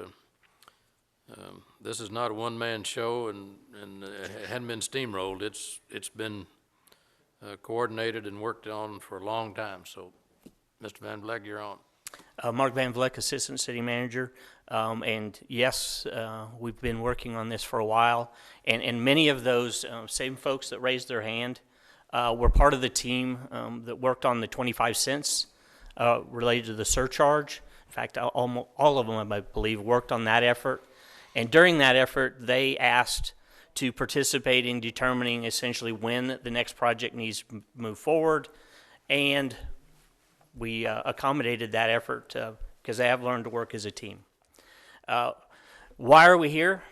this is not a one-man show, and it hadn't been steamrolled. It's been coordinated and worked on for a long time. So, Mr. Van Vleck, you're on. Mark Van Vleck, Assistant City Manager. And yes, we've been working on this for a while. And many of those same folks that raised their hand were part of the team that worked on the 25 cents related to the surcharge. In fact, all of them, I believe, worked on that effort. And during that effort, they asked to participate in determining essentially when the next project needs to move forward. And we accommodated that effort because they have learned to work as a team. Why are we here?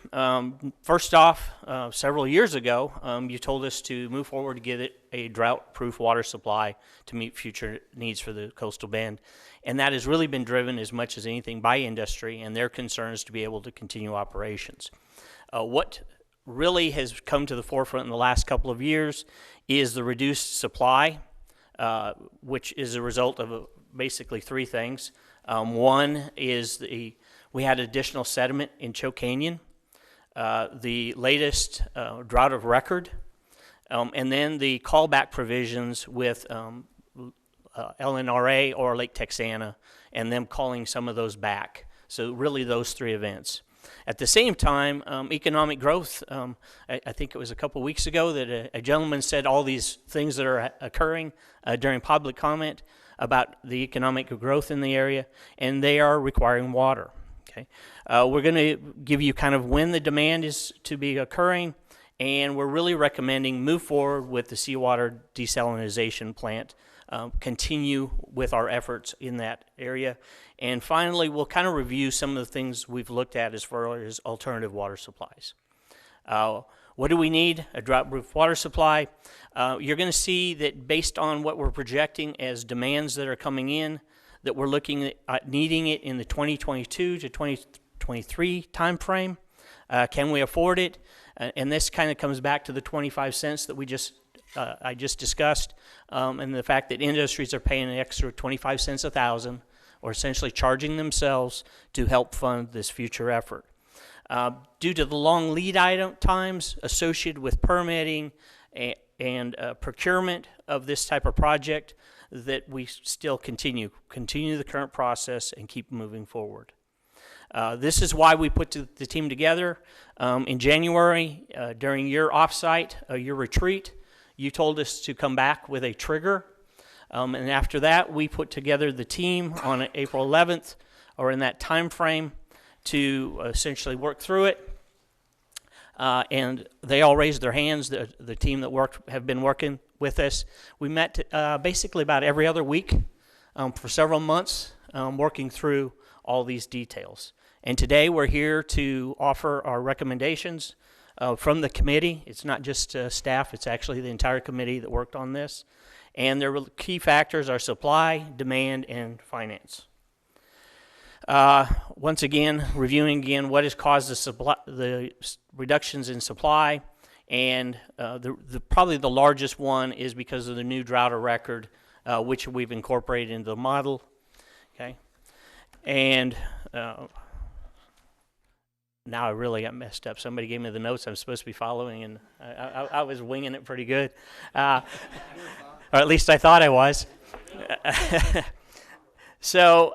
First off, several years ago, you told us to move forward to get a drought-proof water supply to meet future needs for the coastal bend. And that has really been driven as much as anything by industry and their concerns to be able to continue operations. What really has come to the forefront in the last couple of years is the reduced supply, which is a result of basically 3 things. One is we had additional sediment in Choke Canyon, the latest drought of record, and then the callback provisions with LNRA or Lake Texana, and them calling some of those back. So really those three events. At the same time, economic growth, I think it was a couple weeks ago that a gentleman said all these things that are occurring during public comment about the economic growth in the area, and they are requiring water. Okay, we're going to give you kind of when the demand is to be occurring, and we're really recommending move forward with the seawater desalinization plant, continue with our efforts in that area. And finally, we'll kind of review some of the things we've looked at as far as alternative water supplies. What do we need? A drought-proof water supply. You're going to see that based on what we're projecting as demands that are coming in, that we're looking at needing it in the 2022 to 2023 time frame. Can we afford it? And this kind of comes back to the 25 cents that I just discussed, and the fact that industries are paying an extra 25 cents a thousand, or essentially charging themselves to help fund this future effort. Due to the long lead item times associated with permitting and procurement of this type of project, that we still continue the current process and keep moving forward. This is why we put the team together in January during your offsite, your retreat. You told us to come back with a trigger, and after that, we put together the team on April 11th, or in that time frame, to essentially work through it. And they all raised their hands. The team that have been working with us. We met basically about every other week for several months, working through all these details. And today we're here to offer our recommendations from the committee. It's not just staff, it's actually the entire committee that worked on this. And their key factors are supply, demand, and finance. Once again, reviewing again what has caused the reductions in supply, and probably the largest one is because of the new drought record, which we've incorporated into the model. Okay, and now I really got messed up. Somebody gave me the notes I'm supposed to be following, and I was winging it pretty good. Or at least I thought I was. So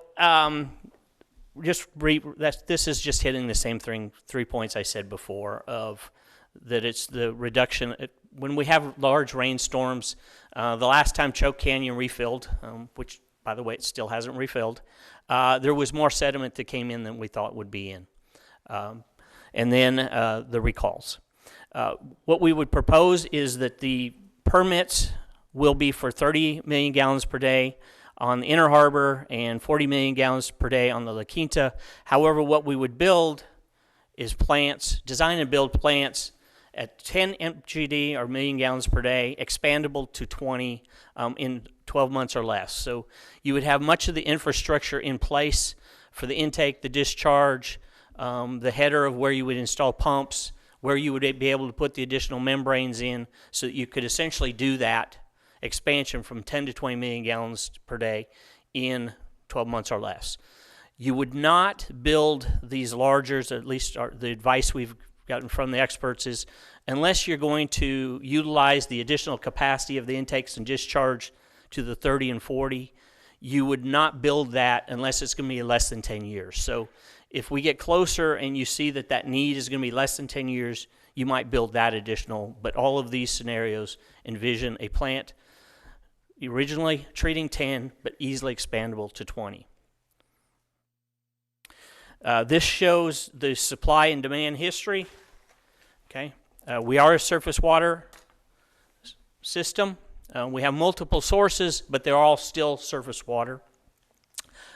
this is just hitting the same 3 points I said before, of that it's the reduction. When we have large rainstorms, the last time Choke Canyon refilled, which, by the way, it still hasn't refilled, there was more sediment that came in than we thought would be in. And then the recalls. What we would propose is that the permits will be for 30 million gallons per day on the Inner Harbor and 40 million gallons per day on the La Quinta. However, what we would build is plants, design and build plants at 10 MGD or million gallons per day, expandable to 20 in 12 months or less. So you would have much of the infrastructure in place for the intake, the discharge, the header of where you would install pumps, where you would be able to put the additional membranes in, so that you could essentially do that expansion from 10 to 20 million gallons per day in 12 months or less. You would not build these largers, at least the advice we've gotten from the experts is, unless you're going to utilize the additional capacity of the intakes and discharge to the 30 and 40, you would not build that unless it's going to be less than 10 years. So if we get closer and you see that need is going to be less than 10 years, you might build that additional. But all of these scenarios envision a plant originally treating 10, but easily expandable to 20. This shows the supply and demand history. Okay, we are a surface water system. We have multiple sources, but they're all still surface water.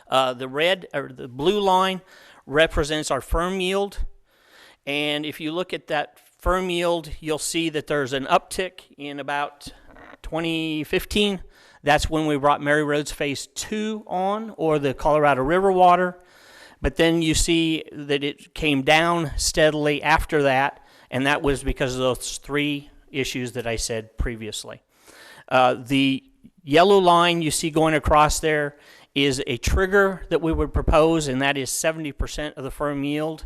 The blue line represents our firm yield, and if you look at that firm yield, you'll see that there's an uptick in about 2015. That's when we brought Mary Roads Phase 2 on, or the Colorado River water. But then you see that it came down steadily after that, and that was because of those three issues that I said previously. The yellow line you see going across there is a trigger that we would propose, and that is 70% of the firm yield.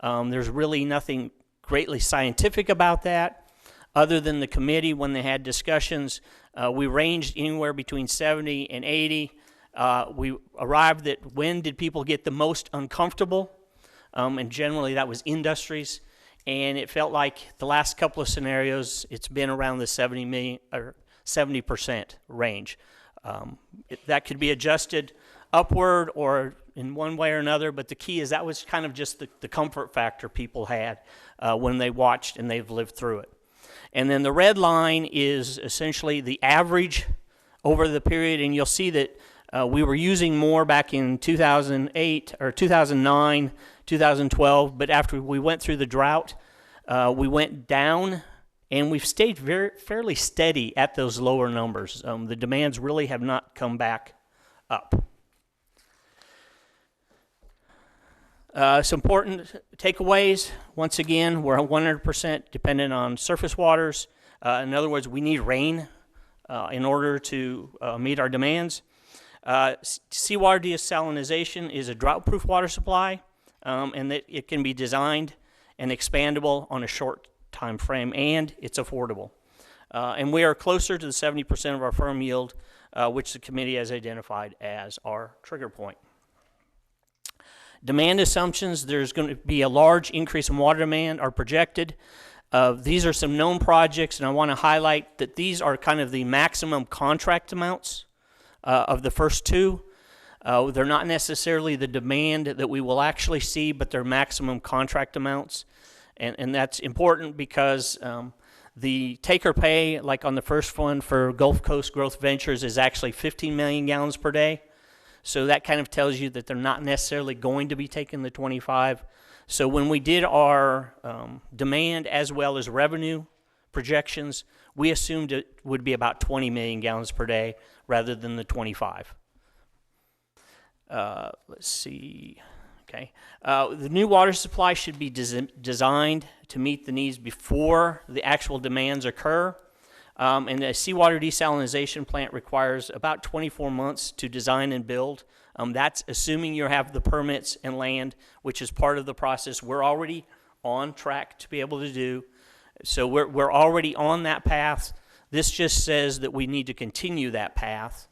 There's really nothing greatly scientific about that. Other than the committee, when they had discussions, we ranged anywhere between 70 and 80. We arrived at when did people get the most uncomfortable, and generally that was industries. And it felt like the last couple of scenarios, it's been around the 70% range. That could be adjusted upward or in one way or another, but the key is that was kind of just the comfort factor people had when they watched and they've lived through it. And then the red line is essentially the average over the period, and you'll see that we were using more back in 2008 or 2009, 2012, but after we went through the drought, we went down, and we've stayed fairly steady at those lower numbers. The demands really have not come back up. Some important takeaways. Once again, we're 100% dependent on surface waters. In other words, we need rain in order to meet our demands. Seawater desalinization is a drought-proof water supply, and that it can be designed and expandable on a short time frame, and it's affordable. And we are closer to the 70% of our firm yield, which the committee has identified as our trigger point. Demand assumptions, there's going to be a large increase in water demand are projected. These are some known projects, and I want to highlight that these are kind of the maximum contract amounts of the first two. They're not necessarily the demand that we will actually see, but they're maximum contract amounts. And that's important because the take or pay, like on the first one for Gulf Coast Growth Ventures, is actually 15 million gallons per day. So that kind of tells you that they're not necessarily going to be taking the 25. So when we did our demand as well as revenue projections, we assumed it would be about 20 million gallons per day rather than the 25. Let's see. Okay. The new water supply should be designed to meet the needs before the actual demands occur. And a seawater desalinization plant requires about 24 months to design and build. That's assuming you have the permits and land, which is part of the process we're already on track to be able to do. So we're already on that path. This just says that we need to continue that path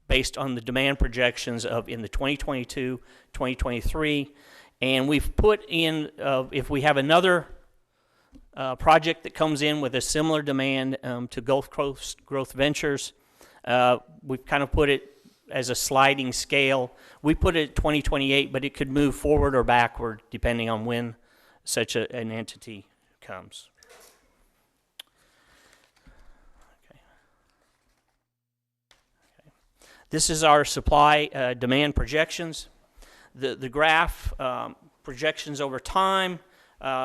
based on the demand projections of in the 2022, 2023. And we've put in, if we have another project that comes in with a similar demand to Gulf Coast Growth Ventures, we've kind of put it as a sliding scale. We put it at 2028, but it could move forward or backward depending on when such an entity comes. Okay. This is our supply demand projections. The graph projections over time,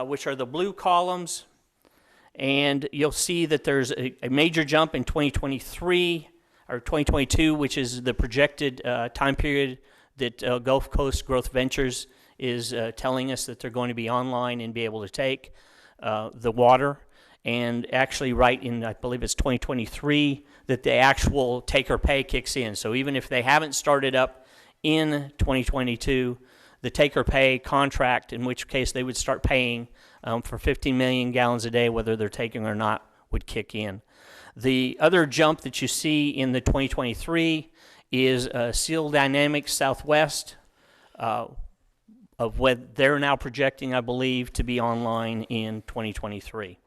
which are the blue columns, and you'll see that there's a major jump in 2023 or 2022, which is the projected time period that Gulf Coast Growth Ventures is telling us that they're going to be online and be able to take the water. And actually right in, I believe it's 2023, that the actual take or pay kicks in. So even if they haven't started up in 2022, the take or pay contract, in which case they would start paying for 15 million gallons a day, whether they're taking or not, would kick in. The other jump that you see in the 2023 is Seal Dynamics Southwest, of what they're now projecting, I believe, to be online in 2023.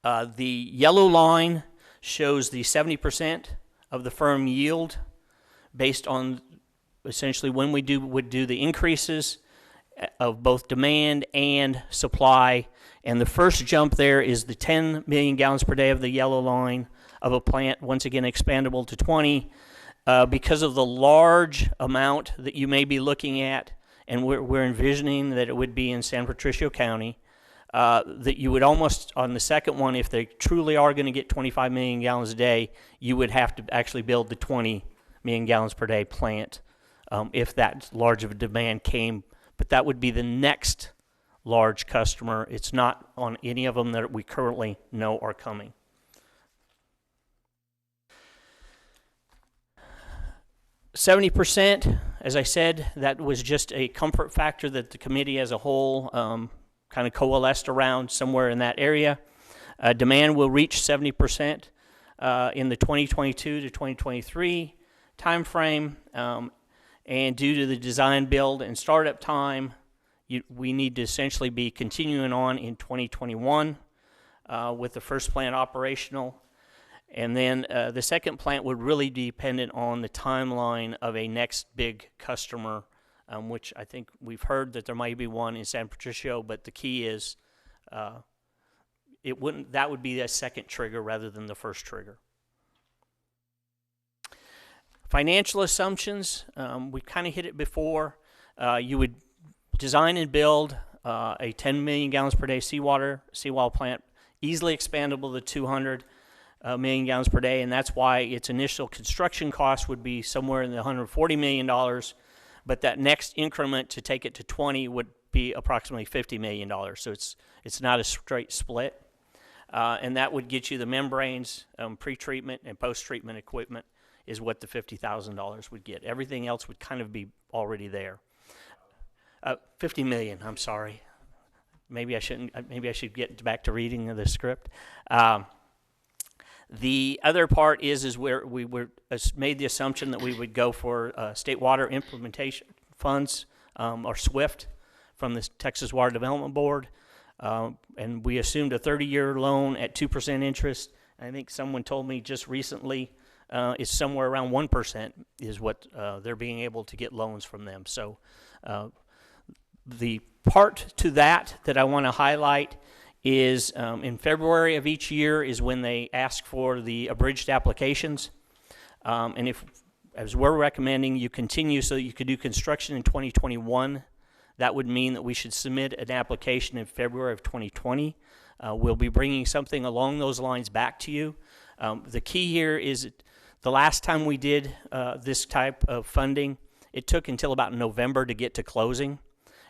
The yellow line shows the 70% of the firm yield based on essentially when we would do the increases of both demand and supply. And the first jump there is the 10 million gallons per day of the yellow line of a plant, once again expandable to 20. Because of the large amount that you may be looking at, and we're envisioning that it would be in San Patricio County, that you would almost, on the second one, if they truly are going to get 25 million gallons a day, you would have to actually build the 20 million gallons per day plant if that large of a demand came. But that would be the next large customer. It's not on any of them that we currently know are coming. %, as I said, that was just a comfort factor that the committee as a whole kind of coalesced around somewhere in that area. Demand will reach 70% in the 2022 to 2023 timeframe, and due to the design, build, and startup time, we need to essentially be continuing on in 2021 with the first plant operational. And then the second plant would really be dependent on the timeline of a next big customer, which I think we've heard that there might be one in San Patricio, but the key is that would be a second trigger rather than the first trigger. Financial assumptions, we kind of hit it before. You would design and build a 10 million gallons per day seawall plant, easily expandable to 200 million gallons per day, and that's why its initial construction cost would be somewhere in the $140 million, but that next increment to take it to 20 would be approximately $50 million. So it's not a straight split. And that would get you the membranes, pre-treatment, and post-treatment equipment is what the $50,000 would get. Everything else would kind of be already there. 50 million, I'm sorry. Maybe I should get back to reading the script. The other part is where we made the assumption that we would go for state water implementation funds, or SWIFT, from the Texas Water Development Board. And we assumed a 30-year loan at 2% interest. I think someone told me just recently it's somewhere around 1% is what they're being able to get loans from them. So the part to that I want to highlight is in February of each year is when they ask for the abridged applications. And as we're recommending, you continue so that you could do construction in 2021. That would mean that we should submit an application in February of 2020. We'll be bringing something along those lines back to you. The key here is the last time we did this type of funding, it took until about November to get to closing.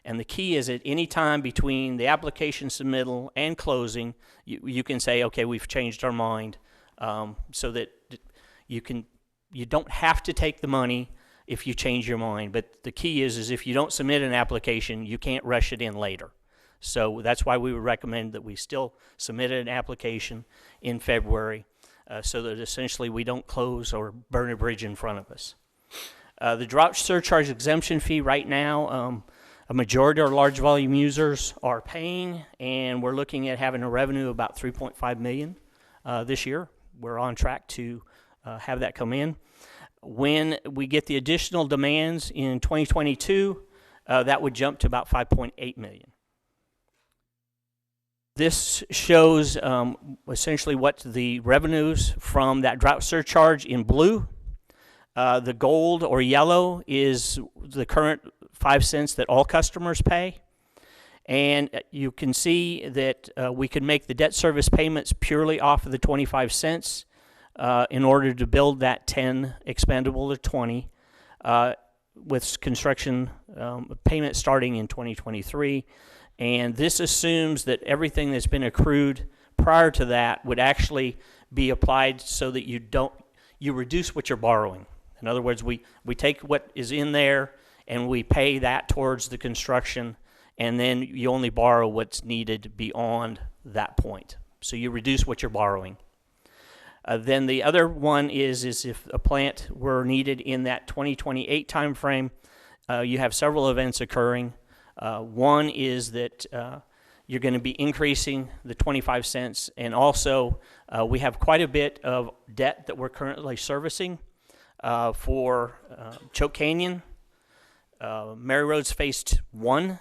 And the key is at any time between the application submittal and closing, you can say, okay, we've changed our mind, so that you don't have to take the money if you change your mind. But the key is if you don't submit an application, you can't rush it in later. So that's why we would recommend that we still submit an application in February, so that essentially we don't close or burn a bridge in front of us. The drought surcharge exemption fee right now, a majority of our large volume users are paying, and we're looking at having a revenue of about $3.5 million this year. We're on track to have that come in. When we get the additional demands in 2022, that would jump to about $5.8 million. This shows essentially what the revenues from that drought surcharge in blue. The gold or yellow is the current 5 cents that all customers pay. And you can see that we can make the debt service payments purely off of the 25 cents in order to build that 10 expandable to 20 with construction payment starting in 2023. And this assumes that everything that's been accrued prior to that would actually be applied so that you reduce what you're borrowing. In other words, we take what is in there and we pay that towards the construction, and then you only borrow what's needed beyond that point. So you reduce what you're borrowing. Then the other one is if a plant were needed in that 2028 timeframe, you have several events occurring. One is that you're going to be increasing the 25 cents, and also we have quite a bit of debt that we're currently servicing for Choke Canyon, Mary Roads Phase 1,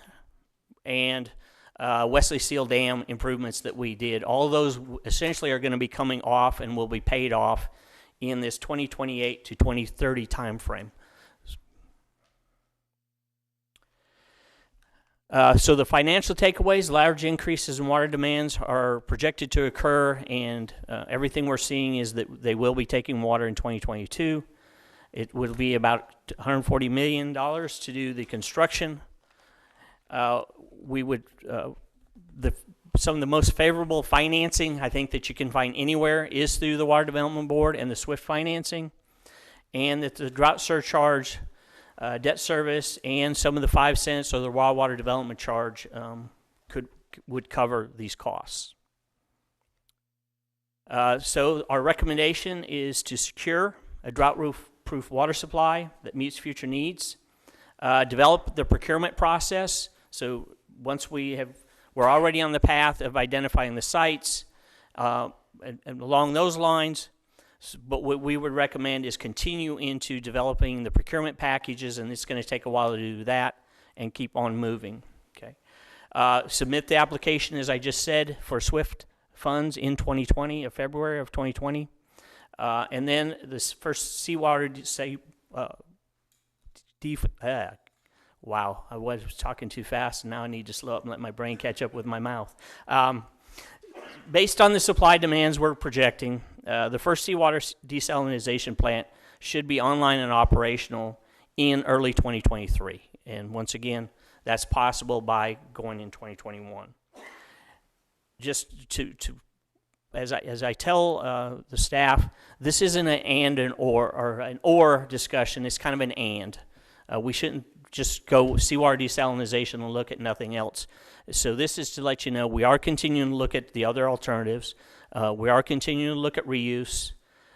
and Wesley Seal Dam improvements that we did. All of those essentially are going to be coming off and will be paid off in this 2028 to 2030 timeframe. So the financial takeaways, large increases in water demands are projected to occur, and everything we're seeing is that they will be taking water in 2022. It will be about $140 million to do the construction. We would some of the most favorable financing I think that you can find anywhere is through the Water Development Board and the SWIFT financing, and that the drought surcharge, debt service, and some of the 5 cents or the raw water development charge could would cover these costs. So our recommendation is to secure a drought-proof water supply that meets future needs, develop the procurement process. So once we're already on the path of identifying the sites, and along those lines, but what we would recommend is continue into developing the procurement packages, and it's going to take a while to do that, and keep on moving. Okay. Submit the application, as I just said, for SWIFT funds in 2020, February of 2020. And then this first seawater wow, I was talking too fast, and now I need to slow up and let my brain catch up with my mouth. Based on the supply demands we're projecting, the first seawater desalinization plant should be online and operational in early 2023. And once again, that's possible by going in 2021. Just as I tell the staff, this isn't an or discussion. It's kind of an and. We shouldn't just go seawater desalinization and look at nothing else. So this is to let you know we are continuing to look at the other alternatives. We are continuing to look at reuse.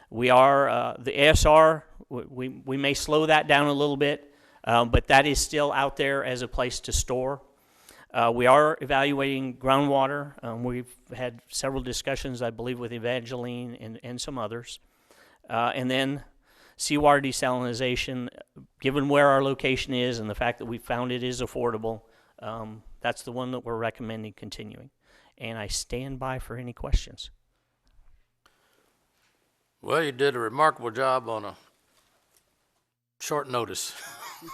We are the ASR. We may slow that down a little bit, but that is still out there as a place to store. We are evaluating groundwater. We've had several discussions, I believe, with Evangeline and some others. And then seawater desalinization, given where our location is and the fact that we found it is affordable, that's the one that we're recommending continuing. And I stand by for any questions. Well, you did a remarkable job on a short notice.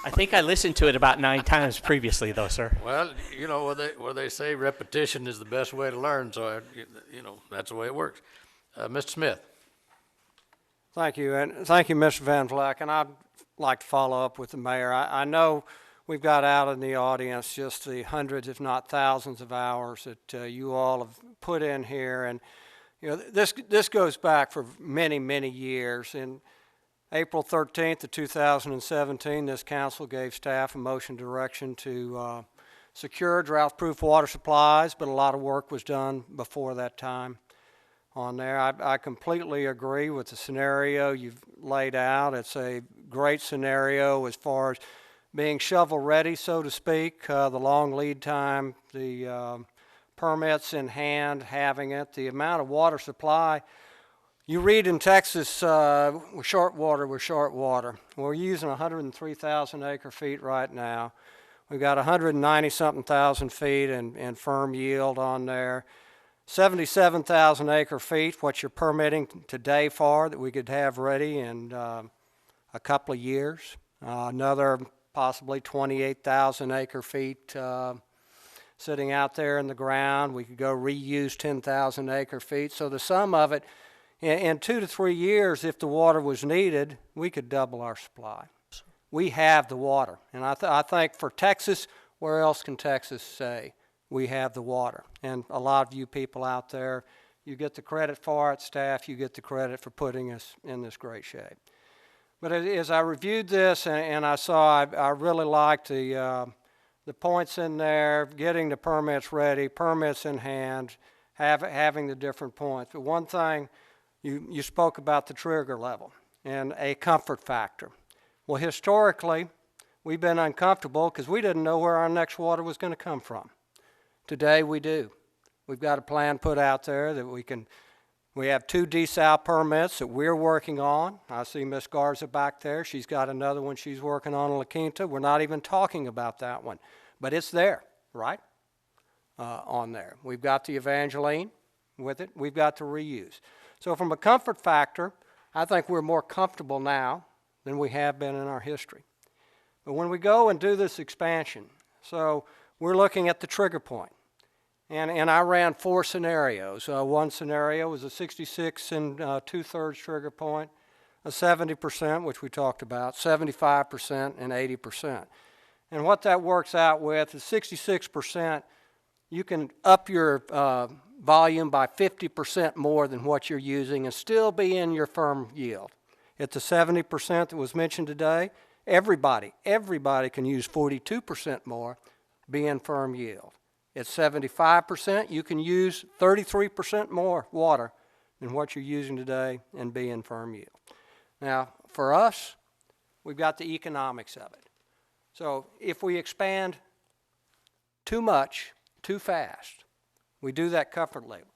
I think I listened to it about 9 times previously, though, sir. Well, you know, where they say repetition is the best way to learn, so, that's the way it works. Mr. Smith. Thank you, and thank you, Mr. Van Vleck. And I'd like to follow up with the mayor. I know we've got out in the audience just the hundreds, if not thousands, of hours that you all have put in here, and this goes back for many, many years. In April 13th of 2017, this council gave staff a motion direction to secure drought-proof water supplies, but a lot of work was done before that time on there. I completely agree with the scenario you've laid out. It's a great scenario as far as being shovel-ready, so to speak, the long lead time, the permits in hand, having it, the amount of water supply. You read in Texas, we're short water. We're using 103,000 acre feet right now. We've got 190-something thousand feet in firm yield on there. 77,000 acre feet, what you're permitting today for, that we could have ready in a couple of years. Another possibly 28,000 acre feet sitting out there in the ground. We could go reuse 10,000 acre feet. So the sum of it, in 2 to 3 years, if the water was needed, we could double our supply. We have the water. And I think for Texas, where else can Texas say we have the water? And a lot of you people out there, you get the credit for it. Staff, you get the credit for putting us in this great shape. But as I reviewed this and I saw, I really liked the points in there, getting the permits ready, permits in hand, having the different points. But one thing, you spoke about the trigger level and a comfort factor. Well, historically, we've been uncomfortable because we didn't know where our next water was going to come from. Today, we do. We've got a plan put out there that we have 2 desal permits that we're working on. I see Miss Garza back there. She's got another one she's working on in La Quinta. We're not even talking about that one, but it's there, right? On there. We've got the Evangeline with it. We've got the reuse. So from a comfort factor, I think we're more comfortable now than we have been in our history. But when we go and do this expansion, so we're looking at the trigger point. And I ran 4 scenarios. One scenario was a 66 and 2/3 trigger point, a 70%, which we talked about, 75% and 80%. And what that works out with is 66%, you can up your volume by 50% more than what you're using and still be in your firm yield. At the 70% that was mentioned today, everybody can use 42% more, be in firm yield. At 75%, you can use 33% more water than what you're using today and be in firm yield. Now, for us, we've got the economics of it. So if we expand too much, too fast, we do that comfort level.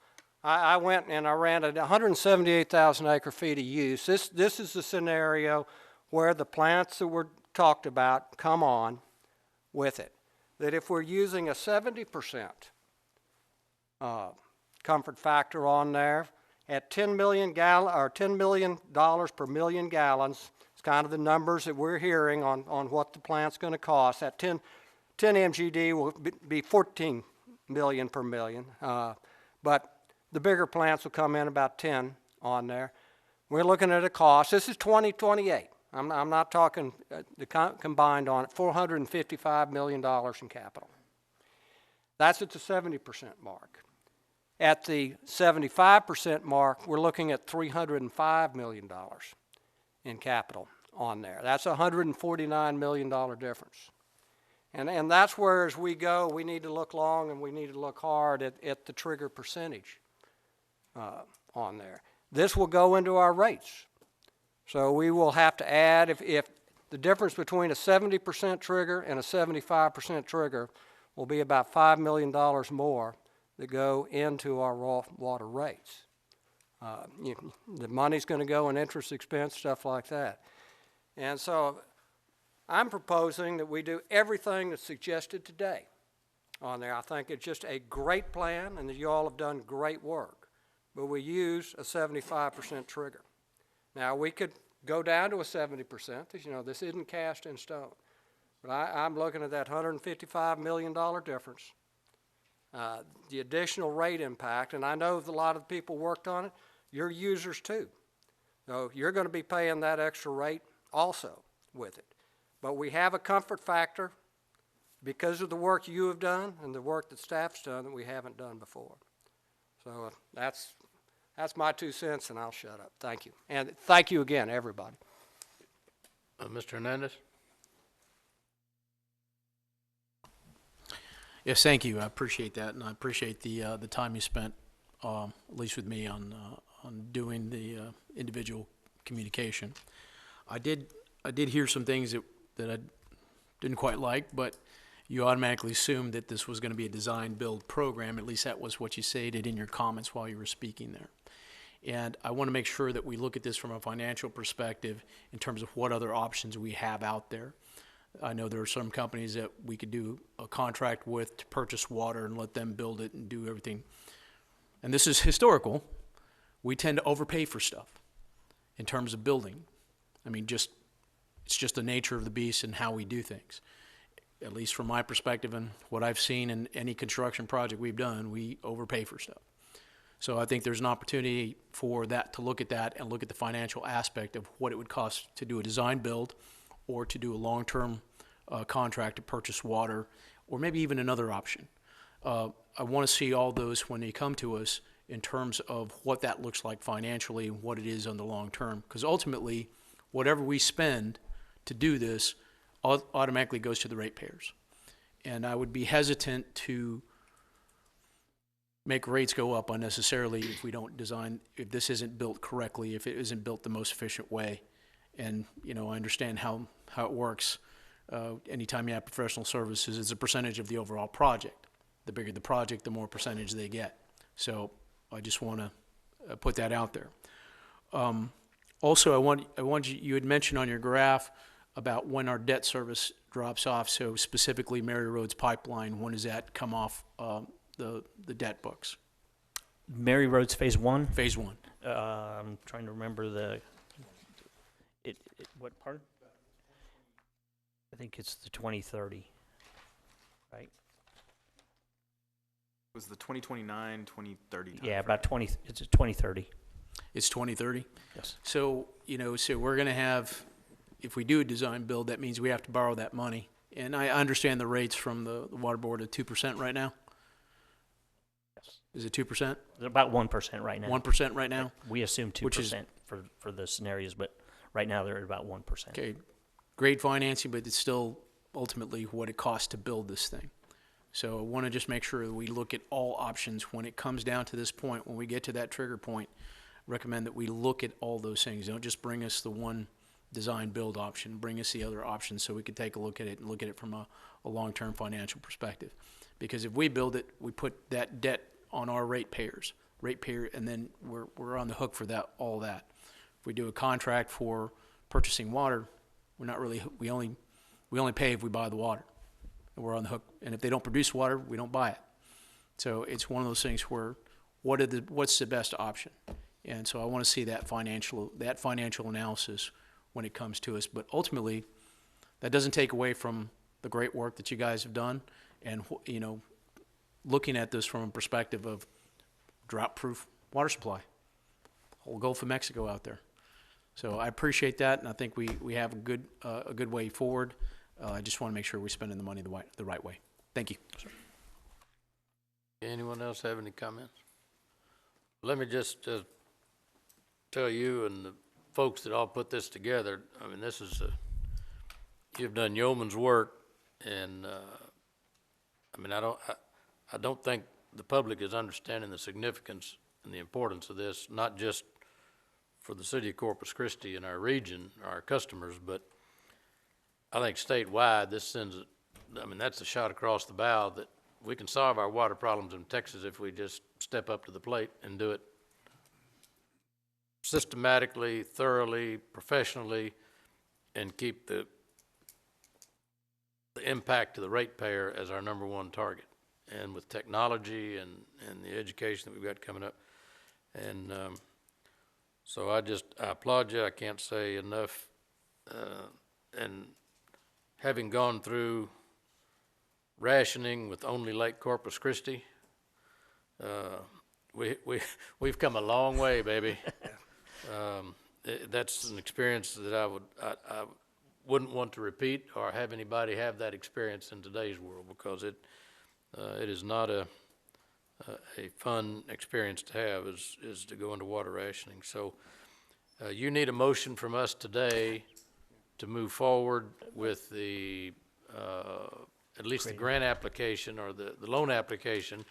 I went and I ran at 178,000 acre feet of use. This is the scenario where the plants that were talked about come on with it. That if we're using a 70% comfort factor on there at $10 million per million gallons, it's kind of the numbers that we're hearing on what the plant's going to cost. That 10 MGD will be 14 million per million, but the bigger plants will come in about 10 on there. We're looking at a cost. This is 2028. I'm not talking the combined on it, $455 million in capital. That's at the 70% mark. At the 75% mark, we're looking at $305 million in capital on there. That's a $149 million difference. And that's where, as we go, we need to look long and we need to look hard at the trigger percentage on there. This will go into our rates. So we will have to add, if the difference between a 70% trigger and a 75% trigger will be about $5 million more that go into our raw water rates. The money's going to go in interest expense, stuff like that. And so I'm proposing that we do everything that's suggested today on there. I think it's just a great plan and that you all have done great work. But we use a 75% trigger. Now, we could go down to a 70%, because, you know, this isn't cast in stone. But I'm looking at that $155 million difference, the additional rate impact, and I know that a lot of people worked on it. You're users too. So you're going to be paying that extra rate also with it. But we have a comfort factor because of the work you have done and the work that staff's done that we haven't done before. So that's my 2 cents, and I'll shut up. Thank you. And thank you again, everybody. Mr. Hernandez? Yes, thank you. I appreciate that, and I appreciate the time you spent, at least with me, on doing the individual communication. I did hear some things that I didn't quite like, but you automatically assumed that this was going to be a design-build program. At least that was what you stated in your comments while you were speaking there. And I want to make sure that we look at this from a financial perspective in terms of what other options we have out there. I know there are some companies that we could do a contract with to purchase water and let them build it and do everything. And this is historical. We tend to overpay for stuff in terms of building. I mean, it's just the nature of the beast and how we do things. At least from my perspective and what I've seen in any construction project we've done, we overpay for stuff. So I think there's an opportunity for that to look at that and look at the financial aspect of what it would cost to do a design build or to do a long-term contract to purchase water, or maybe even another option. I want to see all those when they come to us in terms of what that looks like financially and what it is on the long term. Because ultimately, whatever we spend to do this automatically goes to the ratepayers. And I would be hesitant to make rates go up unnecessarily if we don't design, if this isn't built correctly, if it isn't built the most efficient way. And, you know, I understand how it works. Anytime you have professional services, it's a percentage of the overall project. The bigger the project, the more percentage they get. So I just want to put that out there. Also, I want you had mentioned on your graph about when our debt service drops off. So specifically, Mary Road's pipeline, when does that come off the debt books? Mary Road's phase 1? Phase 1. I'm trying to remember what part? I think it's the 2030, right? It was the 2029, 2030 time Yeah, frame. about 20, it's 2030. It's 2030? Yes. So, you know, so we're going to have, if we do a design build, that means we have to borrow that money. And I understand the rates from the water board at 2% right now. Yes. Is it 2%? They're about 1% right now. 1% right now? We assume 2% Which is, for the scenarios, but right now they're at about 1%. Okay, great financing, but it's still ultimately what it costs to build this thing. So I want to just make sure that we look at all options when it comes down to this point, when we get to that trigger point. Recommend that we look at all those things. Don't just bring us the one design build option, bring us the other options so we could take a look at it and look at it from a long-term financial perspective. Because if we build it, we put that debt on our ratepayer, and then we're on the hook for that, all that. If we do a contract for purchasing water, we're not really, we only pay if we buy the water, and we're on the hook. And if they don't produce water, we don't buy it. So it's one of those things where what's the best option? And so I want to see that financial analysis when it comes to us. But ultimately, that doesn't take away from the great work that you guys have done, and looking at this from a perspective of drought-proof water supply, whole Gulf of Mexico out there. So I appreciate that, and I think we have a good way forward. I just want to make sure we're spending the money the right way. Thank you. Anyone else have any comments? Let me just tell you and the folks that all put this together, I mean, this is you've done yeoman's work, and I mean, I don't think the public is understanding the significance and the importance of this, not just for the city of Corpus Christi and our region, our customers, but I think statewide this sends, I mean, that's a shot across the bow that we can solve our water problems in Texas if we just step up to the plate and do it systematically, thoroughly, professionally, and keep the impact to the ratepayer as our number one target. And with technology and the education that we've got coming up. And so I applaud you. I can't say enough. And having gone through rationing with only Lake Corpus Christi, we've come a long way, baby. That's an experience that I wouldn't want to repeat or have anybody have that experience in today's world, because it is not a fun experience to have is to go into water rationing. So you need a motion from us today to move forward with the at least the grant application or the loan application.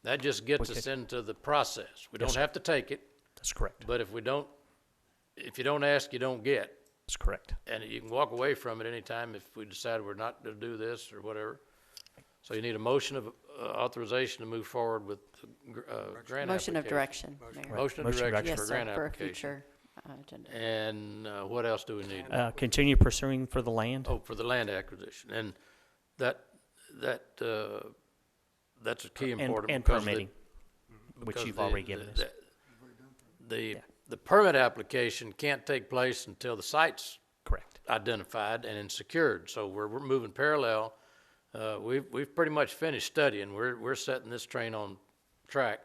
That just gets us into the process. We don't have to take it. That's correct. But if you don't ask, you don't get. That's correct. And you can walk away from it anytime if we decide we're not to do this or whatever. So you need a motion of authorization to move forward with grant Motion application. of direction, Mayor. Motion of direction Yes, for sir, grant for a application. future agenda. And what else do we need? Continue pursuing for the land. Oh, for the land acquisition. And that's a key important. And because permitting, which you've already given us. The permit application can't take place until the site's correct, identified and secured. So we're moving parallel. We've pretty much finished studying. We're setting this train on track,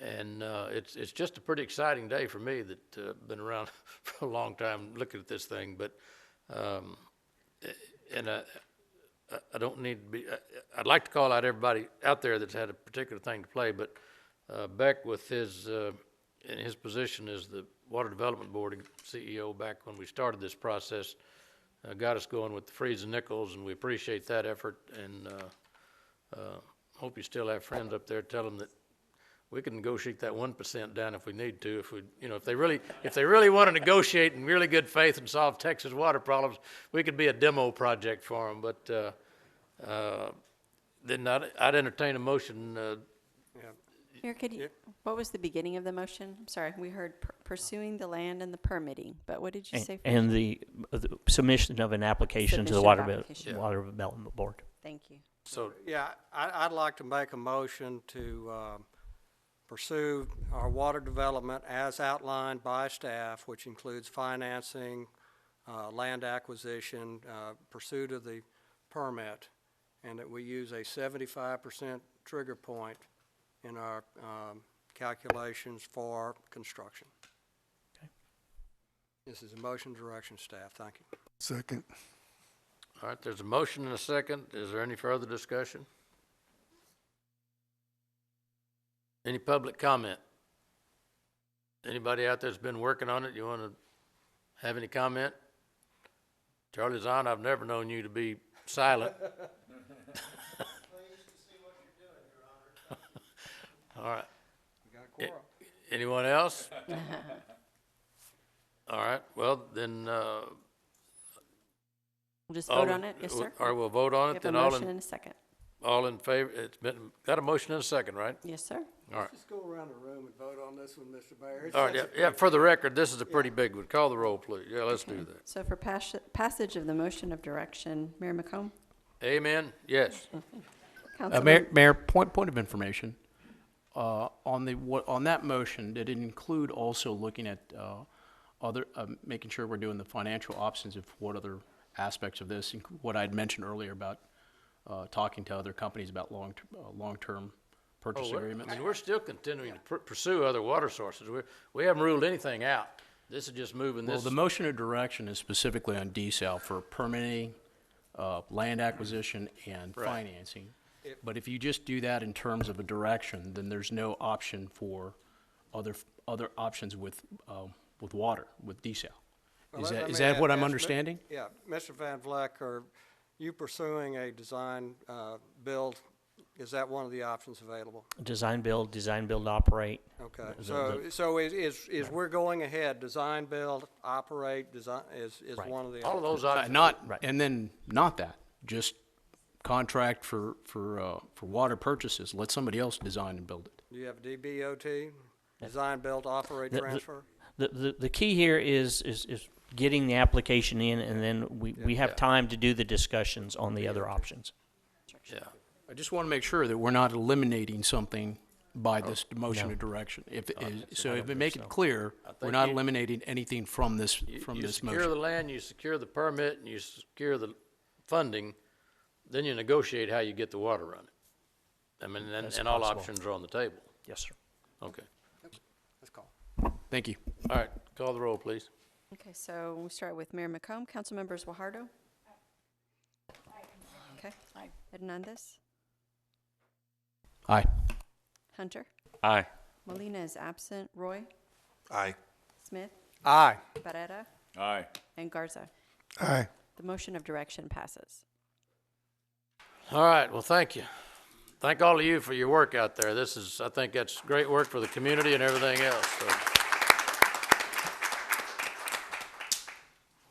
and it's just a pretty exciting day for me that been around for a long time looking at this thing. But I don't need to be. I'd like to call out everybody out there that's had a particular thing to play, but Beck, with his in his position as the Water Development Board CEO back when we started this process, got us going with the frees and nickels, and we appreciate that effort. And hope you still have friends up there. Tell them that we can negotiate that 1% down if we need to. If they really want to negotiate in really good faith and solve Texas water problems, we could be a demo project for them. But then I'd entertain a motion. Mayor, what was the beginning of the motion? I'm sorry, we heard pursuing the land and the permitting, but what did you say? And the submission of an application to the Water Development Board. Thank you. So yeah, I'd like to make a motion to pursue our water development as outlined by staff, which includes financing, land acquisition, pursuit of the permit, and that we use a 75% trigger point in our calculations for construction. Okay. This is a motion direction, staff. Thank you. Second. All right, there's a motion and a second. Is there any further discussion? Any public comment? Anybody out there's been working on it, you want to have any comment? Charlie Zahn, I've never known you to be silent. All right. Anyone else? All right, well, then, We'll just vote on it, yes, sir? Or we'll vote on We it, have then a all motion in, and a second. all in favor, got a motion and a second, right? Yes, sir. All right. Just go around the room and vote on this one, Mr. Mayor. All right, yeah, for the record, this is a pretty big one. Call the roll, please. Yeah, let's do that. So for passage of the motion of direction, Mayor McComb? Amen? Yes. Councilman- Mayor, point of information. On that motion, did it include also looking at making sure we're doing the financial options of what other aspects of this, what I'd mentioned earlier about talking to other companies about long-term purchase agreements? I mean, we're still continuing to pursue other water sources. We haven't ruled anything out. This is just moving this. Well, the motion of direction is specifically on desal for permitting, land acquisition, and Right. financing. But if you just do that in terms of a direction, then there's no option for other options with water, with desal. Is that what I'm understanding? Yeah, Mr. Van Vleck, are you pursuing a design build? Is that one of the options available? Design build, operate. Okay, so is we're going ahead, design build, operate, design, is Right. one of the All of options? those options. And then not that, just contract for water purchases. Let somebody else design and build it. Do you have DBOT, design, build, operate, transfer? The key here is getting the application in, and then we have time to do the discussions on the other options. Yeah. I just want to make sure that we're not eliminating something by this motion No. of direction. If don't we think make so. it clear, think we're not you- eliminating anything from this You motion. secure the land, you secure the permit, and you secure the funding, then you negotiate how you get the water running. I mean, That's and all possible. options are on the table. Yes, sir. Okay. Let's call. Thank you. All right, call the roll, please. Okay, so we'll start with Mayor McComb. Council members Guajardo? Okay. Hernandez? Aye. Hunter? Aye. Molina is absent. Roy? Aye. Smith? Aye. Barrera? Aye. And Garza? Aye. The motion of direction passes. All right, well, thank you. Thank all of you for your work out there. I think that's great work for the community and everything else. So.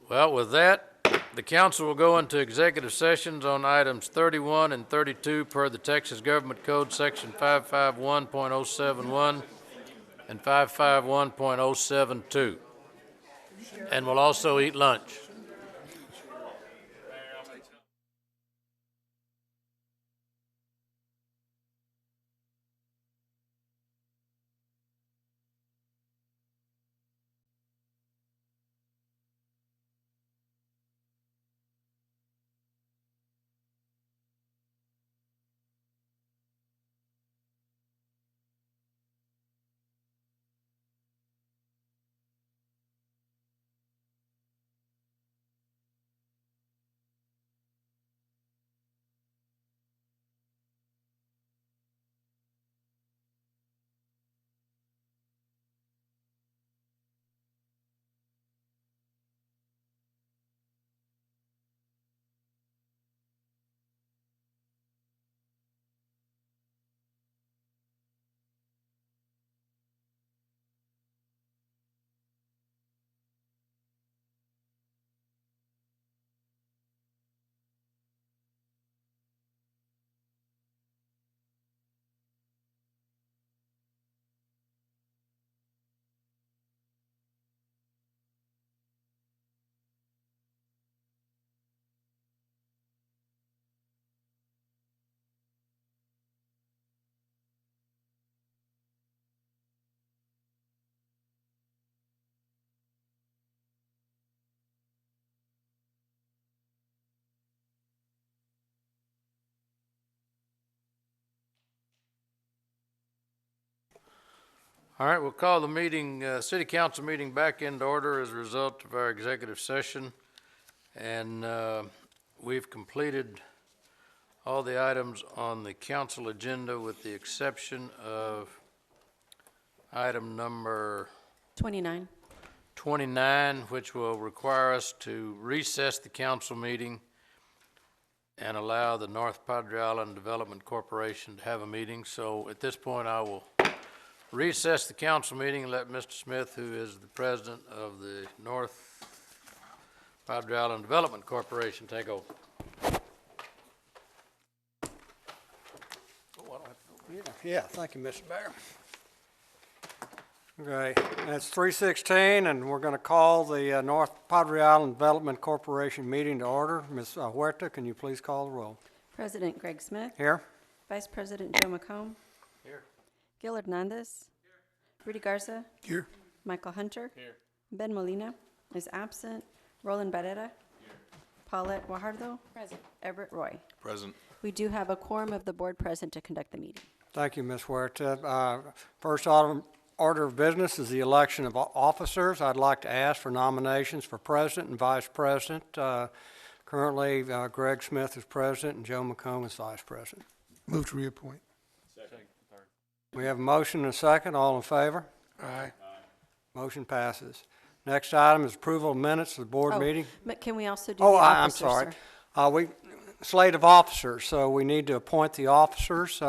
Well, with that, the council will go into executive sessions on items 31 and 32 per the Texas Government Code, Section 551.071 and 551.072. And we'll also eat lunch. All right, we'll call the meeting, city council meeting back into order as a result of our executive session. And we've completed all the items on the council agenda with the exception of item number 29. 29, which will require us to recess the council meeting and allow the North Padre Island Development Corporation to have a meeting. So at this point, I will recess the council meeting and let Mr. Smith, who is the president of the North Padre Island Development Corporation, take over. Yeah, thank you, Mr. Mayor. Okay, it's 3:16, and we're going to call the North Padre Island Development Corporation meeting to order. Ms. Huerta, can you please call the roll? President Greg Smith. Here. Vice President Joe McComb. Here. Gil Hernandez. Rudy Garza. Here. Michael Hunter. Here. Ben Molina is absent. Roland Barrera. Here. Paulette Guajardo. Present. Everett Roy. Present. We do have a quorum of the board present to conduct the meeting. Thank you, Ms. Huerta. First order of business is the election of officers. I'd like to ask for nominations for president and vice president. Currently, Greg Smith is president and Joe McComb is vice president. Move to reappoint. Second. We have a motion and a second. All in favor? Aye. Motion passes. Next item is approval of minutes of the board meeting. But can we also do Oh, the I'm officers, sorry. sir? Slate of officers, so we need to appoint the officers.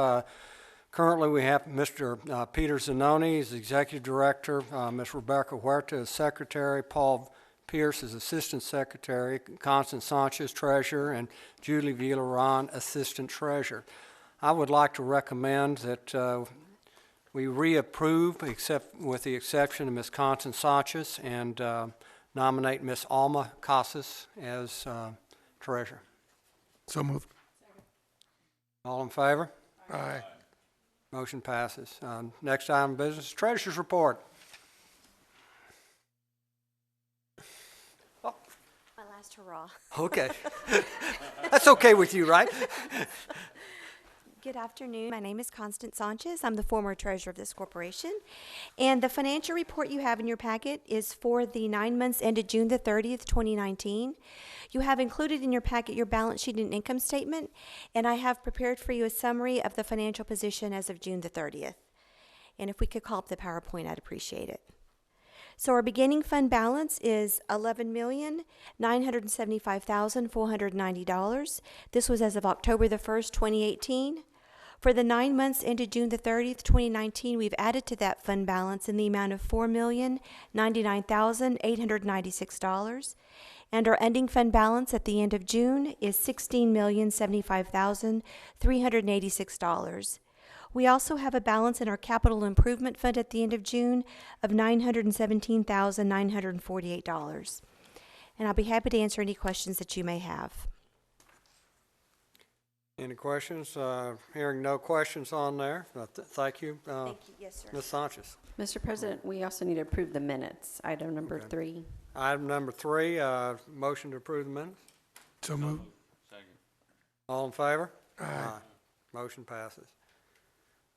Currently, we have Mr. Peter Zanoni as Executive Director, Ms. Rebecca Huerta as Secretary, Paul Pierce as Assistant Secretary, Constance Sanchez Treasurer, and Julie Villaron Assistant Treasurer. I would like to recommend that we reapprove, except with the exception of Ms. Constance Sanchez, and nominate Ms. Alma Casas as Treasurer. So moved. All in favor? Aye. Motion passes. Next item of business, Treasurer's Report. My last hurrah. Okay. That's okay with you, right? Good afternoon. My name is Constance Sanchez. I'm the former treasurer of this corporation. And the financial report you have in your packet is for the 9 months ended June the 30th, 2019. You have included in your packet your balance sheet and income statement, and I have prepared for you a summary of the financial position as of June the 30th. And if we could call up the PowerPoint, I'd appreciate it. So our beginning fund balance is $11,975,490. This was as of October the 1st, 2018. For the 9 months ended June the 30th, 2019, we've added to that fund balance in the amount of $4,099,896. And our ending fund balance at the end of June is $16,075,386. We also have a balance in our capital improvement fund at the end of June of $917,948. And I'll be happy to answer any questions that you may have. Any questions? Hearing no questions on there. Thank you. Thank you. Yes, sir. Ms. Sanchez. Mr. President, we also need to approve the minutes, item number 3. Item number 3, motion to approve the minutes. So moved. Second. All in favor? Aye. Motion passes.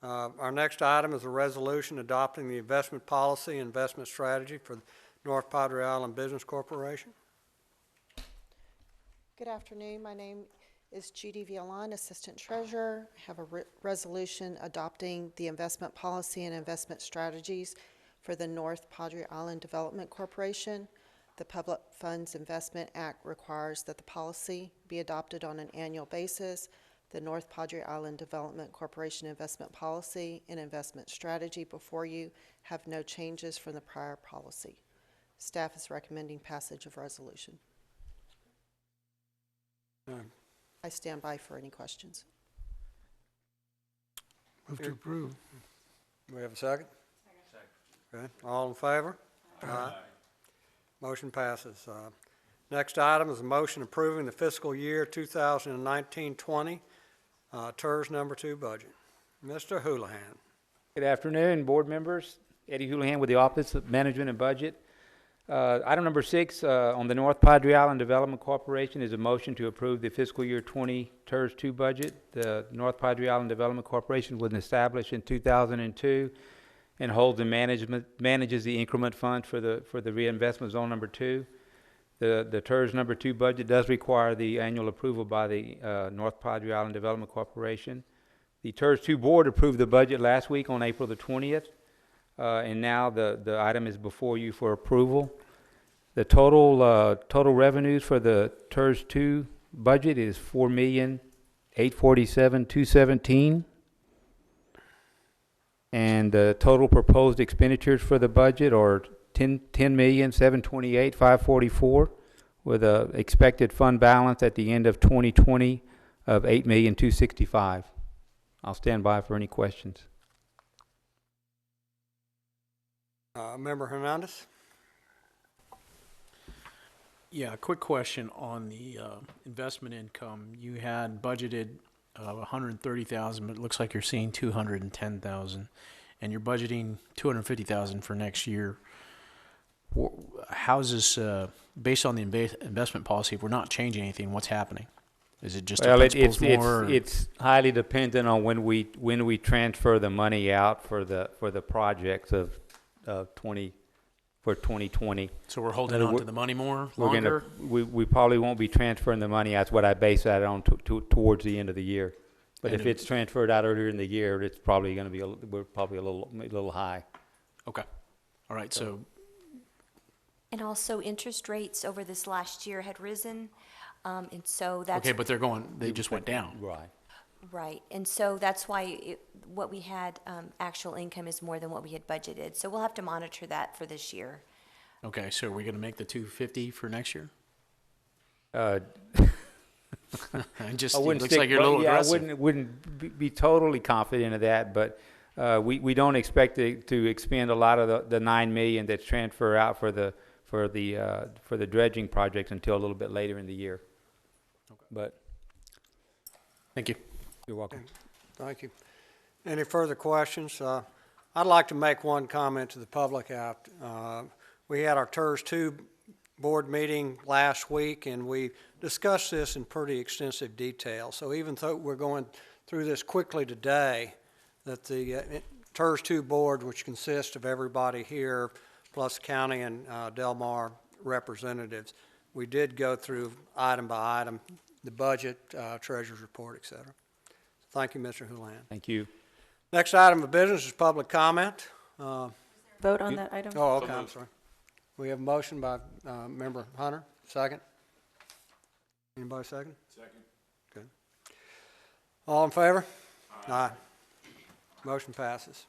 Our next item is a resolution adopting the investment policy and investment strategy for the North Padre Island Business Corporation. Good afternoon. My name is Judy Villaron, Assistant Treasurer. I have a resolution adopting the investment policy and investment strategies for the North Padre Island Development Corporation. The Public Funds Investment Act requires that the policy be adopted on an annual basis. The North Padre Island Development Corporation investment policy and investment strategy before you have no changes from the prior policy. Staff is recommending passage of resolution. I stand by for any questions. Move to approve. Do we have a second? Second. Okay. All in favor? Aye. Motion passes. Next item is a motion approving the fiscal year 2019-20 TERS number 2 budget. Mr. Houlihan. Good afternoon, board members. Eddie Houlihan with the Office of Management and Budget. Item number 6 on the North Padre Island Development Corporation is a motion to approve the fiscal year 20 TERS 2 budget. The North Padre Island Development Corporation was established in 2002 and holds and manages the increment fund for the reinvestment zone number 2. The TERS number 2 budget does require the annual approval by the North Padre Island Development Corporation. The TERS 2 board approved the budget last week on April the 20th. And now the item is before you for approval. The total revenues for the TERS 2 budget is $4,847,217. And the total proposed expenditures for the budget are $10,728,544, with a expected fund balance at the end of 2020 of $8,265,000. I'll stand by for any questions. Member Hernandez? Yeah, a quick question on the investment income. You had budgeted 130,000, but it looks like you're seeing 210,000, and you're budgeting 250,000 for next year. How's this based on the investment policy? If we're not changing anything, what's happening? Is it just it's highly dependent on when we transfer the money out for the projects of 2020. So we're holding on to the money more longer? We probably won't be transferring the money. That's what I base that on towards the end of the year. But if it's transferred out earlier in the year, it's probably going to be we're probably a little high. Okay. All right. So. And also interest rates over this last year had risen, and so that's. Okay, but they just went down. Right. Right, and so that's why what we had, actual income is more than what we had budgeted. So we'll have to monitor that for this year. Okay, so are we going to make the 250 for next year? Just I wouldn't looks like you're a little aggressive. I wouldn't be totally confident of that, but we don't expect to expend a lot of the $9 million that's transferred out for the dredging projects until a little bit later in the year. Okay. But thank you. You're welcome. Thank you. Any further questions? I'd like to make one comment to the public. We had our TERS 2 board meeting last week, and we discussed this in pretty extensive detail. So even though we're going through this quickly today, that the TERS 2 board, which consists of everybody here, plus county and Del Mar representatives, we did go through item by item, the budget, treasurer's report, et cetera. Thank you, Mr. Houlihan. Thank you. Next item of business is public comment. Vote on that item? Oh, okay, I'm sorry. We have a motion by Member Hunter. Second? Anybody second? Second. Okay. All in favor? Aye. Motion passes.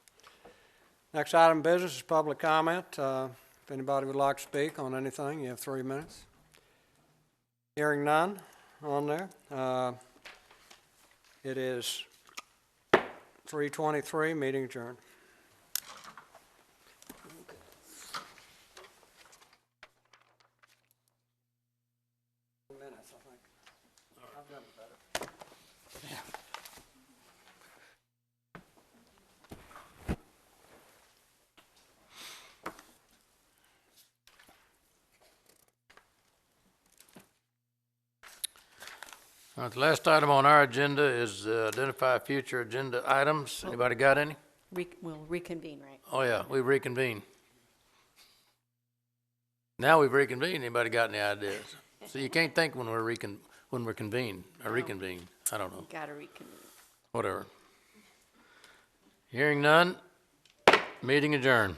Next item of business is public comment. If anybody would like to speak on anything, you have 3 minutes. Hearing none on there. It is 3:23, meeting adjourned. Minutes, I think. I've done better. All right, the last item on our agenda is identify future agenda items. Anybody got any? We'll reconvene, right? Oh, yeah, we reconvene. Now we've reconvened. Anybody got any ideas? So you can't think when we're convened or reconvene. I don't know. Gotta reconvene. Whatever. Hearing none, meeting adjourned.